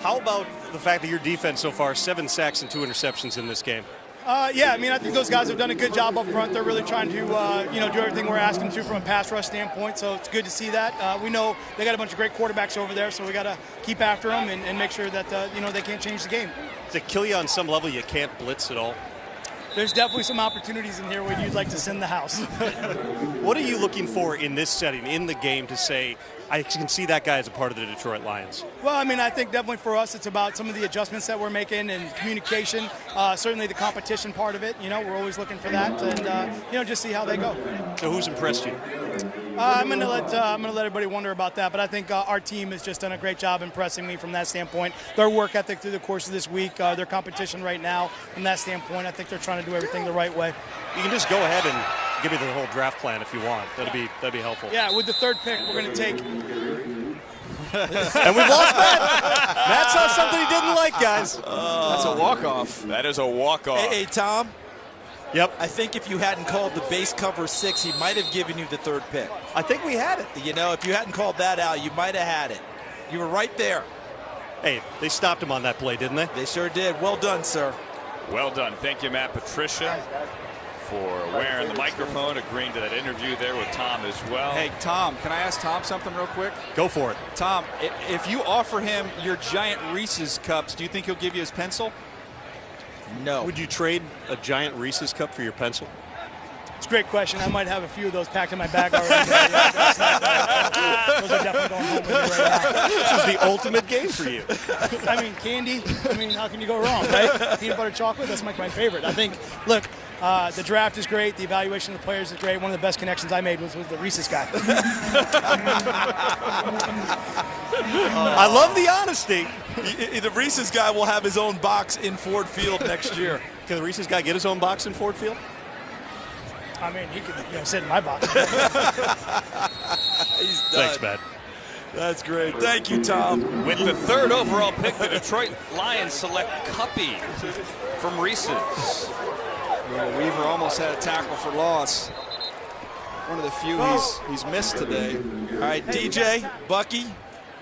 How about the fact that your defense so far, 7 sacks and 2 interceptions in this game? Yeah, I think those guys have done a good job up front. They're really trying to, do everything we're asking to from a pass rush standpoint. So it's good to see that. We know they got a bunch of great quarterbacks over there, so we got to keep after them and make sure that they can't change the game. Does it kill you on some level? You can't blitz at all. There's definitely some opportunities in here where you'd like to send the house. What are you looking for in this setting, in the game, to say, I can see that guy as a part of the Detroit Lions? Well, I think definitely for us it's about some of the adjustments that we're making and communication, certainly the competition part of it. We're always looking for that and, just see how they go. So who's impressed you? I'm gonna let everybody wonder about that, but I think our team has just done a great job impressing me from that standpoint. Their work ethic through the course of this week, their competition right now, from that standpoint, I think they're trying to do everything the right way. You can just go ahead and give me the whole draft plan if you want. That'd be helpful. Yeah, with the third pick, we're gonna take. And we've lost Matt. Matt saw something he didn't like, guys. That's a walk-off. That is a walk-off. Hey, Tom. Yep. I think if you hadn't called the base cover 6, he might have given you the third pick. I think we had it. You know, if you hadn't called that out, you might have had it. You were right there. Hey, they stopped him on that play, didn't they? They sure did. Well done, sir. Well done. Thank you, Matt Patricia, for wearing the microphone, agreeing to that interview there with Tom as well. Hey, Tom, can I ask Tom something real quick? Go for it. Tom, if you offer him your giant Reese's cups, do you think he'll give you his pencil? No. Would you trade a giant Reese's cup for your pencil? It's a great question. I might have a few of those packed in my bag already. Those are definitely going home with me right now. This is the ultimate game for you. I mean, candy. I mean, how can you go wrong, right? Peanut butter chocolate, that's my favorite. I think, look, the draft is great. The evaluation of the players is great. One of the best connections I made was with the Reese's guy. I love the honesty. The Reese's guy will have his own box in Ford Field next year. Can the Reese's guy get his own box in Ford Field? I mean, he could sit in my box. He's done. Thanks, Matt. That's great. Thank you, Tom. With the third overall pick, the Detroit Lions select Cuppy from Reese's. Well, Weaver almost had a tackle for loss. One of the few he's missed today. All right, DJ, Bucky,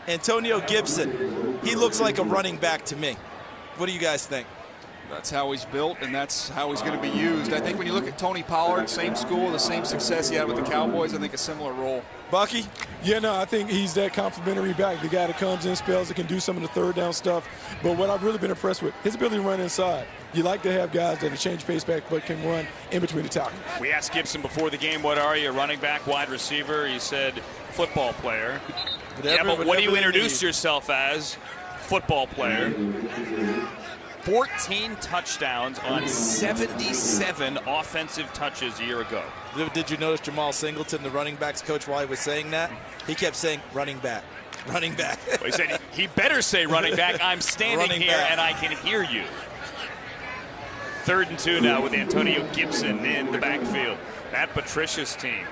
Antonio Gibson. He looks like a running back to me. What do you guys think? That's how he's built, and that's how he's going to be used. I think when you look at Tony Pollard, same school, the same success he had with the Cowboys, I think a similar role. Bucky? Yeah, no, I think he's that complimentary back, the guy that comes in, spells, that can do some of the third down stuff. But what I've really been impressed with, his ability to run inside. You like to have guys that can change pace back but can run in between the tackles. We asked Gibson before the game, what are you, running back, wide receiver? He said football player. But what do you introduce yourself as? Football player. 14 touchdowns on 77 offensive touches a year ago. Did you notice Jamal Singleton, the running backs coach, while he was saying that? He kept saying running back, running back. Well, he said he better say running back. I'm standing Running here back. and I can hear you. 3rd and 2 now with Antonio Gibson in the backfield. Matt Patricia's team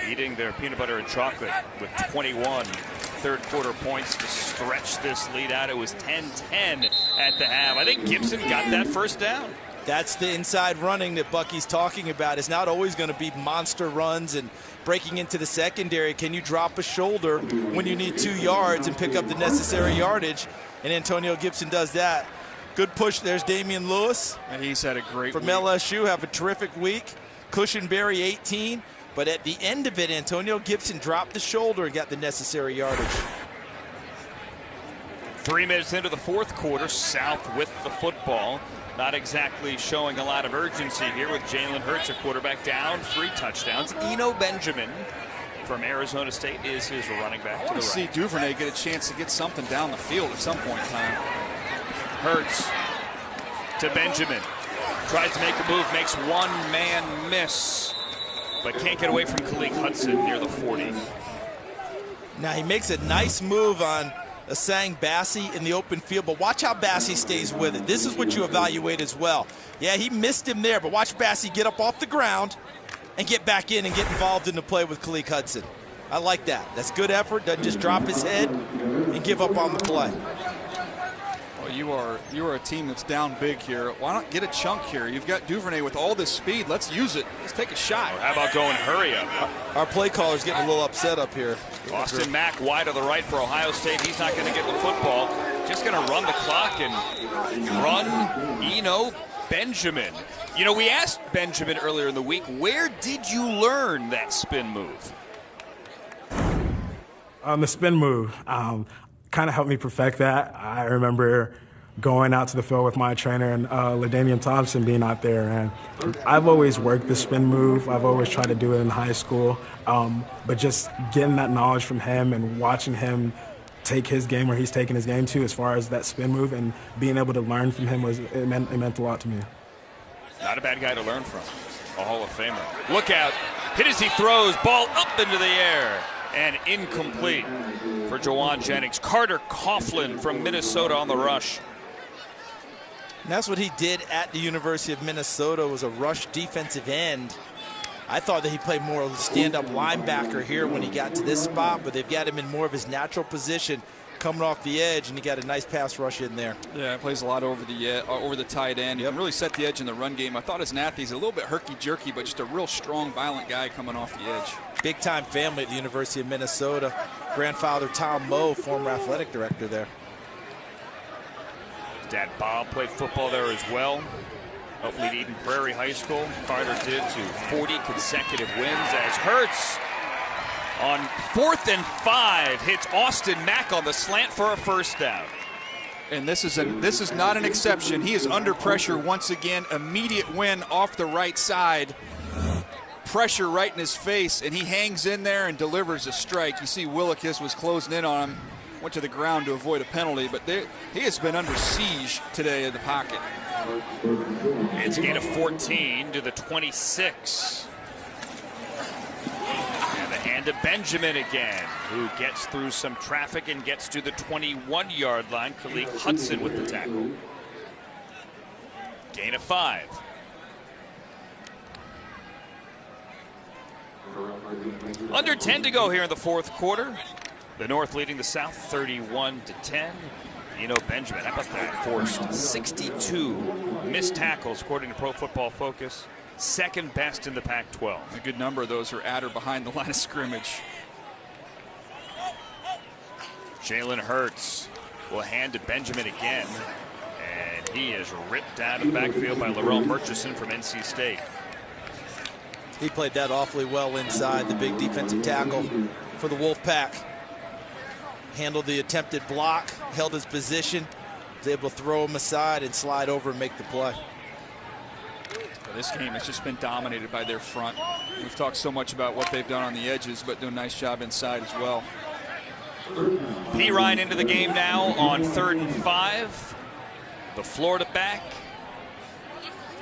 eating their peanut butter and chocolate with 21 third quarter points to stretch this lead out. It was 10-10 at the half. I think Gibson got that first down. That's the inside running that Bucky's talking about. It's not always going to be monster runs and breaking into the secondary. Can you drop a shoulder when you need 2 yards and pick up the necessary yardage? And Antonio Gibson does that. Good push. There's Damian Lewis. And he's had a great from week. LSU. Have a terrific week. Cushenberry 18. But at the end of it, Antonio Gibson dropped the shoulder and got the necessary yardage. 3 minutes into the fourth quarter, South with the football. Not exactly showing a lot of urgency here with Jalen Hurts, a quarterback, down 3 touchdowns. Eno Benjamin from Arizona State is his running back to the right. See Duvernay get a chance to get something down the field at some point in time. Hurts to Benjamin. Tries to make a move, makes one man miss, but can't get away from Khalil Hudson near the 40. Now he makes a nice move on Asang Bassi in the open field, but watch how Bassi stays with it. This is what you evaluate as well. Yeah, he missed him there, but watch Bassi get up off the ground and get back in and get involved in the play with Khalil Hudson. I like that. That's good effort. Doesn't just drop his head and give up on the play. Well, you are a team that's down big here. Why not get a chunk here? You've got Duvernay with all this speed. Let's use it. Let's take a shot. Or how about going hurry up? Our play caller's getting a little upset up here. Austin Mack wide to the right for Ohio State. He's not going to get the football. Just going to run the clock and run Eno Benjamin. You know, we asked Benjamin earlier in the week, where did you learn that spin move? The spin move kind of helped me perfect that. I remember going out to the field with my trainer and LaDainian Thompson being out there, and I've always worked the spin move. I've always tried to do it in high school, but just getting that knowledge from him and watching him take his game where he's taking his game to as far as that spin move and being able to learn from him it meant a lot to me. Not a bad guy to learn from. A Hall of Famer. Look out. Hit as he throws, ball up into the air, and incomplete for Jawan Jennings. Carter Coughlin from Minnesota on the rush. And that's what he did at the University of Minnesota, was a rush defensive end. I thought that he played more stand-up linebacker here when he got to this spot, but they've got him in more of his natural position, coming off the edge, and he got a nice pass rush in there. Yeah, he plays a lot over the tight end. He can really set the edge in the run game. I thought as an athlete, he's a little bit herky-jerky, but just a real strong, violent guy coming off the edge. Big-time family at the University of Minnesota. Grandfather Tom Moe, former athletic director there. His dad Bob played football there as well. Helped lead Eden Prairie High School. Carter did to 40 consecutive wins as Hertz on 4th and 5 hits Austin Mack on the slant for a first down. And this is not an exception. He is under pressure once again. Immediate win off the right side. Pressure right in his face, and he hangs in there and delivers a strike. You see Willikis was closing in on him, went to the ground to avoid a penalty, but he has been under siege today in the pocket. It's a gain of 14 to the 26. And the hand to Benjamin again, who gets through some traffic and gets to the 21-yard line. Khalid Hudson with the tackle. Gain of 5. Under 10 to go here in the fourth quarter. The North leading the South 31-10. Benjamin, how about that? Forced 62 missed tackles, according to Pro Football Focus. Second best in the Pac-12. A good number of those are at or behind the line of scrimmage. Jalen Hurts will hand to Benjamin again. And he is ripped out of the backfield by Laurel Murchison from NC State. He played that awfully well inside, the big defensive tackle for the Wolfpack. Handled the attempted block, held his position, was able to throw him aside and slide over and make the play. This game has just been dominated by their front. We've talked so much about what they've done on the edges, but do a nice job inside as well. P. Ryan into the game now on 3rd and 5. The Florida back.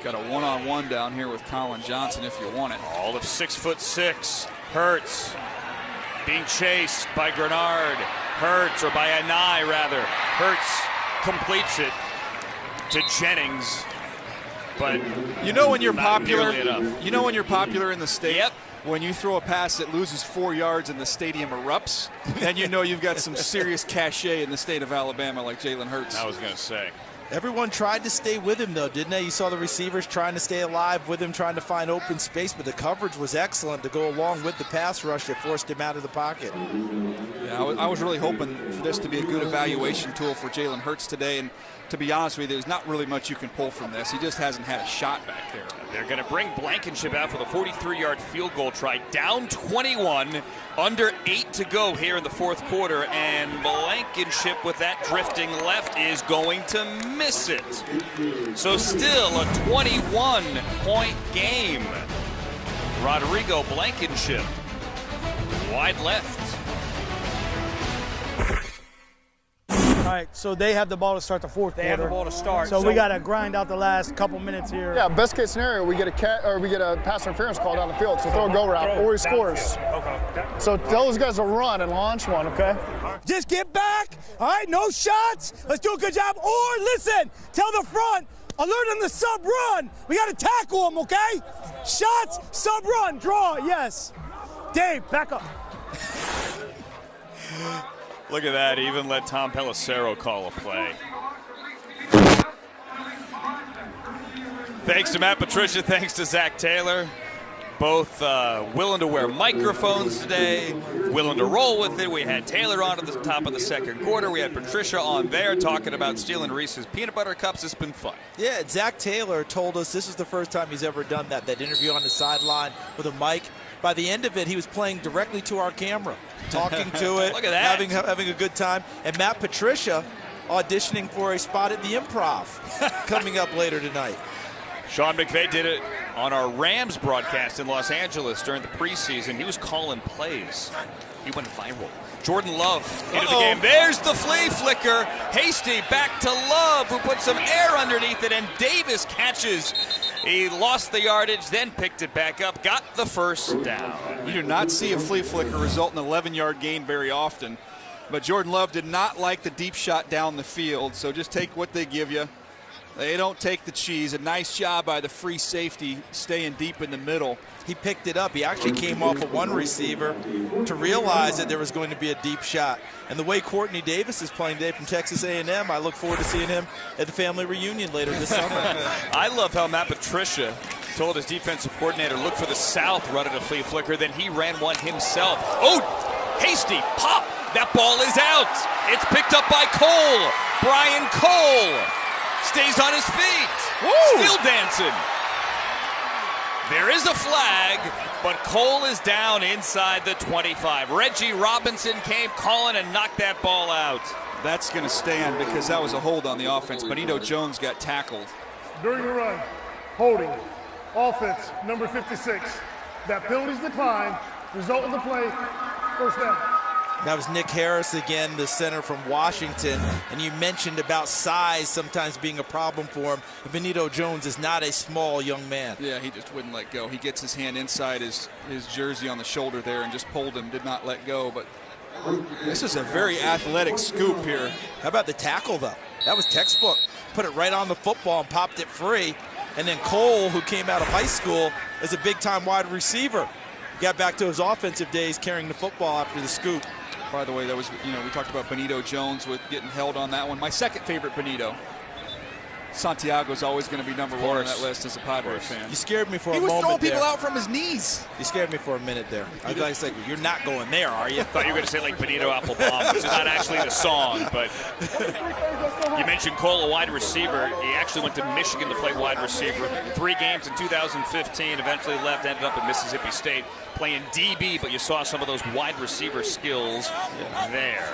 Got a one-on-one down here with Colin Johnson if you want it. All of 6'6". Hurts being chased by Grenard. Hurts, or by Anai rather. Hurts completes it to Jennings. But you know when you're popular, enough. You know when you're popular in the state? Yep. When you throw a pass that loses 4 yards and the stadium erupts, then you know you've got some serious cachet in the state of Alabama like Jalen Hurts. I was going to say. Everyone tried to stay with him, though, didn't they? You saw the receivers trying to stay alive with him, trying to find open space, but the coverage was excellent to go along with the pass rush that forced him out of the pocket. Yeah, I was really hoping for this to be a good evaluation tool for Jalen Hurts today, and to be honest with you, there's not really much you can pull from this. He just hasn't had a shot back there. They're going to bring Blankenship out for the 43-yard field goal try. Down 21, under 8 to go here in the fourth quarter, and Blankenship with that drifting left is going to miss it. So still a 21-point game. Rodrigo Blankenship, wide left. All right, so they have the ball to start the fourth quarter. They have the ball to start. So we got to grind out the last couple minutes here. Yeah, best case scenario, we get a pass interference call down the field, so throw a go route, or he scores. Okay. So tell those guys to run and launch one, okay? Just get back, all right, no shots. Let's do a good job. Or listen, tell the front, alert them to sub-run. We got to tackle them, okay? Shots, sub-run, draw, yes. Dave, back up. Look at that, even let Tom Pelissero call a play. Thanks to Matt Patricia, thanks to Zach Taylor. Both willing to wear microphones today, willing to roll with it. We had Taylor on at the top of the second quarter. We had Patricia on there talking about stealing Reese's peanut butter cups. It's been fun. Yeah, Zach Taylor told us this is the first time he's ever done that interview on the sideline with a mic. By the end of it, he was playing directly to our camera, talking to it, Look at that. having a good time. And Matt Patricia auditioning for a spot at the Improv coming up later tonight. Sean McVay did it on our Rams broadcast in Los Angeles during the preseason. He was calling plays. He went viral. Jordan Love into the game. There's the flea flicker. Hasty back to Love, who put some air underneath it, and Davis catches He lost the yardage, then picked it back up, got the first down. You do not see a flea flicker result in an 11-yard gain very often. But Jordan Love did not like the deep shot down the field, so just take what they give you. They don't take the cheese. A nice job by the free safety staying deep in the middle. He picked it up. He actually came off of one receiver to realize that there was going to be a deep shot. And the way Courtney Davis is playing today from Texas A&M, I look forward to seeing him at the family reunion later this summer. I love how Matt Patricia told his defensive coordinator, look for the South running a flea flicker. Then he ran one himself. Oh, hasty pop. That ball is out. It's picked up by Cole. Brian Cole stays on his feet. Woo! Still dancing. There is a flag, but Cole is down inside the 25. Reggie Robinson came calling and knocked that ball out. That's going to stand because that was a hold on the offense. Benito Jones got tackled. During the run, holding, offense, number 56. That penalties decline, result of the play, first down. That was Nick Harris again, the center from Washington. And you mentioned about size sometimes being a problem for him. Benito Jones is not a small young man. Yeah, he just wouldn't let go. He gets his hand inside his jersey on the shoulder there and just pulled him, did not let go. But this is a very athletic scoop here. How about the tackle, though? That was textbook. Put it right on the football and popped it free. And then Cole, who came out of high school, is a big-time wide receiver. Got back to his offensive days carrying the football after the scoop. By the way, that was, we talked about Benito Jones with getting held on that one. My second favorite Benito. Santiago's always going to be number one on that list as a Padre fan. You scared me for a moment. He was throwing people there. out from his knees. You scared me for a minute there. I was like, you're not going there, are you? I thought you were going to say like Benito Applebaum, which is not actually the song, but you mentioned Cole, a wide receiver. He actually went to Michigan to play wide receiver. 3 games in 2015, eventually left, ended up at Mississippi State playing DB, but you saw some of those wide receiver skills there.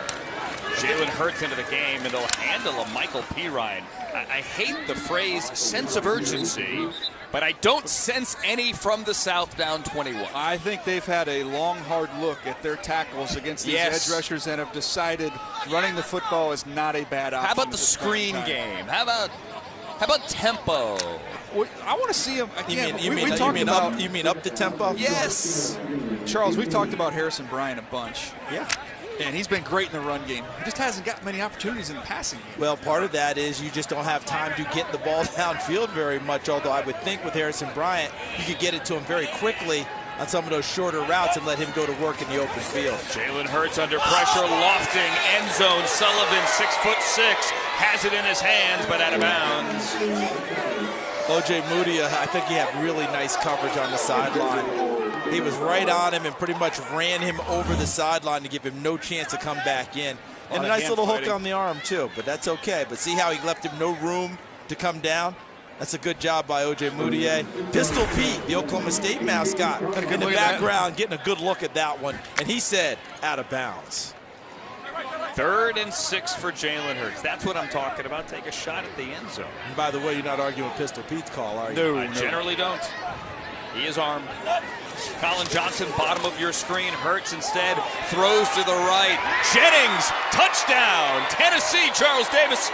Jalen Hurts into the game, and they'll handle a Michael Pirine. I hate the phrase sense of urgency, but I don't sense any from the southbound 21. I think they've had a long, hard look at their tackles against these edge rushers and have decided running the football is not a bad option. How about the screen game? How about tempo? Well, I want to see him again. You mean up the tempo? Yes. Charles, we've talked about Harrison Bryant a bunch. Yeah. And he's been great in the run game. He just hasn't got many opportunities in the passing game. Well, part of that is you just don't have time to get the ball downfield very much, although I would think with Harrison Bryant, you could get it to him very quickly on some of those shorter routes and let him go to work in the open field. Jalen Hurts under pressure, lofting, end zone. Sullivan, 6'6", has it in his hands, but out of bounds. O.J. Moody, I think he had really nice coverage on the sideline. He was right on him and pretty much ran him over the sideline to give him no chance to come back in. And a nice little hook on the arm, too, but that's okay. But see how he left him no room to come down? That's a good job by O.J. Moutier. Pistol Pete, the Oklahoma State mascot, in the background, getting a good look at that one. And he said, out of bounds. 3rd and 6 for Jalen Hurts. That's what I'm talking about. Take a shot at the end zone. And by the way, you're not arguing Pistol Pete's call, are you? No, I generally don't. He is armed. Colin Johnson, bottom of your screen. Hurts instead throws to the right. Jennings, touchdown. Tennessee, Charles Davis.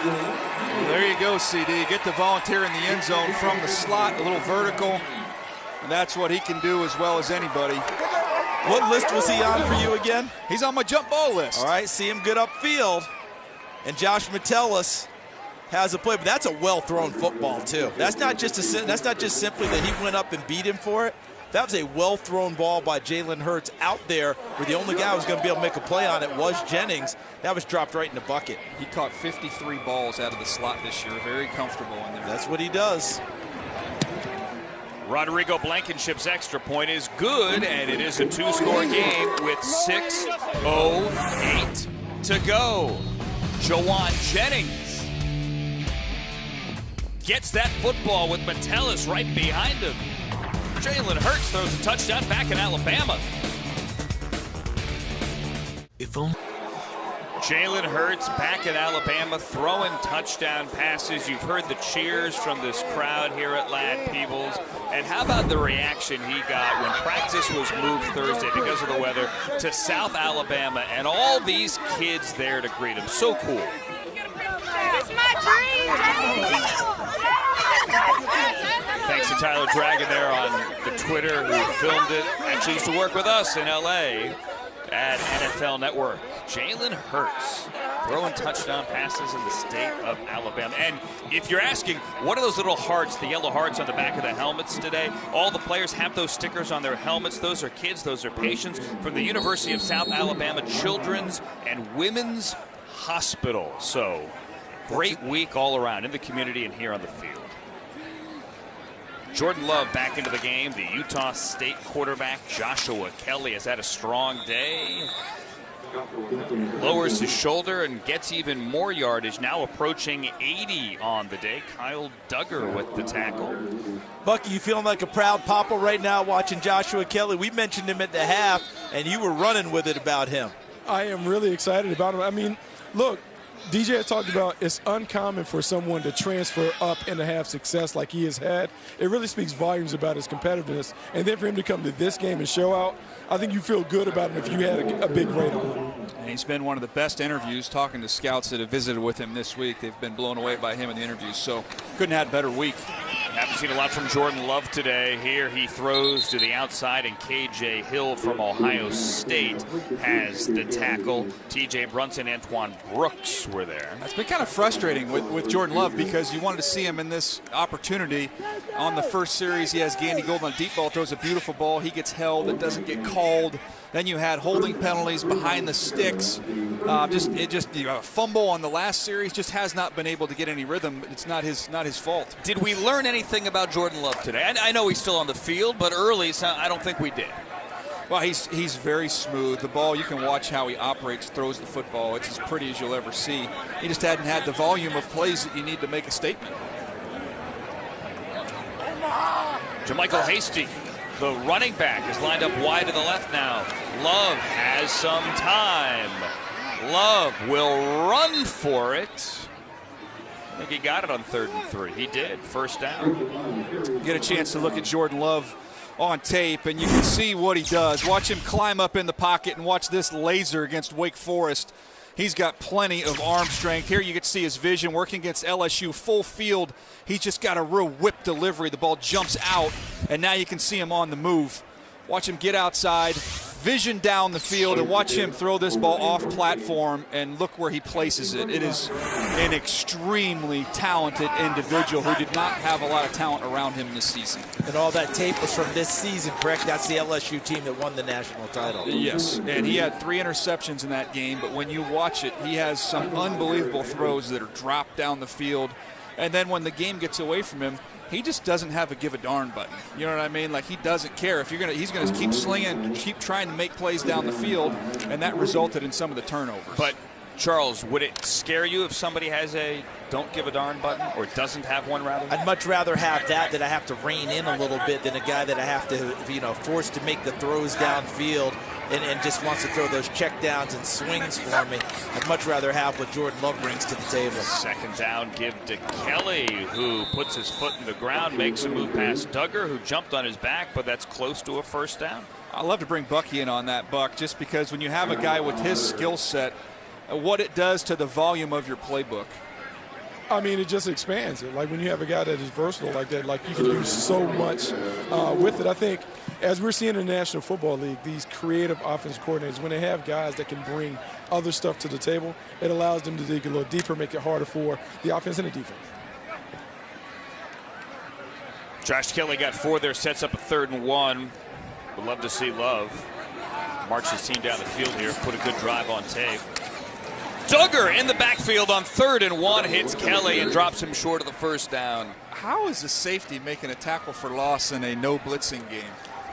Well, there you go, CD. Get the volunteer in the end zone from the slot, a little vertical. And that's what he can do as well as anybody. What list was he on for you again? He's on my jump ball list. All right, see him good upfield. And Josh Metellus has a play, but that's a well-thrown football too. That's not just simply that he went up and beat him for it. That was a well-thrown ball by Jalen Hurts out there, where the only guy who was going to be able to make a play on it was Jennings. That was dropped right in the bucket. He caught 53 balls out of the slot this year. Very comfortable in there. That's what he does. Rodrigo Blankenship's extra point is good, and it is a 2-score game with 6:08 to go. Jawan Jennings gets that football with Metellus right behind him. Jalen Hurts throws a touchdown back in Alabama. Jalen Hurts back in Alabama throwing touchdown passes. You've heard the cheers from this crowd here at Ladd Peebles. And how about the reaction he got when practice was moved Thursday because of the weather to South Alabama, and all these kids there to greet him. So cool. my dream. Thanks to Tyler Dragon there on the Twitter who filmed it. Actually used to work with us in LA at NFL Network. Jalen Hurts throwing touchdown passes in the state of Alabama. And if you're asking, what are those little hearts, the yellow hearts on the back of the helmets today? All the players have those stickers on their helmets. Those are kids, those are patients from the University of South Alabama Children's and Women's Hospital. So great week all around in the community and here on the field. Jordan Love back into the game. The Utah State quarterback Joshua Kelly has had a strong day. Lowers his shoulder and gets even more yardage, now approaching 80 on the day. Kyle Duggar with the tackle. Bucky, you feeling like a proud papa right now watching Joshua Kelly? We mentioned him at the half, and you were running with it about him. I am really excited about him. I mean, look, DJ has talked about it's uncommon for someone to transfer up and to have success like he has had. It really speaks volumes about his competitiveness. And then for him to come to this game and show out, I think you feel good about him if you had a big grade on him. And he's been one of the best interviews, talking to scouts that have visited with him this week. They've been blown away by him in the interviews, so couldn't have had a better week. Haven't seen a lot from Jordan Love today. Here he throws to the outside, and KJ Hill from Ohio State has the tackle. TJ Brunson, Antoine Brooks were there. It's been kind of frustrating with Jordan Love because you wanted to see him in this opportunity. On the first series, he has Gandy Golden on a deep ball, throws a beautiful ball. He gets held. It doesn't get called. Then you had holding penalties behind the sticks. A fumble on the last series, just has not been able to get any rhythm. It's not his fault. Did we learn anything about Jordan Love today? I know he's still on the field, but early, so I don't think we did. Well, he's very smooth. The ball, you can watch how he operates, throws the football. It's as pretty as you'll ever see. He just hadn't had the volume of plays that you need to make a statement. JaMychal Hasty, the running back, is lined up wide to the left now. Love has some time. Love will run for it. I think he got it on 3rd and 3. He did. First down. Get a chance to look at Jordan Love on tape, and you can see what he does. Watch him climb up in the pocket and watch this laser against Wake Forest. He's got plenty of arm strength. Here you can see his vision working against LSU full field. He's just got a real whip delivery. The ball jumps out, and now you can see him on the move. Watch him get outside, vision down the field, and watch him throw this ball off platform, and look where he places it. It is an extremely talented individual who did not have a lot of talent around him this season. And all that tape was from this season, correct? That's the LSU team that won the national title. Yes, and he had 3 interceptions in that game, but when you watch it, he has some unbelievable throws that are dropped down the field. And then when the game gets away from him, he just doesn't have a give a darn button. You know what I mean? Like, he doesn't care. If he's gonna keep slinging, keep trying to make plays down the field, and that resulted in some of the turnovers. But Charles, would it scare you if somebody has a don't give a darn button or doesn't have one rather? I'd much rather have that I have to rein in a little bit than a guy that I have to, force to make the throws downfield and just wants to throw those check downs and swings for me. I'd much rather have what Jordan Love brings to the table. Second down, give to Kelly, who puts his foot in the ground, makes a move past Duggar, who jumped on his back, but that's close to a first down. I'd love to bring Bucky in on that, Buck, just because when you have a guy with his skill set, what it does to the volume of your playbook. I mean, it just expands it. Like, when you have a guy that is versatile like that, like, you can do so much with it. I think as we're seeing in the National Football League, these creative offensive coordinators, when they have guys that can bring other stuff to the table, it allows them to dig a little deeper, make it harder for the offense and the defense. Josh Kelly got 4 there, sets up a 3rd and 1. Would love to see Love march his team down the field here, put a good drive on tape. Duggar in the backfield on 3rd and 1, hits Kelly and drops him short of the first down. How is a safety making a tackle for loss in a no blitzing game?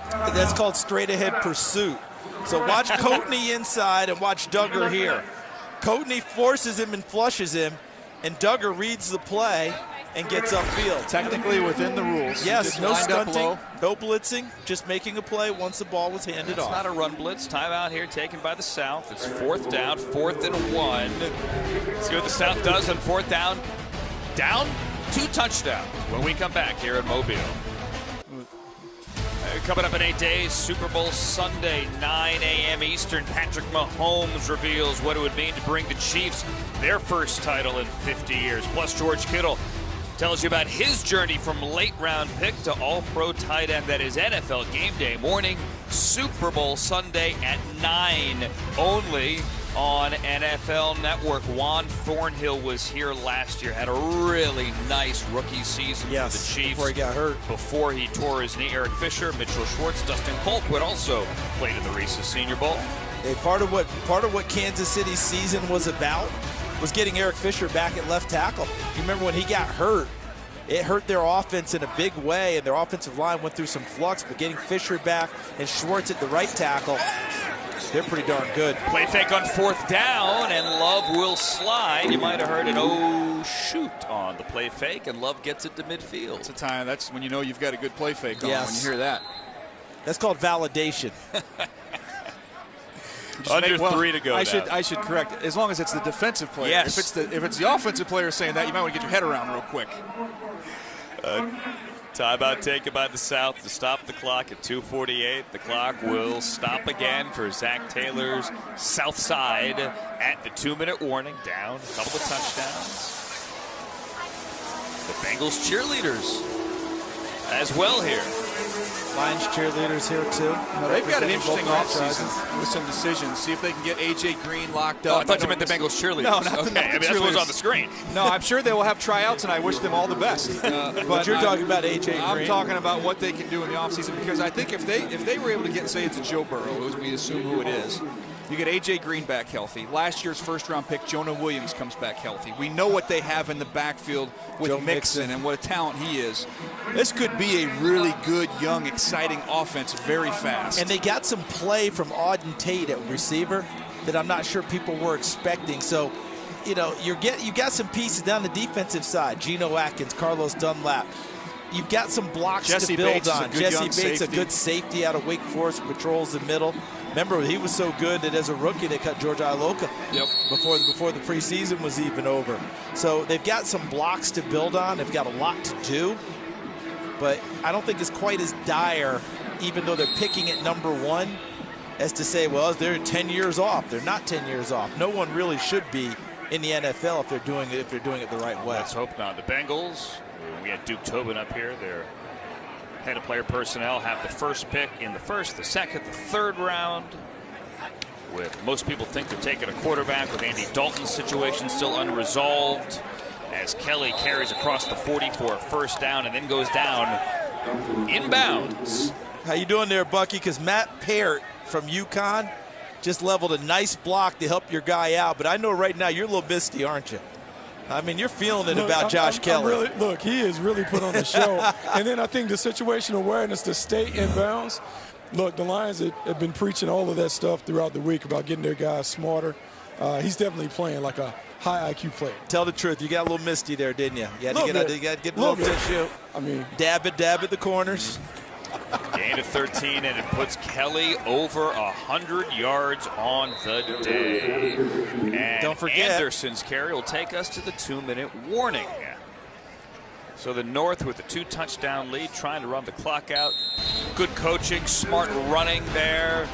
That's called straight ahead pursuit. So watch Coatney inside and watch Duggar here. Coatney forces him and flushes him, and Duggar reads the play and gets upfield. Technically within the rules. Yes, no stunting, no blitzing, just making a play once the ball was handed off. It's not a run blitz. Timeout here taken by the South. It's 4th down, 4th and 1. Let's see what the South does on 4th down. Down 2 touchdowns when we come back here at Mobile. Coming up in 8 days, Super Bowl Sunday, 9 a.m. Eastern. Patrick Mahomes reveals what it would mean to bring the Chiefs their first title in 50 years. Plus, George Kittle tells you about his journey from late-round pick to all-pro tight end. That is NFL Game Day morning, Super Bowl Sunday at 9, only on NFL Network. Juan Thornhill was here last year, had a really nice rookie season for the Chiefs. Before he got hurt. Before he tore his knee. Eric Fisher, Mitchell Schwartz, Dustin Colquitt also played in the Reese's Senior Bowl. Hey, part of what Kansas City's season was about was getting Eric Fisher back at left tackle. You remember when he got hurt, it hurt their offense in a big way, and their offensive line went through some flux, but getting Fisher back and Schwartz at the right tackle, they're pretty darn good. Play fake on 4th down, and Love will slide. You might have heard an oh shoot on the play fake, and Love gets it to midfield. It's a time. That's when you know you've got a good play fake on, Yes. when you hear that. That's called validation. Under 3 to go. I should correct. As long as it's the defensive player. Yes. If it's the offensive player saying that, you might want to get your head around real quick. Timeout taken by the South to stop the clock at 2:48. The clock will stop again for Zach Taylor's South Side at the 2-minute warning. Down a couple of touchdowns. The Bengals cheerleaders as well here. Lions cheerleaders here too. They've got an interesting offseason with some decisions. See if they can get A.J. Green locked up. Oh, I thought you meant the Bengals cheerleaders. No, not okay. the I mean, that's what was on the screen. No, I'm sure they will have tryouts, and I wish them all the best. But you're talking about A.J. Green. I'm talking about what they can do in the offseason, because I think if they were able to get, say it's a Joe Burrow, as we assume who it is, you get A.J. Green back healthy. Last year's first-round pick, Jonah Williams, comes back healthy. We know what they have in the backfield with Joe Mixon and what a talent he is. This could be a really good, young, exciting offense very fast. And they got some play from Auden Tate at receiver that I'm not sure people were expecting. So, you know, you got some pieces down the defensive side. Geno Atkins, Carlos Dunlap. You've got some blocks Jesse to build Bates on. is a good Jesse young Bates, safety. a good safety out of Wake Forest, patrols the middle. Remember, he was so good that as a rookie, they cut George Iloka before the preseason was even over. So they've got some blocks to build on. They've got a lot to do. But I don't think it's quite as dire, even though they're picking at #1, as to say, well, they're 10 years off. They're not 10 years off. No one really should be in the NFL if they're doing it the right way. Let's hope not. The Bengals, we had Duke Tobin up here. Their head of player personnel have the first pick in the first, the second, the third round. With most people think they're taking a quarterback, with Andy Dalton's situation still unresolved, as Kelly carries across the 40 for a first down and then goes down inbounds. How you doing there, Bucky? Because Matt Peart from UConn just leveled a nice block to help your guy out. But I know right now you're a little misty, aren't you? I mean, you're feeling it about Josh Kelly. Look, he is really put on the show. And then I think the situational awareness to stay inbounds. Look, the Lions have been preaching all of that stuff throughout the week about getting their guys smarter. He's definitely playing like a high IQ player. Tell the truth. You got a little misty there, didn't you? You had to get a little tissue. I mean, dab at the corners. Gain of 13, and it puts Kelly over 100 yards on the day. And don't forget, Anderson's carry will take us to the 2-minute warning. So the North with a 2-touchdown lead, trying to run the clock out. Good coaching, smart running there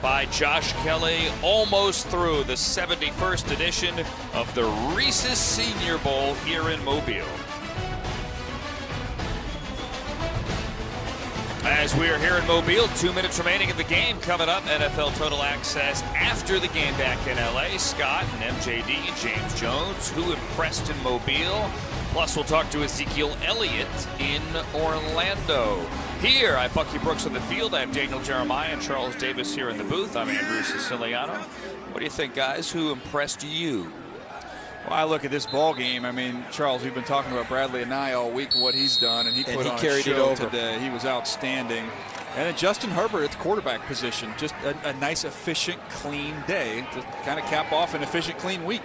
by Josh Kelly, almost through the 71st edition of the Reese's Senior Bowl here in Mobile. As we are here in Mobile, 2 minutes remaining in the game. Coming up, NFL Total Access after the game back in LA. Scott and MJD, James Jones, who impressed in Mobile. Plus, we'll talk to Ezekiel Elliott in Orlando. Here, I'm Bucky Brooks on the field. I have Daniel Jeremiah and Charles Davis here in the booth. I'm Andrew Siciliano. What do you think, guys? Who impressed you? Well, I look at this ball game. I mean, Charles, we've been talking about Bradley and I all week, what he's done, and he put on a show today. He was outstanding. And then Justin Herbert at the quarterback position. Just a nice, efficient, clean day to kind of cap off an efficient, clean week.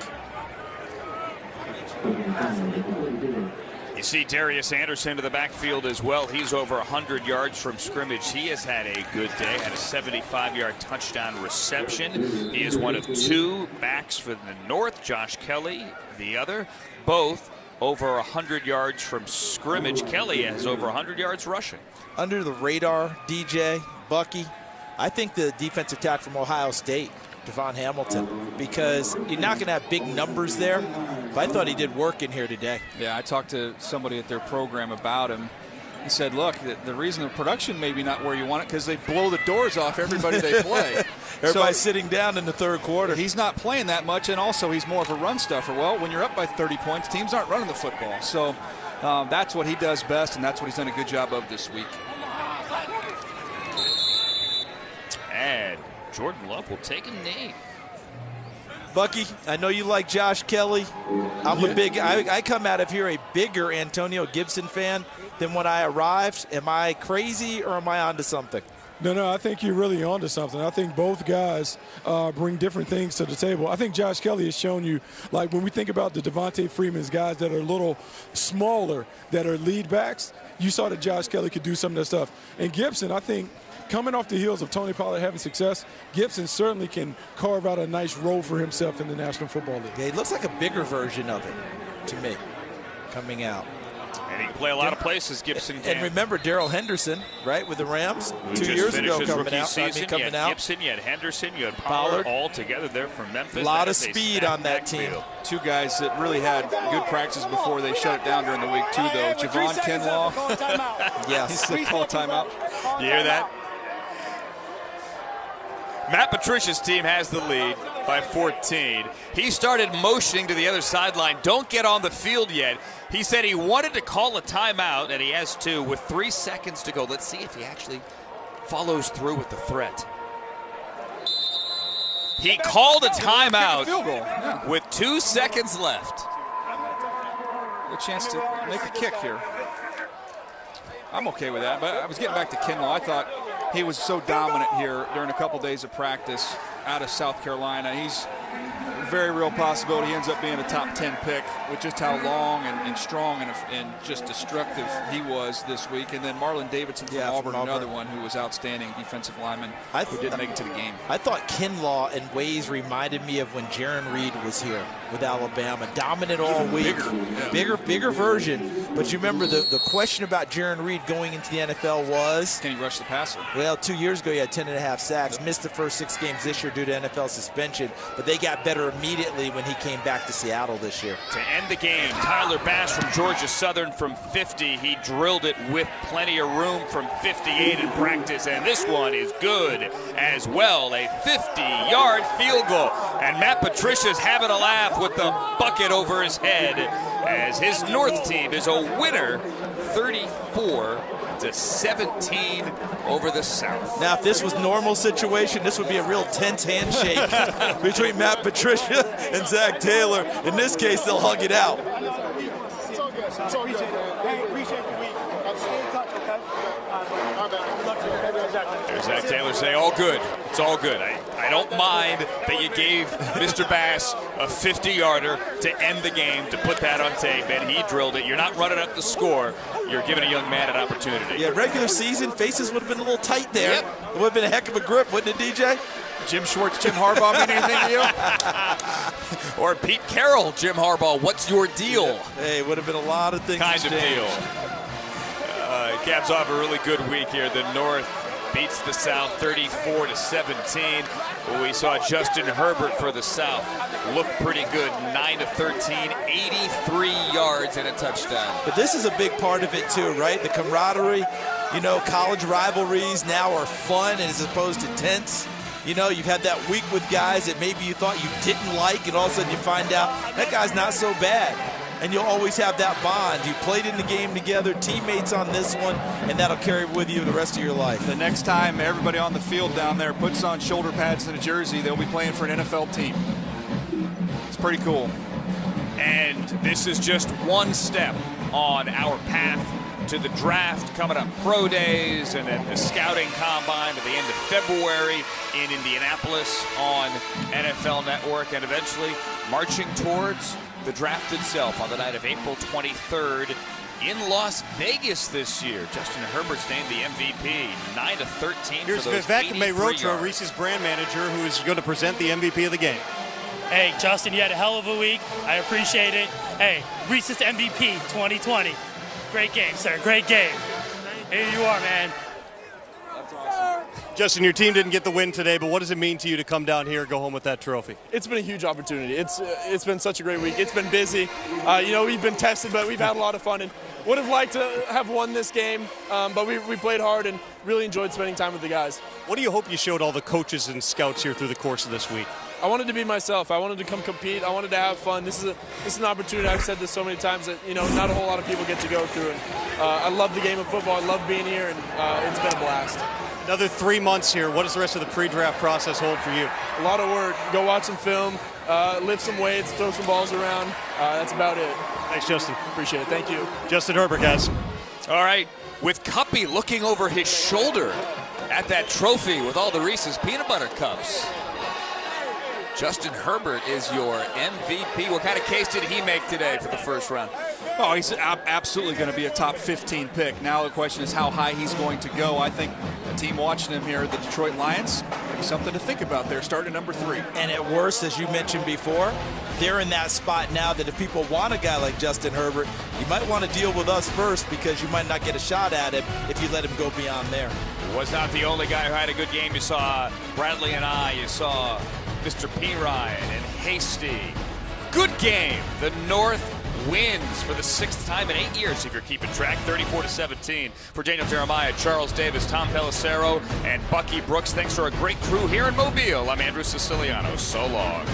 You see Darius Anderson to the backfield as well. He's over 100 yards from scrimmage. He has had a good day, had a 75-yard touchdown reception. He is one of 2 backs for the North. Josh Kelly, the other. Both over 100 yards from scrimmage. Kelly has over 100 yards rushing. Under the radar, DJ, Bucky, I think the defensive tackle from Ohio State, Devon Hamilton, because you're not going to have big numbers there, but I thought he did work in here today. Yeah, I talked to somebody at their program about him. He said, look, the reason the production may be not where you want it because they blow the doors off everybody they play. Everybody's sitting down in the third quarter. He's not playing that much, and also he's more of a run stuffer. Well, when you're up by 30 points, teams aren't running the football. So that's what he does best, and that's what he's done a good job of this week. And Jordan Love will take a knee. Bucky, I know you like Josh Kelly. I come out of here a bigger Antonio Gibson fan than when I arrived. Am I crazy or am I onto something? No, I think you're really onto something. I think both guys bring different things to the table. I think Josh Kelly has shown you, like when we think about the Devontae Freeman's guys that are a little smaller, that are lead backs, you saw that Josh Kelly could do some of that stuff. And Gibson, I think, coming off the heels of Tony Pollard having success, Gibson certainly can carve out a nice role for himself in the National Football League. Yeah, he looks like a bigger version of it to me coming out. And he can play a lot of places, Gibson can. And remember Darrell Henderson, right, with the Rams 2 years ago coming out. You had Gibson, you had Henderson, you had Pollard all together there from Memphis. A lot of speed on that team. Two guys that really had good practices before they shut it down during the week, too, though. Javon Kinlaw. Yes. He's call timeout. You hear that? Matt Patricia's team has the lead by 14. He started motioning to the other sideline, don't get on the field yet. He said he wanted to call a timeout, and he has to with 3 seconds to go. Let's see if he actually follows through with the threat. He called a timeout with 2 seconds left. A chance to make a kick here. I'm okay with that, but I was getting back to Kinlaw. I thought he was so dominant here during a couple days of practice out of South Carolina. He's a very real possibility he ends up being a top 10 pick with just how long and strong and just destructive he was this week. And then Marlon Davidson from Auburn, another one who was outstanding defensive lineman who didn't make it to the game. I thought Kinlaw in ways reminded me of when Jaron Reed was here with Alabama. Dominant all week. Bigger version. But you remember the question about Jaron Reed going into the NFL was? Can he rush the passer? Well, 2 years ago he had 10.5 sacks. Missed the first 6 games this year due to NFL suspension. But they got better immediately when he came back to Seattle this year. To end the game, Tyler Bass from Georgia Southern from 50. He drilled it with plenty of room from 58 in practice, and this one is good as well. A 50-yard field goal. And Matt Patricia's having a laugh with the bucket over his head as his North team is a winner, 34-17 over the South. Now, if this was normal situation, this would be a real tense handshake between Matt Patricia and Zach Taylor. In this case, they'll hug it out. It's all good. It's all good. Hey, appreciate the week. Stay in touch, okay? There's Zach Taylor say, all good. It's all good. I don't mind that you gave Mr. Bass a 50-yarder to end the game, to put that on tape, and he drilled it. You're not running up the score. You're giving a young man an opportunity. Yeah, regular season, faces would have been a little tight there. Yep. It would have been a heck of a grip, wouldn't it, DJ? Jim Schwartz, Jim Harbaugh mean anything to you? Or Pete Carroll, Jim Harbaugh, what's your deal? Hey, it would have been a lot of things. Kind of deal. Caps off a really good week here. The North beats the South 34-17. We saw Justin Herbert for the South look pretty good, 9-13, 83 yards and a touchdown. But this is a big part of it too, right? The camaraderie. You know, college rivalries now are fun as opposed to tense. You know, you've had that week with guys that maybe you thought you didn't like, and all of a sudden you find out that guy's not so bad. And you'll always have that bond. You played in the game together, teammates on this one, and that'll carry with you the rest of your life. The next time everybody on the field down there puts on shoulder pads and a jersey, they'll be playing for an NFL team. It's pretty cool. And this is just one step on our path to the draft. Coming up, pro days, and then the scouting combine at the end of February in Indianapolis on NFL Network, and eventually marching towards the draft itself on the night of April 23rd in Las Vegas this year. Justin Herbert's named the MVP, 9-13 Here's for those Vivek 83 Mehrotra, yards. Reese's brand manager, who is going to present the MVP of the game. Hey, Justin, you had a hell of a week. I appreciate it. Hey, Reese's MVP 2020. Great game, sir. Great game. Here you are, man. That's awesome. Justin, your team didn't get the win today, but what does it mean to you to come down here and go home with that trophy? It's been a huge opportunity. It's been such a great week. It's been busy. We've been tested, but we've had a lot of fun and would have liked to have won this game, but we played hard and really enjoyed spending time with the guys. What do you hope you showed all the coaches and scouts here through the course of this week? I wanted to be myself. I wanted to come compete. I wanted to have fun. This is an opportunity. I've said this so many times that not a whole lot of people get to go through. And I love the game of football. I love being here, and it's been a blast. Another 3 months here. What does the rest of the pre-draft process hold for you? A lot of work. Go watch some film, lift some weights, throw some balls around. That's about it. Thanks, Justin. Appreciate it. Thank you. Justin Herbert, guys. All right, with Cuppy looking over his shoulder at that trophy with all the Reese's peanut butter cups. Justin Herbert is your MVP. What kind of case did he make today for the first round? Oh, he's absolutely going to be a top 15 pick. Now the question is how high he's going to go. I think the team watching him here, the Detroit Lions, maybe something to think about there, starting number 3. And at worst, as you mentioned before, they're in that spot now that if people want a guy like Justin Herbert, you might want to deal with us first because you might not get a shot at him if you let him go beyond there. Was not the only guy who had a good game. You saw Bradley and you saw Mr. P. Ryan and Hasty. Good game. The North wins for the 6th time in 8 years, if you're keeping track, 34-17. For Daniel Jeremiah, Charles Davis, Tom Pelissero, and Bucky Brooks, thanks for a great crew here in Mobile. I'm Andrew Siciliano. So long.